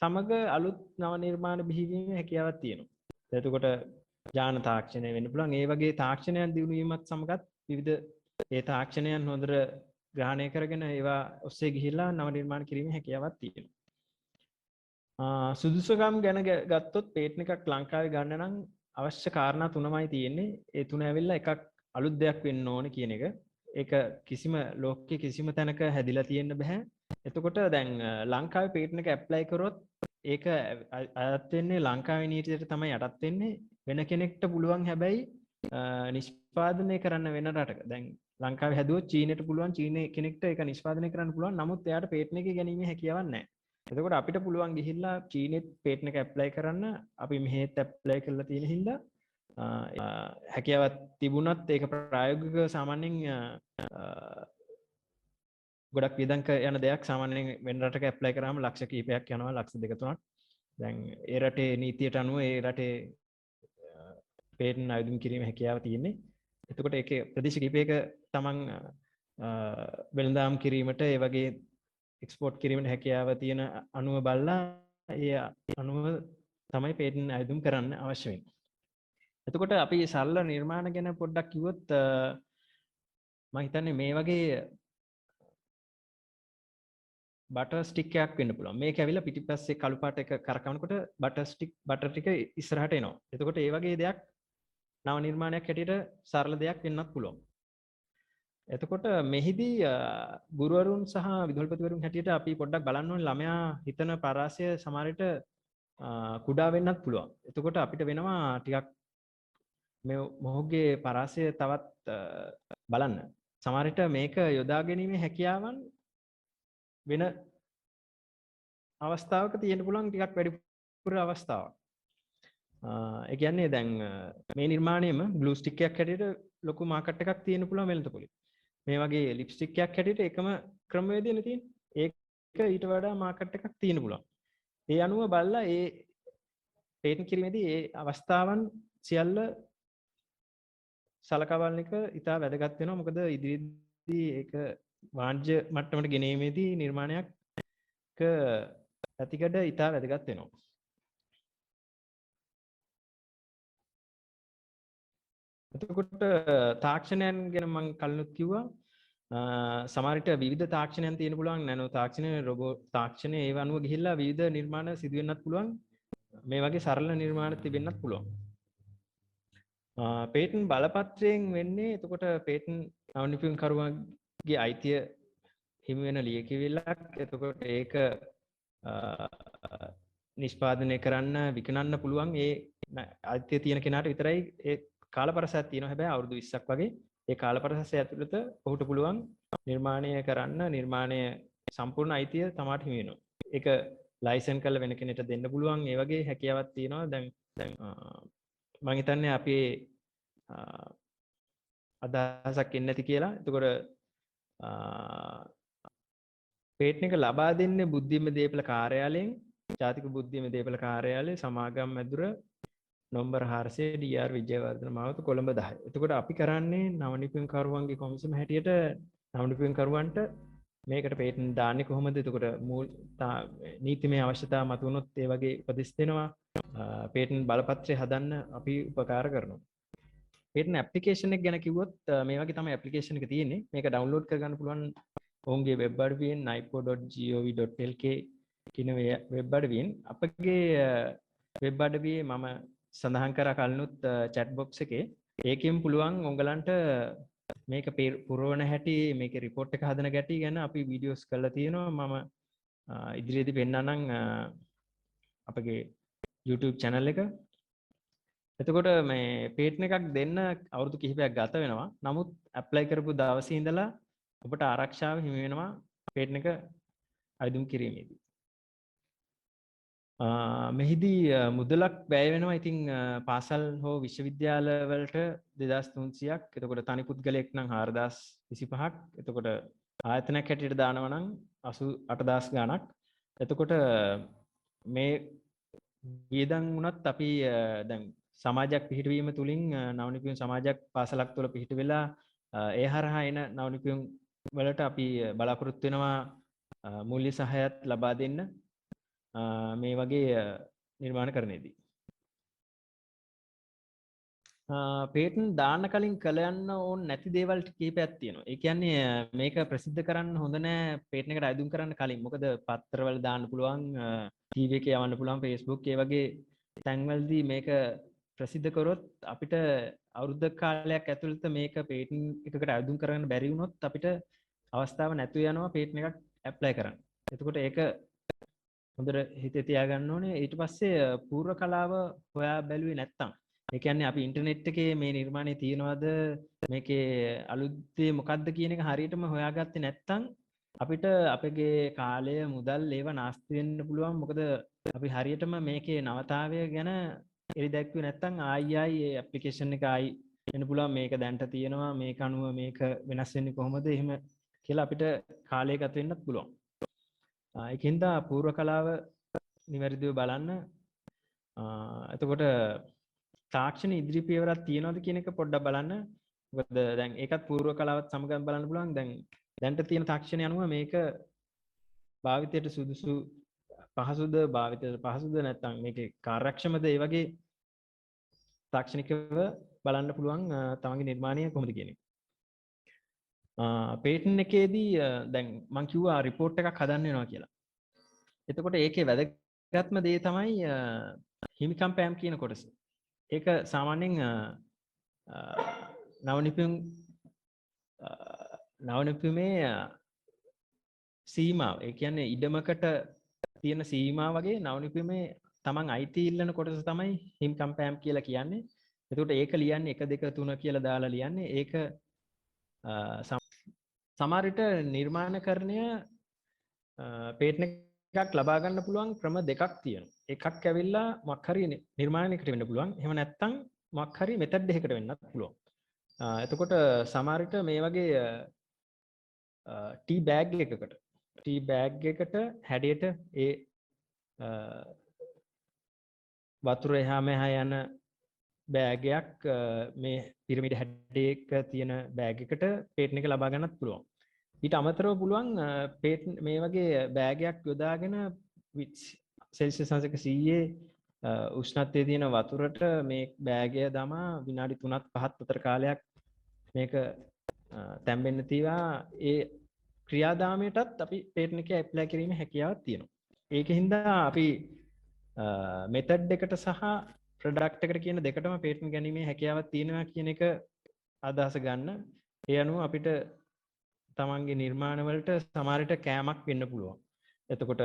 සමග අලුත් නව නිර්මාණ බිහිවීමේ හැකියාවක් තියෙනවා. එතකොට ඥාන තාක්ෂණය වෙන්න පුළුවන්. ඒ වගේ තාක්ෂණයන් දියුණු වීමත් සමගත් විවිධ ඒ තාක්ෂණයන් හොඳට ග්‍රහණය කරගෙන ඒවා ඔස්සේ ගිහිල්ලා නව නිර්මාණ කිරීමේ හැකියාවක් තියෙනවා. සුදුසුකම් ගැන ගත්තොත් පේටන්ට් එකක් ලංකාවේ ගන්න නම් අවශ්‍ය කාරණා තුනමයි තියෙන්නේ. ඒ තුන ඇවිල්ලා එකක් අලුත් දෙයක් වෙන්න ඕනේ කියන එක. ඒක කිසිම ලෝකයේ කිසිම තැනක හැදිලා තියෙන්න බෑ. එතකොට දැන් ලංකාවේ පේටන්ට් එක ඇප්ලයි කරොත් ඒක අයත් වෙන්නේ ලංකාවේ නීතියට තමයි යටත් වෙන්නේ. වෙන කෙනෙක්ට පුළුවන් හැබැයි නිෂ්පාදනය කරන්න වෙන රටක. දැන් ලංකාවේ හැදුවොත් චීනෙට පුළුවන් චීනේ කෙනෙක්ට ඒක නිෂ්පාදනය කරන්න පුළුවන්. නමුත් එයාට පේටන්ට් එක ගැනීමේ හැකියාවක් නැහැ. එතකොට අපිට පුළුවන් ගිහිල්ලා චීනෙත් පේටන්ට් එක ඇප්ලයි කරන්න. අපි මෙහෙත් ඇප්ලයි කරලා තියෙන හින්දා හැකියාවක් තිබුණත් ඒක ප්‍රායෝගිකව සාමාන්‍යයෙන් ගොඩක් වියදම් යන දෙයක්. සාමාන්‍යයෙන් වෙන රටක ඇප්ලයි කරාම ලක්ෂ කිහිපයක් යනවා, ලක්ෂ 2-3ක්. දැන් ඒ රටේ නීතියට අනුව ඒ රටේ පේටන්ට් අයදුම් කිරීමේ හැකියාව තියෙන්නේ. එතකොට ඒකේ ප්‍රදේශ කිහිපයක තමන් වෙළඳාම් කිරීමට ඒ වගේ එක්ස්පෝර්ට් කිරීමට හැකියාව තියෙන අනුව බලලා ඒ අනුව තමයි පේටන්ට් අයදුම් කරන්න අවශ්‍ය වෙන්නේ. එතකොට අපි සරල නිර්මාණ ගැන පොඩ්ඩක් කිව්වොත් මම හිතන්නේ මේ වගේ බටර් ස්ටික් එකක් වෙන්න පුළුවන්. මේක ඇවිල්ලා පිටිපස්සේ කළු පාට එක කරකවනකොට බටර් ටික ඉස්සරහට එනවා. එතකොට ඒ වගේ දෙයක් නව නිර්මාණයක් හැටියට සරල දෙයක් වෙන්නත් පුළුවන්. එතකොට මෙහිදී ගුරුවරුන් සහ විදුහල්පතිවරුන් හැටියට අපි පොඩ්ඩක් බලන්න ඕනේ ළමයා හිතන පරාසය සමහර විට කුඩා වෙන්නත් පුළුවන්. එතකොට අපිට වෙනවා ටිකක් මේ මොහුගේ පරාසය තවත් බලන්න. සමහර විට මේක යොදා ගැනීමේ හැකියාවන් වෙන අවස්ථාවක තියෙන්න පුළුවන් ටිකක් වැඩිපුර අවස්ථාවක්. ඒ කියන්නේ දැන් මේ නිර්මාණයෙම ග්ලූ ස්ටික් එකක් හැටියට ලොකු මාකට් එකක් තියෙන්න පුළුවන් වෙළඳපොලේ. මේ වගේ ලිප්ස්ටික් එකක් හැටියට එකම ක්‍රමවේදයනේ තියෙන්නේ. ඒක ඊට වඩා මාකට් එකක් තියෙන්න පුළුවන්. ඒ අනුව බලලා ඒ පේටන්ට් කිරීමේදී ඒ අවස්ථාවන් සියල්ල සලකා බලන එක ඉතා වැදගත් වෙනවා. මොකද ඉදිරියේදී ඒක වාණිජ්‍ය මට්ටමට ගෙනීමේදී නිර්මාණයක් පැතිකඩ ඉතා වැදගත් වෙනවා. එතකොට තාක්ෂණයන් ගැන මම කලිනුත් කිව්වා. සමහර විට විවිධ තාක්ෂණයන් තියෙන පුළුවන්. නැනෝ තාක්ෂණය, රොබෝ තාක්ෂණය ඒව අනුව ගිහිල්ලා විවිධ නිර්මාණ සිදු වෙන්නත් පුළුවන්. මේ වගේ සරල නිර්මාණ තිබෙන්නත් පුළුවන්. පේටන්ට් බලපත්‍රයෙන් වෙන්නේ එතකොට පේටන්ට් නවනිපුන් කරුවන්ගේ අයිතිය හිමි වෙන ලියකියවිල්ලක්. එතකොට ඒක නිෂ්පාදනය කරන්න විකුණන්න පුළුවන් ඒ අයිතිය තියෙන කෙනාට විතරයි. ඒ කාලපරසයක් තියෙනවා. හැබැයි අවුරුදු 20ක් වගේ ඒ කාලපරසය ඇතුළත ඔහුට පුළුවන් නිර්මාණය කරන්න නිර්මාණය සම්පූර්ණ අයිතිය තමාට හිමි වෙනවා. ඒක ලයිසන් කරලා වෙන කෙනෙක්ට දෙන්න පුළුවන්. ඒ වගේ හැකියාවක් තියෙනවා. දැන් මම හිතන්නේ අපේ අදහසක් එන්නේ නැති කියලා. එතකොට පේටන්ට් එක ලබා දෙන්නේ බුද්ධිම දීපල කාර්යාලයෙන්, ජාතික බුද්ධිම දීපල කාර්යාලයේ සමාගම් මැදුර නොම්බර 400 DR විජයවර්ධන මාවත කොළඹ 10. එතකොට අපි කරන්නේ නවනිපුන් කරුවන්ගේ කොමිසම හැටියට නවනිපුන් කරුවන්ට මේකට පේටන්ට් දාන්නේ කොහොමද? එතකොට මූල නීතිමය අවශ්‍යතාව මතුවනොත් ඒ වගේ උපදෙස් දෙනවා. පේටන්ට් බලපත්‍රය හදන්න අපි උපකාර කරනවා. patent application එක ගැන කිව්වොත් මේ වගේ තමයි application එක තියෙන්නේ. මේක download කරගන්න පුළුවන් ඔවුන්ගේ web අඩවියෙන් naipo.gov.lk කියන web අඩවියෙන්. අපගේ web අඩවියේ මම සඳහන් කරා කලිනුත් chat box එකේ ඒකෙන් පුළුවන් ඔයගලන්ට මේක පුරවන හැටි මේකේ report එක හදන ගැටි ගැන අපි videos කරලා තියෙනවා. මම ඉදිරියේදී පෙන්නන්නම් අපගේ YouTube channel එක. එතකොට මේ patent එකක් දෙන්න අවුරුදු කිහිපයක් ගත වෙනවා. නමුත් apply කරපු දවසේ ඉඳලා ඔබට ආරක්ෂාව හිමි වෙනවා patent එක අයදුම් කිරීමේදී. මෙහිදී මුදලක් වැය වෙනවා. ඉතින් පාසල් හෝ විශ්වවිද්‍යාල වලට 2300ක්. එතකොට තනි පුද්ගලයෙක් නම් 4025ක්. එතකොට ආයතනයක් හැටියට දානවා නම් 88000 ගණක්. එතකොට මේ වියදම් වුණත් අපි දැන් සමාජයක් පිහිටවීම තුලින් නවනිපියුම් සමාජයක් පාසලක් තුළ පිහිට වෙලා ඒ හරහා එන නවනිපියුම් වලට අපි බලාපොරොත්තු වෙනවා මූල්‍ය සහායත් ලබා දෙන්න මේ වගේ නිර්මාණකරණයේදී. patent දාන්න කලින් කළ යන්න ඕන නැති දේවල් කීපයක් තියෙනවා. ඒ කියන්නේ මේක ප්‍රසිද්ධ කරන්න හොඳ නෑ patent එකට අයදුම් කරන්න කලින්. මොකද පත්තරවල දාන්න පුළුවන්, TV එකේ යවන්න පුළුවන්, Facebook ඒ වගේ තැන්වලදී මේක ප්‍රසිද්ධ කරොත් අපිට අවුරුද්ද කාලයක් ඇතුළත මේක patent එකකට අයදුම් කරගන්න බැරි වුණොත් අපිට අවස්ථාව නැතු වෙනවා patent එකක් apply කරන්න. එතකොට ඒක හොඳට හිතේ තියාගන්න ඕනේ. ඊට පස්සේ පූර්ව කලාව හොයා බැලුවේ නැත්තම්, ඒ කියන්නේ අපි ඉන්ටර්නෙට් එකේ මේ නිර්මාණය තියෙනවද, මේකේ අලුත් දේ මොකක්ද කියන එක හරියටම හොයාගත්තේ නැත්තම් අපිට අපගේ කාලය මුදල් ඒවා නාස්ති වෙන්න පුළුවන්. මොකද අපි හරියටම මේකේ නවතාවය ගැන එලි දැක්ුවේ නැත්තම් ආයි ඒ ඇප්ලිකේෂන් එක ආයි එන්න පුළුවන්. මේක දැන්ට තියෙනවා, මේක අනුව මේක වෙනස් වෙන්නේ කොහොමද එහෙම කියලා අපිට කාලය ගත වෙන්නත් පුළුවන්. ඒකින්ද පූර්ව කලාව නිවැරදිව බලන්න. එතකොට තාක්ෂණ ඉදිරි පියවරක් තියනවද කියන එක පොඩ්ඩක් බලන්න. මොකද දැන් ඒකත් පූර්ව කලාවත් සමගම බලන්න පුළුවන්. දැන්ට තියෙන තාක්ෂණය අනුව මේක භාවිතයට සුදුසු පහසුද, භාවිතයට පහසුද නැත්නම් මේකේ කාර්යක්ෂමද, ඒ වගේ තාක්ෂණිකව බලන්න පුළුවන් තමන්ගේ නිර්මාණය කොහොමද කියන එක. patent එකේදී දැන් මම කිව්වා report එකක් හදන්න වෙනවා කියලා. එතකොට ඒකේ වැදගත්ම දේ තමයි හිමිකම් පෑම් කියන කොටස. ඒක සාමාන්‍යයෙන් නවනිපියුමේ සීමාව, ඒ කියන්නේ ඉඩමකට තියෙන සීමාව වගේ නවනිපියුමේ තමන් අයිති ඉල්ලන කොටස තමයි හිමිකම් පෑම් කියලා කියන්නේ. එතකොට ඒක ලියන්නේ 1 2 3 කියලා දාලා ලියන්නේ. ඒක සමහර විට නිර්මාණකරණය patent එකක් ලබා ගන්න පුළුවන් ක්‍රම දෙකක් තියෙනවා. එකක් ඇවිල්ලා මොකක් හරි නිර්මාණයකට වෙන්න පුළුවන්. එහෙම නැත්නම් මොකක් හරි මෙතඩ් එකකට වෙන්නත් පුළුවන්. එතකොට සමහර විට මේ වගේ ටී බෑග් එකකට හැඩයට ඒ වතුර එහා මෙහා යන බෑගයක් මේ පිරමිඩ හැඩයක තියෙන බෑග් එකට patent එක ලබා ගන්නත් පුළුවන්. ඊට අමතරව පුළුවන් patent මේ වගේ බෑගයක් යොදාගෙන සෙල්සියස් අංශක 100 උෂ්ණත්වයේ තියෙන වතුරට මේ බෑගය දමා විනාඩි 3ක් 5ක් අතර කාලයක් මේක තැම්බෙන්න තියලා ඒ ක්‍රියාදාමයටත් අපි patent එකේ ඇප්ලයි කිරීමේ හැකියාවක් තියෙනවා. ඒකින්ද අපි මෙතඩ් එකට සහ ප්‍රොඩක්ට් එකට කියන දෙකටම patent ගැනීමේ හැකියාවක් තියෙනවා කියන එක අදහස ගන්න. ඒ අනුව අපිට තමන්ගේ නිර්මාණ වලට සමහර විට කෑමක් වෙන්න පුළුවන්. එතකොට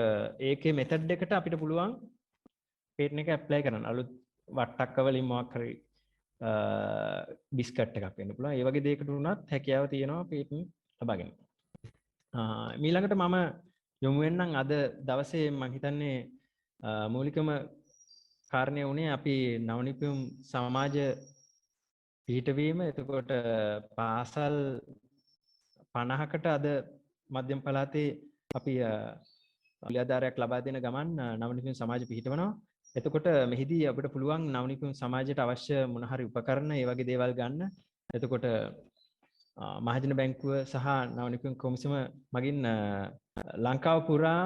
ඒකේ මෙතඩ් එකට අපිට පුළුවන් patent එක ඇප්ලයි කරන්න. අලුත් වට්ටක්ක වලින් මොකක් හරි බිස්කට් එකක් වෙන්න පුළුවන්. ඒ වගේ දෙයකට උනත් හැකියාව තියෙනවා patent ලබා ගන්න. ඊළඟට මම යොමු වෙන්නම් අද දවසේ මම හිතන්නේ මූලිකම කාරණය වුණේ අපි නවනිපියුම් සමාජ පිහිටවීම. එතකොට පාසල් 50කට අද මධ්‍යම පළාතේ අපි ක්‍රියාදාරයක් ලබා දෙන ගමන් නවනිපියුම් සමාජ පිහිටවනවා. එතකොට මෙහිදී අපිට පුළුවන් නවනිපියුම් සමාජයට අවශ්‍ය මොන හරි උපකරණ ඒ වගේ දේවල් ගන්න. එතකොට මහජන බැංකුව සහ නවනිපියුම් කොමිසම මගින් ලංකාව පුරා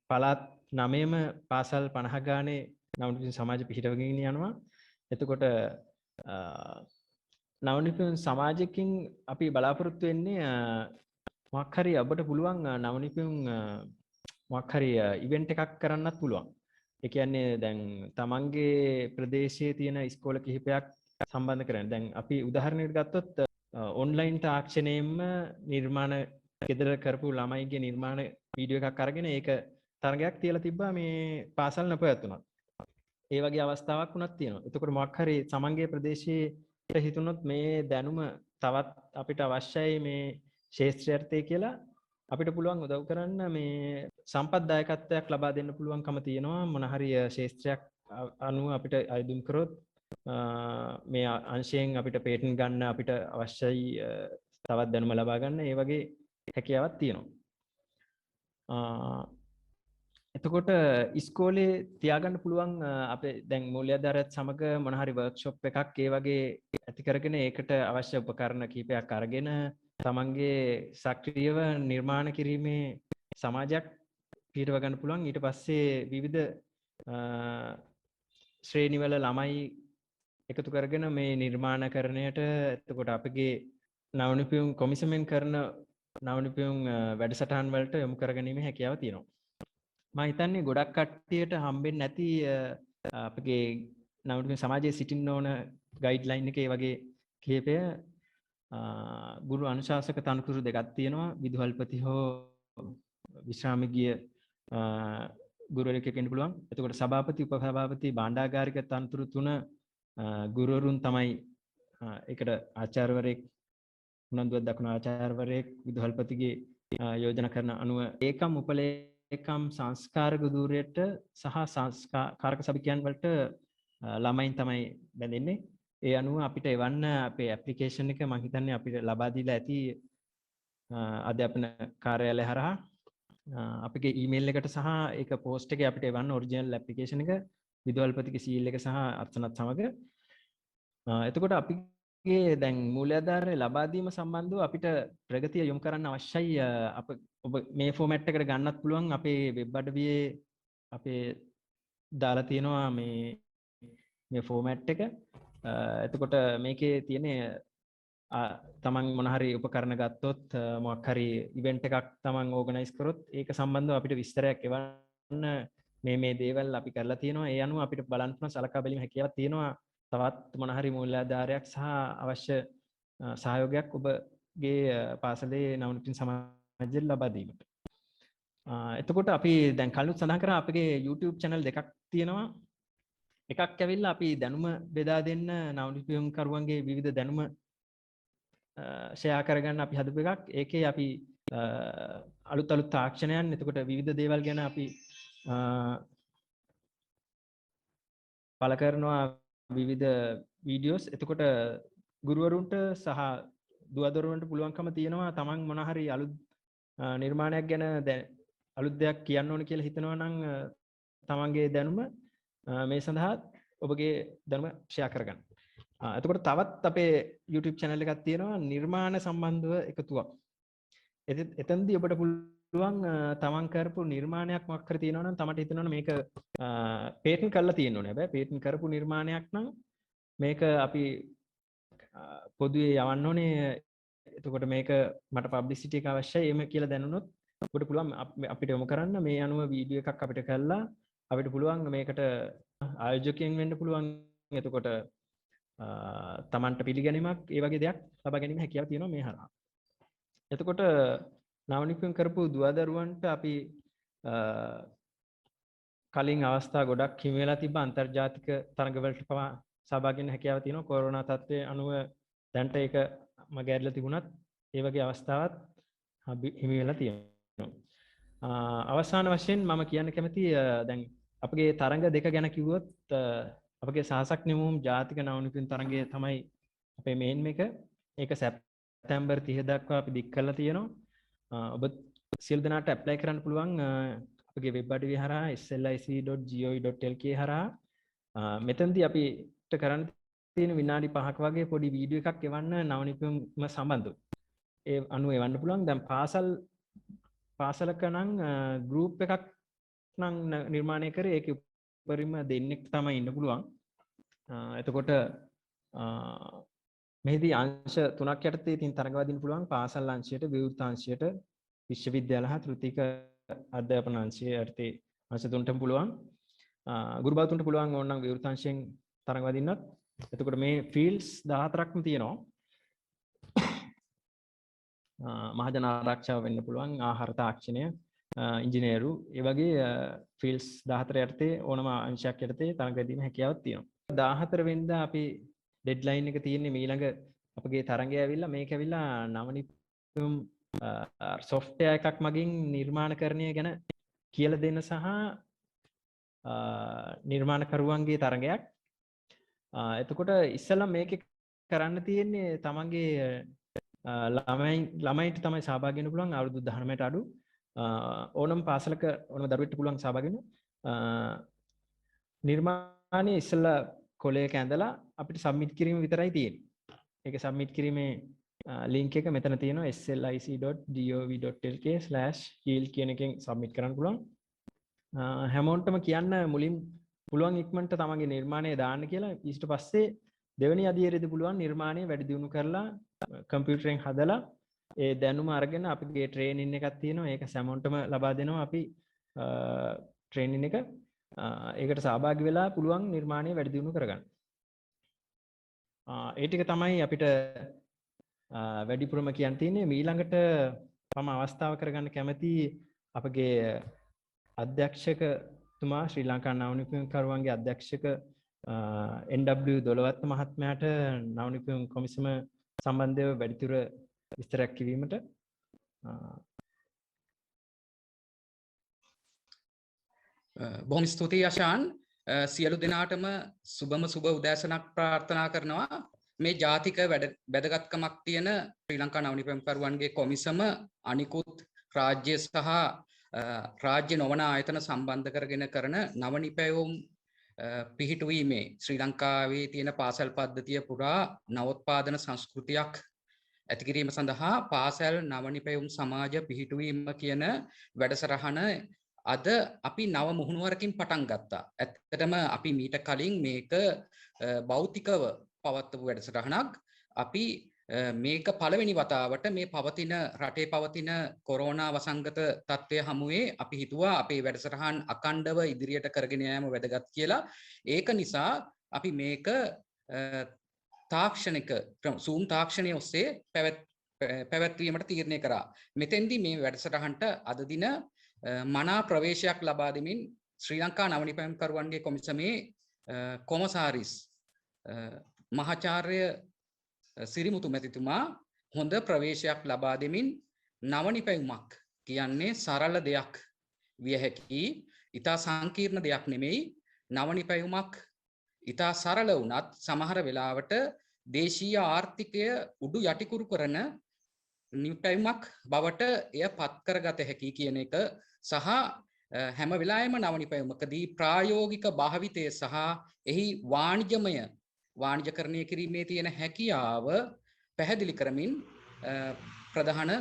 පළාත් 9ම පාසල් 50 ගානේ නවනිපියුම් සමාජ පිහිටවගෙන යනවා. එතකොට නවනිපුන් සමාජයකින් අපි බලාපොරොත්තු වෙන්නේ මොකක් හරි අපිට පුළුවන් නවනිපුන් මොකක් හරි ඉවෙන්ට් එකක් කරන්නත් පුළුවන්. ඒ කියන්නේ දැන් තමන්ගේ ප්‍රදේශයේ තියෙන ඉස්කෝල කිහිපයක් සම්බන්ධ කරගෙන දැන් අපි උදාහරණයකට ගත්තොත් ඔන්ලයින් තාක්ෂණයෙන්ම නිර්මාණ ගෙදර කරපු ළමයිගේ නිර්මාණ වීඩියෝ එකක් අරගෙන ඒක තරගයක් තියලා තිබ්බා මේ පාසල් නොපැවැත්තුණා. ඒ වගේ අවස්ථාවක් වුණත් තියෙනවා. එතකොට මොකක් හරි තමන්ගේ ප්‍රදේශයේ හිතුනොත් මේ දැනුම තවත් අපිට අවශ්‍යයි මේ ශාස්ත්‍රීයර්ථය කියලා අපිට පුළුවන් උදව් කරන්න මේ සම්පත් දායකත්වයක් ලබා දෙන්න පුළුවන්කම තියෙනවා මොන හරි ශාස්ත්‍රයක් අනුව අපිට අයදුම් කරොත් මේ අංශයෙන් අපිට පේටන්ට් ගන්න අපිට අවශ්‍යයි තවත් දැනුම ලබා ගන්න ඒ වගේ හැකියාවක් තියෙනවා. එතකොට ඉස්කෝලේ තියාගන්න පුළුවන් අපේ දැන් මූල්‍යාධාරයත් සමග මොන හරි වර්ක්ෂොප් එකක් ඒ වගේ ඇති කරගෙන ඒකට අවශ්‍ය උපකරණ කීපයක් අරගෙන තමන්ගේ සක්‍රියව නිර්මාණ කිරීමේ සමාජයක් පිටව ගන්න පුළුවන්. ඊට පස්සේ විවිධ ශ්‍රේණිවල ළමයි එකතු කරගෙන මේ නිර්මාණකරණයට එතකොට අපගේ නවනිපියුම් කොමිසමෙන් කරන නවනිපියුම් වැඩසටහන් වලට යොමු කරගැනීමේ හැකියාව තියෙනවා. මම හිතන්නේ ගොඩක් කට්ටියට හම්බෙන්නේ නැති අපගේ නවනිපියුම් සමාජයේ සිටින්න ඕන ගයිඩ්ලයින් එකේ වගේ කීපය ගුරු අනුශාසක තනතුරු දෙකක් තියෙනවා. විදුහල්පති හෝ විශ්‍රාමී ගිය ගුරුවරයෙක් වෙන්න පුළුවන්. එතකොට සභාපති උපසභාපති භාණ්ඩාගාරික තනතුරු 3 ගුරුවරුන් තමයි ඒකට ආචාර්යවරයෙක් උනන්දුවක් දක්වන ආචාර්යවරයෙක් විදුහල්පතිගේ යෝජනා කරන අනුව ඒකම් උපලේකම් සංස්කාරක ධූරයට සහ සංස්කාරක සභිකයන් වලට ළමයින් තමයි බැඳෙන්නේ. ඒ අනුව අපිට එවන්න අපේ ඇප්ලිකේෂන් එක මම හිතන්නේ අපිට ලබා දීලා ඇති අධ්‍යාපන කාර්යාලය හරහා අපගේ ඊමේල් එකට සහ ඒක පෝස්ට් එකේ අපිට එවන්න ඔරිජිනල් ඇප්ලිකේෂන් එක විදුහල්පතිගේ සීල් එක සහ අත්සනත් සමග. එතකොට අපිගේ දැන් මූල්‍යාධාරය ලබා දීම සම්බන්ධව අපිට ප්‍රගතිය යොමු කරන්න අවශ්‍යයි. ඔබ මේ ෆෝමැට් එකට ගන්නත් පුළුවන්. අපේ වෙබ් අඩවියේ අපේ දාලා තියෙනවා මේ ෆෝමැට් එක. එතකොට මේකේ තියෙන තමන් මොන හරි උපකරණ ගත්තොත් මොකක් හරි ඉවෙන්ට් එකක් තමන් ඕගනයිස් කරොත් ඒක සම්බන්ධව අපිට විස්තරයක් එවන්න මේ දේවල් අපි කරලා තියෙනවා. ඒ අනුව අපිට බලන්න පුළුවන් සලකා බැලීමේ හැකියාවක් තියෙනවා. තවත් මොන හරි මූල්‍යාධාරයක් සහ අවශ්‍ය සහයෝගයක් ඔබගේ පාසලේ නවනිපියුම් සමාජයෙන් ලබා දීමට. එතකොට අපි දැන් කලින් සඳහන් කරා අපගේ YouTube channel දෙකක් තියෙනවා. එකක් ඇවිල්ලා අපි දැනුම බෙදා දෙන්න නවනිපියුම් කරුවන්ගේ විවිධ දැනුම ෂෙයා කරගන්න අපි හදපු එකක්. ඒකේ අපි අලුත් තාක්ෂණයන් එතකොට විවිධ දේවල් ගැන අපි පළ කරනවා විවිධ වීඩියෝස්. එතකොට ගුරුවරුන්ට සහ දුවදරුවන්ට පුළුවන්කම තියෙනවා තමන් මොන හරි අලුත් නිර්මාණයක් ගැන අලුත් දෙයක් කියන්න ඕන කියලා හිතනවා නම් තමන්ගේ දැනුම මේ සඳහා ඔබගේ දැනුම ෂෙයා කරගන්න. එතකොට තවත් අපේ YouTube channel එකක් තියෙනවා නිර්මාණ සම්බන්ධව එකතුවක්. එතනදී ඔබට පුළුවන් තමන් කරපු නිර්මාණයක් මොකක් හරි තියෙනවා නම් තමට හිතෙනවා මේක පේටන්ට් කරලා තියෙන්න ඕනේ. හැබැයි පේටන්ට් කරපු නිර්මාණයක් නම් මේක අපි පොදුවේ යවන්න ඕනේ. එතකොට මේක මට පබ්ලිසිටි එක අවශ්‍යයි එහෙම කියලා දැනුනොත් ඔබට පුළුවන් අපිට යොමු කරන්න. මේ අනුව වීඩියෝ එකක් අපිට කරලා අපිට පුළුවන් මේකට ආයෝජකයන් වෙන්න පුළුවන්. එතකොට තමන්ට පිළිගැනීමක් ඒ වගේ දෙයක් ලබා ගැනීම හැකියාව තියෙනවා මේ හරහා. එතකොට නවනිපියුම් කරපු දුවදරුවන්ට අපි කලින් අවස්ථා ගොඩක් හිමි වෙලා තිබ්බ අන්තර්ජාතික තරඟවලට පවා සහභාගී වෙන්න හැකියාව තියෙනවා. කොරෝනා තත්ත්වයේ අනුව දැන්ට ඒක මගහැරලා තිබුණත් ඒ වගේ අවස්ථාවක් හිමි වෙලා තියෙනවා. අවසාන වශයෙන් මම කියන්න කැමති දැන් අපගේ තරඟ දෙක ගැන කිව්වොත් අපගේ සාසක් නිමුම් ජාතික නවනිපියුම් තරඟය තමයි අපේ මේන් එක. ඒක සැප්තැම්බර් 30 දක්වා අපි දික් කරලා තියෙනවා. ඔබ සියලු දෙනාට ඇප්ලයි කරන්න පුළුවන් අපගේ වෙබ් අඩවිය හරහා slic.gov.lk හරහා. මෙතනදී අපිට කරන්න තියෙන විනාඩි 5ක වගේ පොඩි වීඩියෝ එකක් එවන්න නවනිපියුම් සම්බන්ධව. ඒ අනුව එවන්න පුළුවන්. දැන් පාසලක නම් ගෲප් එකක් නම් නිර්මාණය කරේ ඒකේ උපරිම දෙන්නෙක් තමයි ඉන්න පුළුවන්. එතකොට මෙහිදී අංශ 3ක් යටතේ ඉතින් තරඟ වදින්න පුළුවන් පාසල් අංශයට, විවෘත අංශයට, විශ්වවිද්‍යාල හා තෘතීක අධ්‍යාපන අංශය යටතේ අංශ 3ටම පුළුවන්. ගුරු භාවතුන්ට පුළුවන් ඕනනම් විවෘත අංශයෙන් තරඟ වදින්නත්. එතකොට මේ ෆීල්ඩ්ස් 14ක්ම තියෙනවා. මහජන ආරක්ෂාව වෙන්න පුළුවන්, ආහාර තාක්ෂණය, ඉංජිනේරු, ඒ වගේ ෆීල්ඩ්ස් 14 යටතේ ඕනම අංශයක් යටතේ තරඟ වැදීම හැකියාවක් තියෙනවා. 14 වෙනිදා අපි ඩෙඩ්ලයින් එක තියෙන්නේ ඊළඟ අපගේ තරඟය ඇවිල්ලා මේක ඇවිල්ලා නවනිපුම් සොෆ්ට්වෙයාර් එකක් මගින් නිර්මාණකරණය ගැන කියලා දෙන්න සහ නිර්මාණකරුවන්ගේ තරඟයක්. එතකොට ඉස්සෙල්ලා මේකේ කරන්න තියෙන්නේ තමන්ගේ ළමයින්ට තමයි සහභාගී වෙන්න පුළුවන් අවුරුදු 19ට අඩු ඕනම පාසලක ඕනම දරුවෙක්ට පුළුවන් සහභාගී වෙන්න. නිර්මාණය ඉස්සෙල්ලා කොලයක ඇඳලා අපිට සබ්මිට් කිරීම විතරයි තියෙන්නේ. ඒක සබ්මිට් කිරීමේ ලින්ක් එක මෙතන තියෙනවා slic.gov.lk/heal කියන එකෙන් සබ්මිට් කරන්න පුළුවන්. හැමෝටම කියන්න මුලින් පුළුවන් ඉක්මනට තමන්ගේ නිර්මාණය දාන්න කියලා. ඊට පස්සේ දෙවෙනි අදියරේදී පුළුවන් නිර්මාණය වැඩි දියුණු කරලා කම්පියුටරෙන් හදලා ඒ දැනුම අරගෙන අපිගේ ට්‍රේනින් එකක් තියෙනවා. ඒක සැමොන්ටම ලබා දෙනවා අපි ට්‍රේනින් එක. ඒකට සහභාගී වෙලා පුළුවන් නිර්මාණය වැඩි දියුණු කරගන්න. ඒ ටික තමයි අපිට වැඩිපුරම කියන්න තියෙන්නේ. ඊළඟට මම අවස්ථාව කරගන්න කැමති අපගේ අධ්‍යක්ෂකතුමා ශ්‍රී ලංකා නවනිපුණකරුවන්ගේ අධ්‍යක්ෂක NW දොළවත්ත මහත්මයාට නවනිපුණ කොමිසම සම්බන්ධව වැඩිදුර විස්තරයක් කිරීමට බොහොම ස්තුතියි අශාන්. සියලු දෙනාටම සුබම සුබ උදෑසනක් ප්‍රාර්ථනා කරනවා. මේ ජාතික වැදගත්කමක් තියෙන ශ්‍රී ලංකා නවනිපැම්කරුවන්ගේ කොමිසම අනිකුත් රාජ්‍ය සහ රාජ්‍ය නොවන ආයතන සම්බන්ධ කරගෙන කරන නවනිපැයුම් පිහිටුවීමේ ශ්‍රී ලංකාවේ තියෙන පාසල් පද්ධතිය පුරා නවෝත්පාදන සංස්කෘතියක් ඇතිකිරීම සඳහා පාසල් නවනිපැයුම් සමාජ පිහිටුවීම කියන වැඩසටහන අද අපි නව මුහුණුවරකින් පටන් ගත්තා. ඇත්තටම අපි මීට කලින් මේක භෞතිකව පවත්වපු වැඩසටහනක්. අපි මේක පළවෙනි වතාවට මේ පවතින රටේ පවතින කොරෝනා වසංගත තත්ත්වය හමුවේ අපි හිතුවා අපේ වැඩසටහන් අඛණ්ඩව ඉදිරියට කරගෙන යාම වැදගත් කියලා. ඒක නිසා අපි මේක තාක්ෂණික Zoom තාක්ෂණය ඔස්සේ පැවැත්වීමට තීරණය කරා. මෙතෙන්දී මේ වැඩසටහනට අද දින මනා ප්‍රවේශයක් ලබා දෙමින් ශ්‍රී ලංකා නවනිපැයුම්කරුවන්ගේ කොමිසමේ කොමසාරිස් මහාචාර්ය සිරිමුතු මැතිතුමා හොඳ ප්‍රවේශයක් ලබා දෙමින් නවනිපැයුමක් කියන්නේ සරල දෙයක් විය හැකි, ඊටා සංකීර්ණ දෙයක් නෙමෙයි. නවනිපැයුමක් ඊටා සරල වුණත් සමහර වෙලාවට දේශීය ආර්ථිකය උඩු යටිකුරු කරන නිපැයුමක් බවට එය පත් කරගත හැකි කියන එක සහ හැම වෙලාවෙම නවනිපැයුමකදී ප්‍රායෝගික භාවිතය සහ එහි වාණිජකරණය කිරීමේ තියෙන හැකියාව පැහැදිලි කරමින් ප්‍රධාන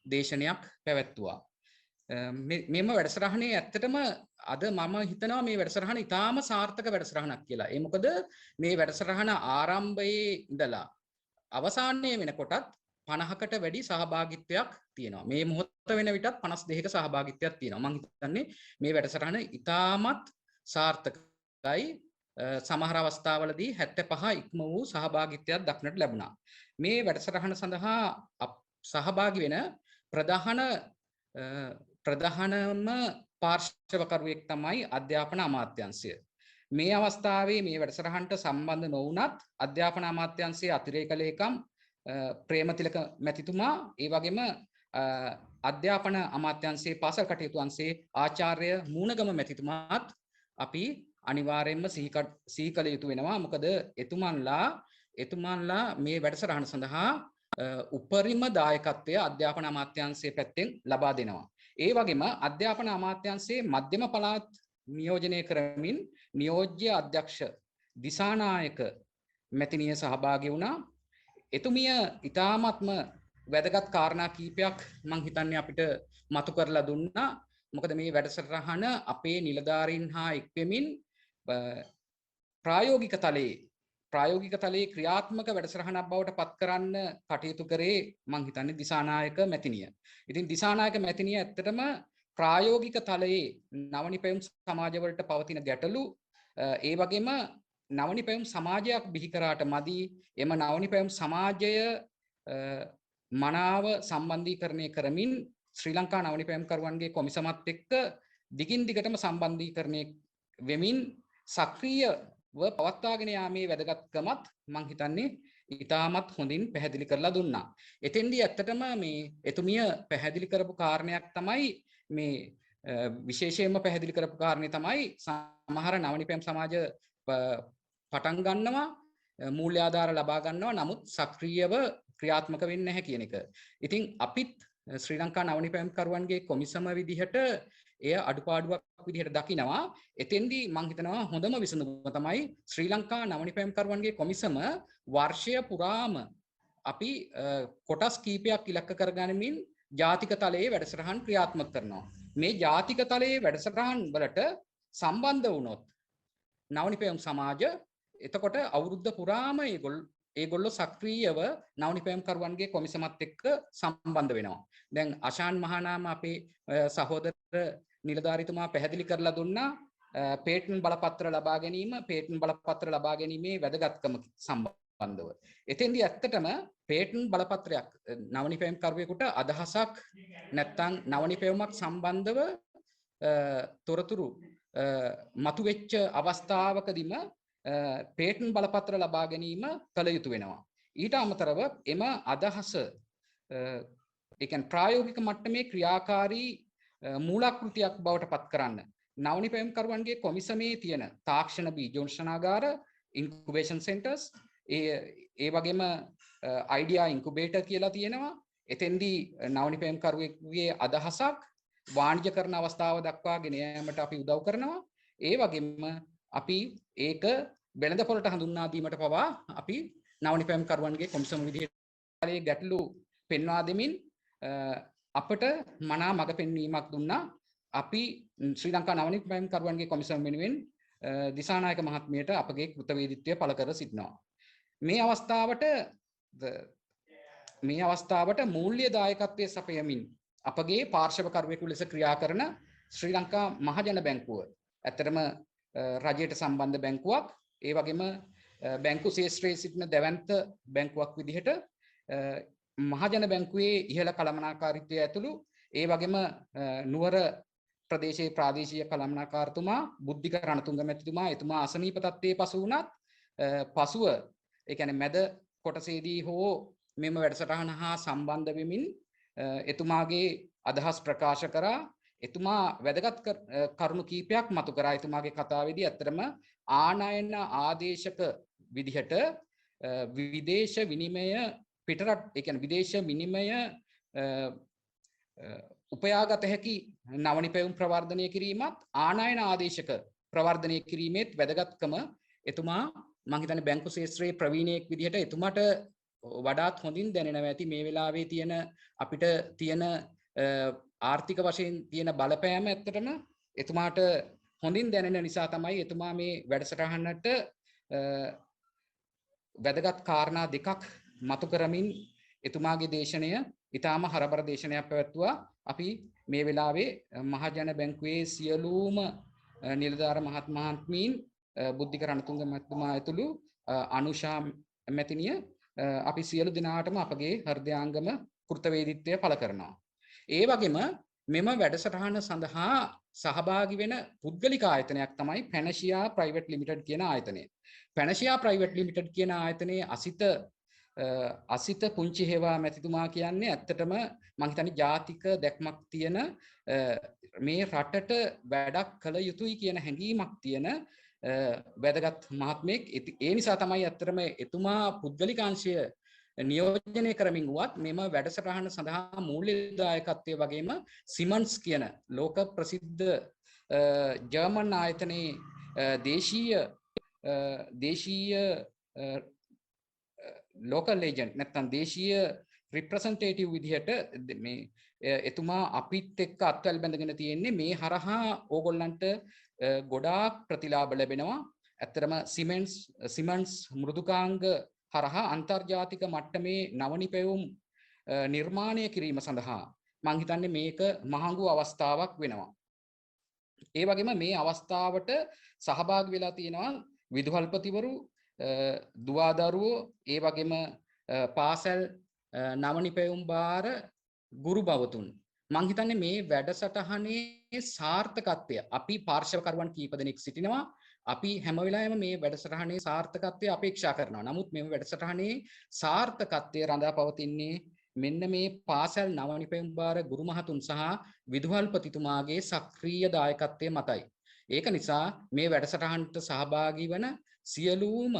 දේශනයක් පැවැත්වුවා. මෙම වැඩසටහනේ ඇත්තටම අද මම හිතනවා මේ වැඩසටහන ඉතාම සාර්ථක වැඩසටහනක් කියලා. ඒ මොකද මේ වැඩසටහන ආරම්භයේ ඉඳලා අවසානයේ වෙනකොටත් 50කට වැඩි සහභාගීත්වයක් තියෙනවා. මේ මොහොත වෙන විටත් 52ක සහභාගීත්වයක් තියෙනවා. මම හිතන්නේ මේ වැඩසටහන ඉතාමත් සාර්ථකයි. සමහර අවස්ථාවලදී 75 ඉක්ම වූ සහභාගීත්වයක් දක්නට ලැබුණා. මේ වැඩසටහන සඳහා සහභාගී වෙන ප්‍රධානම පාර්ශවකරුවෙක් තමයි අධ්‍යාපන අමාත්‍යාංශය. මේ අවස්ථාවේ මේ වැඩසටහනට සම්බන්ධ නොවුනත් අධ්‍යාපන අමාත්‍යාංශයේ අතිරේක ලේකම් ප්‍රේමතිලක මැතිතුමා, ඒ වගේම අධ්‍යාපන අමාත්‍යාංශයේ පාසල් කටයුතු අංශයේ ආචාර්ය මූණගම මැතිතුමාත් අපි අනිවාර්යයෙන්ම සිහි කළ යුතු වෙනවා. මොකද එතුමන්ලා මේ වැඩසටහන සඳහා උපරිම දායකත්වය අධ්‍යාපන අමාත්‍යාංශයේ පැත්තෙන් ලබා දෙනවා. ඒ වගේම අධ්‍යාපන අමාත්‍යාංශයේ මධ්‍යම පළාත් නියෝජනය කරමින් නියෝජ්‍ය අධ්‍යක්ෂ දිසානායක මැතිණිය සහභාගී වුණා. එතුමිය ඉතාමත්ම වැදගත් කාරණා කීපයක් මං හිතන්නේ අපිට මතු කරලා දුන්නා. මොකද මේ වැඩසටහන අපේ නිලධාරීන් හා එක්වෙමින් ප්‍රායෝගික තලයේ ප්‍රායෝගික තලයේ ක්‍රියාත්මක වැඩසටහනක් බවට පත් කරන්න කටයුතු කරේ මං හිතන්නේ දිසානායක මැතිණිය. ඉතින් දිසානායක මැතිණිය ඇත්තටම ප්‍රායෝගික තලයේ නවනිපැයුම් සමාජවලට පවතින ගැටලු ඒ වගේම නවනිපැයුම් සමාජයක් බිහි කරාට මදි එම නවනිපැයුම් සමාජය මනාව සම්බන්ධීකරණය කරමින් ශ්‍රී ලංකා නවනිපැයුම්කරුවන්ගේ කොමිසමත් එක්ක දිගින් දිගටම සම්බන්ධීකරණය වෙමින් සක්‍රීයව පවත්වාගෙන යාමේ වැදගත්කමත් මං හිතන්නේ ඉතාමත් හොඳින් පැහැදිලි කරලා දුන්නා. එතෙන්දී ඇත්තටම මේ එතුමිය පැහැදිලි කරපු කාරණයක් තමයි මේ විශේෂයෙන්ම පැහැදිලි කරපු කාරණේ තමයි සමහර නවනිපැයුම් සමාජ පටන් ගන්නවා මූල්‍ය ආධාර ලබා ගන්නවා නමුත් සක්‍රීයව ක්‍රියාත්මක වෙන්නේ නැහැ කියන එක. ඉතින් අපිත් ශ්‍රී ලංකා නවනිපැයුම්කරුවන්ගේ කොමිසම විදිහට එය අඩුපාඩුවක් විදිහට දකිනවා. එතෙන්දී මම හිතනවා හොඳම විසඳුම තමයි ශ්‍රී ලංකා නවනිපැයුම්කරුවන්ගේ කොමිසම වර්ෂය පුරාම අපි කොටස් කීපයක් ඉලක්ක කරගනිමින් ජාතික තලයේ වැඩසටහන් ක්‍රියාත්මක කරනවා. මේ ජාතික තලයේ වැඩසටහන් වලට සම්බන්ධ වුණොත් නවනිපැයුම් සමාජ එතකොට අවුරුද්ද පුරාම ඒගොල්ලෝ සක්‍රීයව නවනිපැයුම්කරුවන්ගේ කොමිසමත් එක්ක සම්බන්ධ වෙනවා. දැන් අශාන් මහානාම අපේ සහෝදර නිලධාරිතුමා පැහැදිලි කරලා දුන්නා පේටන්ට් බලපත්‍ර ලබා ගැනීම පේටන්ට් බලපත්‍ර ලබා ගැනීමේ වැදගත්කම සම්බන්ධව. එතෙන්දී ඇත්තටම පේටන්ට් බලපත්‍රයක් නවනිපැයුම්කරුවෙකුට අදහසක් නැත්නම් නවනිපැයුමක් සම්බන්ධව තොරතුරු මතුවෙච්ච අවස්ථාවකදීම පේටන්ට් බලපත්‍ර ලබා ගැනීම කළ යුතු වෙනවා. ඊට අමතරව එම අදහස ඒ කියන්නේ ප්‍රායෝගික මට්ටමේ ක්‍රියාකාරී මූලාකෘතියක් බවට පත් කරන්න නවනිපැයුම්කරුවන්ගේ කොමිසමේ තියෙන තාක්ෂණ බීජෝත්සනාගාර ඉන්කුබේෂන් සෙන්ටර්ස් ඒ වගේම අයිඩියා ඉන්කුබේටර් කියලා තියෙනවා. එතෙන්දී නවනිපැයුම්කරුවෙකුගේ අදහසක් වාණිජකරණ අවස්ථාව දක්වා ගෙන යාමට අපි උදව් කරනවා. ඒ වගේම අපි ඒක වෙළඳ පොළට හඳුන්වා දීමට පවා අපි නවනිපැයුම්කරුවන්ගේ කොමිසම විදිහට ගැටලු පෙන්වා දෙමින් අපට මනා මඟ පෙන්වීමක් දුන්නා. අපි ශ්‍රී ලංකා නවනිපැයුම්කරුවන්ගේ කොමිසම වෙනුවෙන් දිසානායක මහත්මියට අපගේ කෘතවේදීත්වය පළ කර සිටිනවා. මේ අවස්ථාවට මූල්‍ය දායකත්වයේ සපයමින් අපගේ පාර්ශවකරුවෙකු ලෙස ක්‍රියා කරන ශ්‍රී ලංකා මහජන බැංකුව ඇත්තටම රජයට සම්බන්ධ බැංකුවක් ඒ වගේම බැංකු ශේෂ්ත්‍රයේ සිටින දැවැන්ත බැංකුවක් විදිහට මහජන බැංකුවේ ඉහළ කළමනාකාරීත්වය ඇතුළු ඒ වගේම නුවර ප්‍රදේශයේ ප්‍රාදේශීය කළමනාකාරතුමා බුද්ධික රණතුංග මැතිතුමා එතුමා අසනීප තත්ත්වයේ පසු වුණත් පසුව ඒ කියන්නේ මැද කොටසේදී හෝ මෙම වැඩසටහන හා සම්බන්ධ වෙමින් එතුමාගේ අදහස් ප්‍රකාශ කරා. එතුමා වැදගත් කරුණු කීපයක් මතු කරා. එතුමාගේ කතාවේදී ඇත්තටම ආනයන ආදේශක විදිහට විදේශ විනිමය පිටරට ඒ කියන්නේ විදේශ විනිමය උපයාගත හැකි නවනිපැයුම් ප්‍රවර්ධනය කිරීමත් ආනයන ආදේශක ප්‍රවර්ධනය කිරීමේත් වැදගත්කම එතුමා මම හිතන්නේ බැංකු ශාස්ත්‍රයේ ප්‍රවීණයෙක් විදිහට එතුමාට වඩාත් හොඳින් දැනෙනවා ඇති මේ වෙලාවේ තියෙන අපිට තියෙන ආර්ථික වශයෙන් තියෙන බලපෑම ඇත්තටම එතුමාට හොඳින් දැනෙන නිසා තමයි එතුමා මේ වැඩසටහනට වැදගත් කාරණා දෙකක් මතු කරමින් එතුමාගේ දේශනය ඊටාම හරබර දේශනයක් පැවැත්වුවා. අපි මේ වෙලාවේ මහජන බැංකුවේ සියලුම නිලධාර මහත්මීන් බුද්ධික රණතුංග මහත්මයා ඇතුළු අනුෂා මැතිණිය අපි සියලු දෙනාටම අපගේ හෘදයාංගම කෘතවේදීත්වය පළ කරනවා. ඒ වගේම මෙම වැඩසටහන සඳහා සහභාගී වෙන පුද්ගලික ආයතනයක් තමයි පැනෂියා ප්‍රයිවට් ලිමිටඩ් කියන ආයතනය. පැනෂියා ප්‍රයිවට් ලිමිටඩ් කියන ආයතනයේ අසිත පුංචි හේවා මැතිතුමා කියන්නේ ඇත්තටම මම හිතන්නේ ජාතික දැක්මක් තියෙන මේ රටට වැඩක් කළ යුතුයි කියන හැඟීමක් තියෙන වැදගත් මහත්මයෙක්. ඒ නිසා තමයි ඇත්තටම එතුමා පුද්ගලිකාංශය නියෝජනය කරමින් වුවත් මෙම වැඩසටහන සඳහා මූල්‍ය දායකත්වයේ වගේම සිමන්ස් කියන ලෝක ප්‍රසිද්ධ ජර්මන් ආයතනයේ දේශීය ලෝකල් ඒජන්ට් නැත්නම් දේශීය රිප්‍රසන්ටේටිව් විදිහට මේ එතුමා අපිත් එක්ක අත්වැල් බැඳගෙන තියෙන්නේ මේ හරහා ඕගොල්ලන්ට ගොඩාක් ප්‍රතිලාභ ලැබෙනවා. ඇත්තරම සිමන්ස් මෘදුකාංග හරහා අන්තර්ජාතික මට්ටමේ නවනිපැයුම් නිර්මාණය කිරීම සඳහා මං හිතන්නේ මේක මහඟු අවස්ථාවක් වෙනවා. ඒ වගේම මේ අවස්ථාවට සහභාගී වෙලා තියෙනවා විදුහල්පතිවරු, දුවදරුවෝ, ඒ වගේම පාසල් නවනිපැයුම් භාර ගුරු බවතුන්. මං හිතන්නේ මේ වැඩසටහනේ සාර්ථකත්වය අපි පාර්ශවකරුවන් කීප දෙනෙක් සිටිනවා. අපි හැම වෙලාවෙම මේ වැඩසටහනේ සාර්ථකත්වය අපේක්ෂා කරනවා. නමුත් මේ වැඩසටහනේ සාර්ථකත්වය රඳා පවතින්නේ මෙන්න මේ පාසල් නවනිපැයුම් භාර ගුරු මහතුන් සහ විදුහල්පතිතුමාගේ සක්‍රීය දායකත්වය මතයි. ඒක නිසා මේ වැඩසටහනට සහභාගී වන සියලුම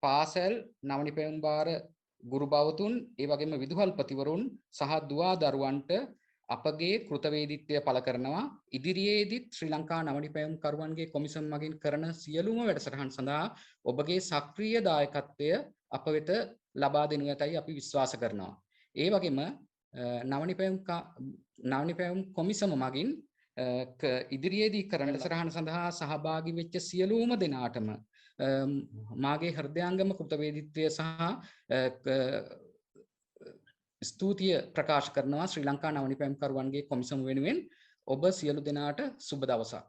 පාසල් නවනිපැයුම් භාර ගුරු බවතුන්, ඒ වගේම විදුහල්පතිවරුන් සහ දුවා දරුවන්ට අපගේ කෘතවේදීත්වය පළ කරනවා. ඉදිරියේදීත් ශ්‍රී ලංකා නවනිපැයුම් කරුවන්ගේ කොමිසම් මගින් කරන සියලුම වැඩසටහන් සඳහා ඔබගේ සක්‍රීය දායකත්වය අප වෙත ලබා දෙනු ඇතයි අපි විශ්වාස කරනවා. ඒ වගේම නවනිපැයුම් කොමිසම මගින් ඉදිරියේදී කරන වැඩසටහන සඳහා සහභාගී වෙච්ච සියලුම දෙනාටම මාගේ හෘදයාංගම කෘතවේදීත්වය සහ ස්තුතිය ප්‍රකාශ කරනවා ශ්‍රී ලංකා නවනිපැයුම් කරුවන්ගේ කොමිසම වෙනුවෙන්. ඔබ සියලු දෙනාට සුබ දවසක්.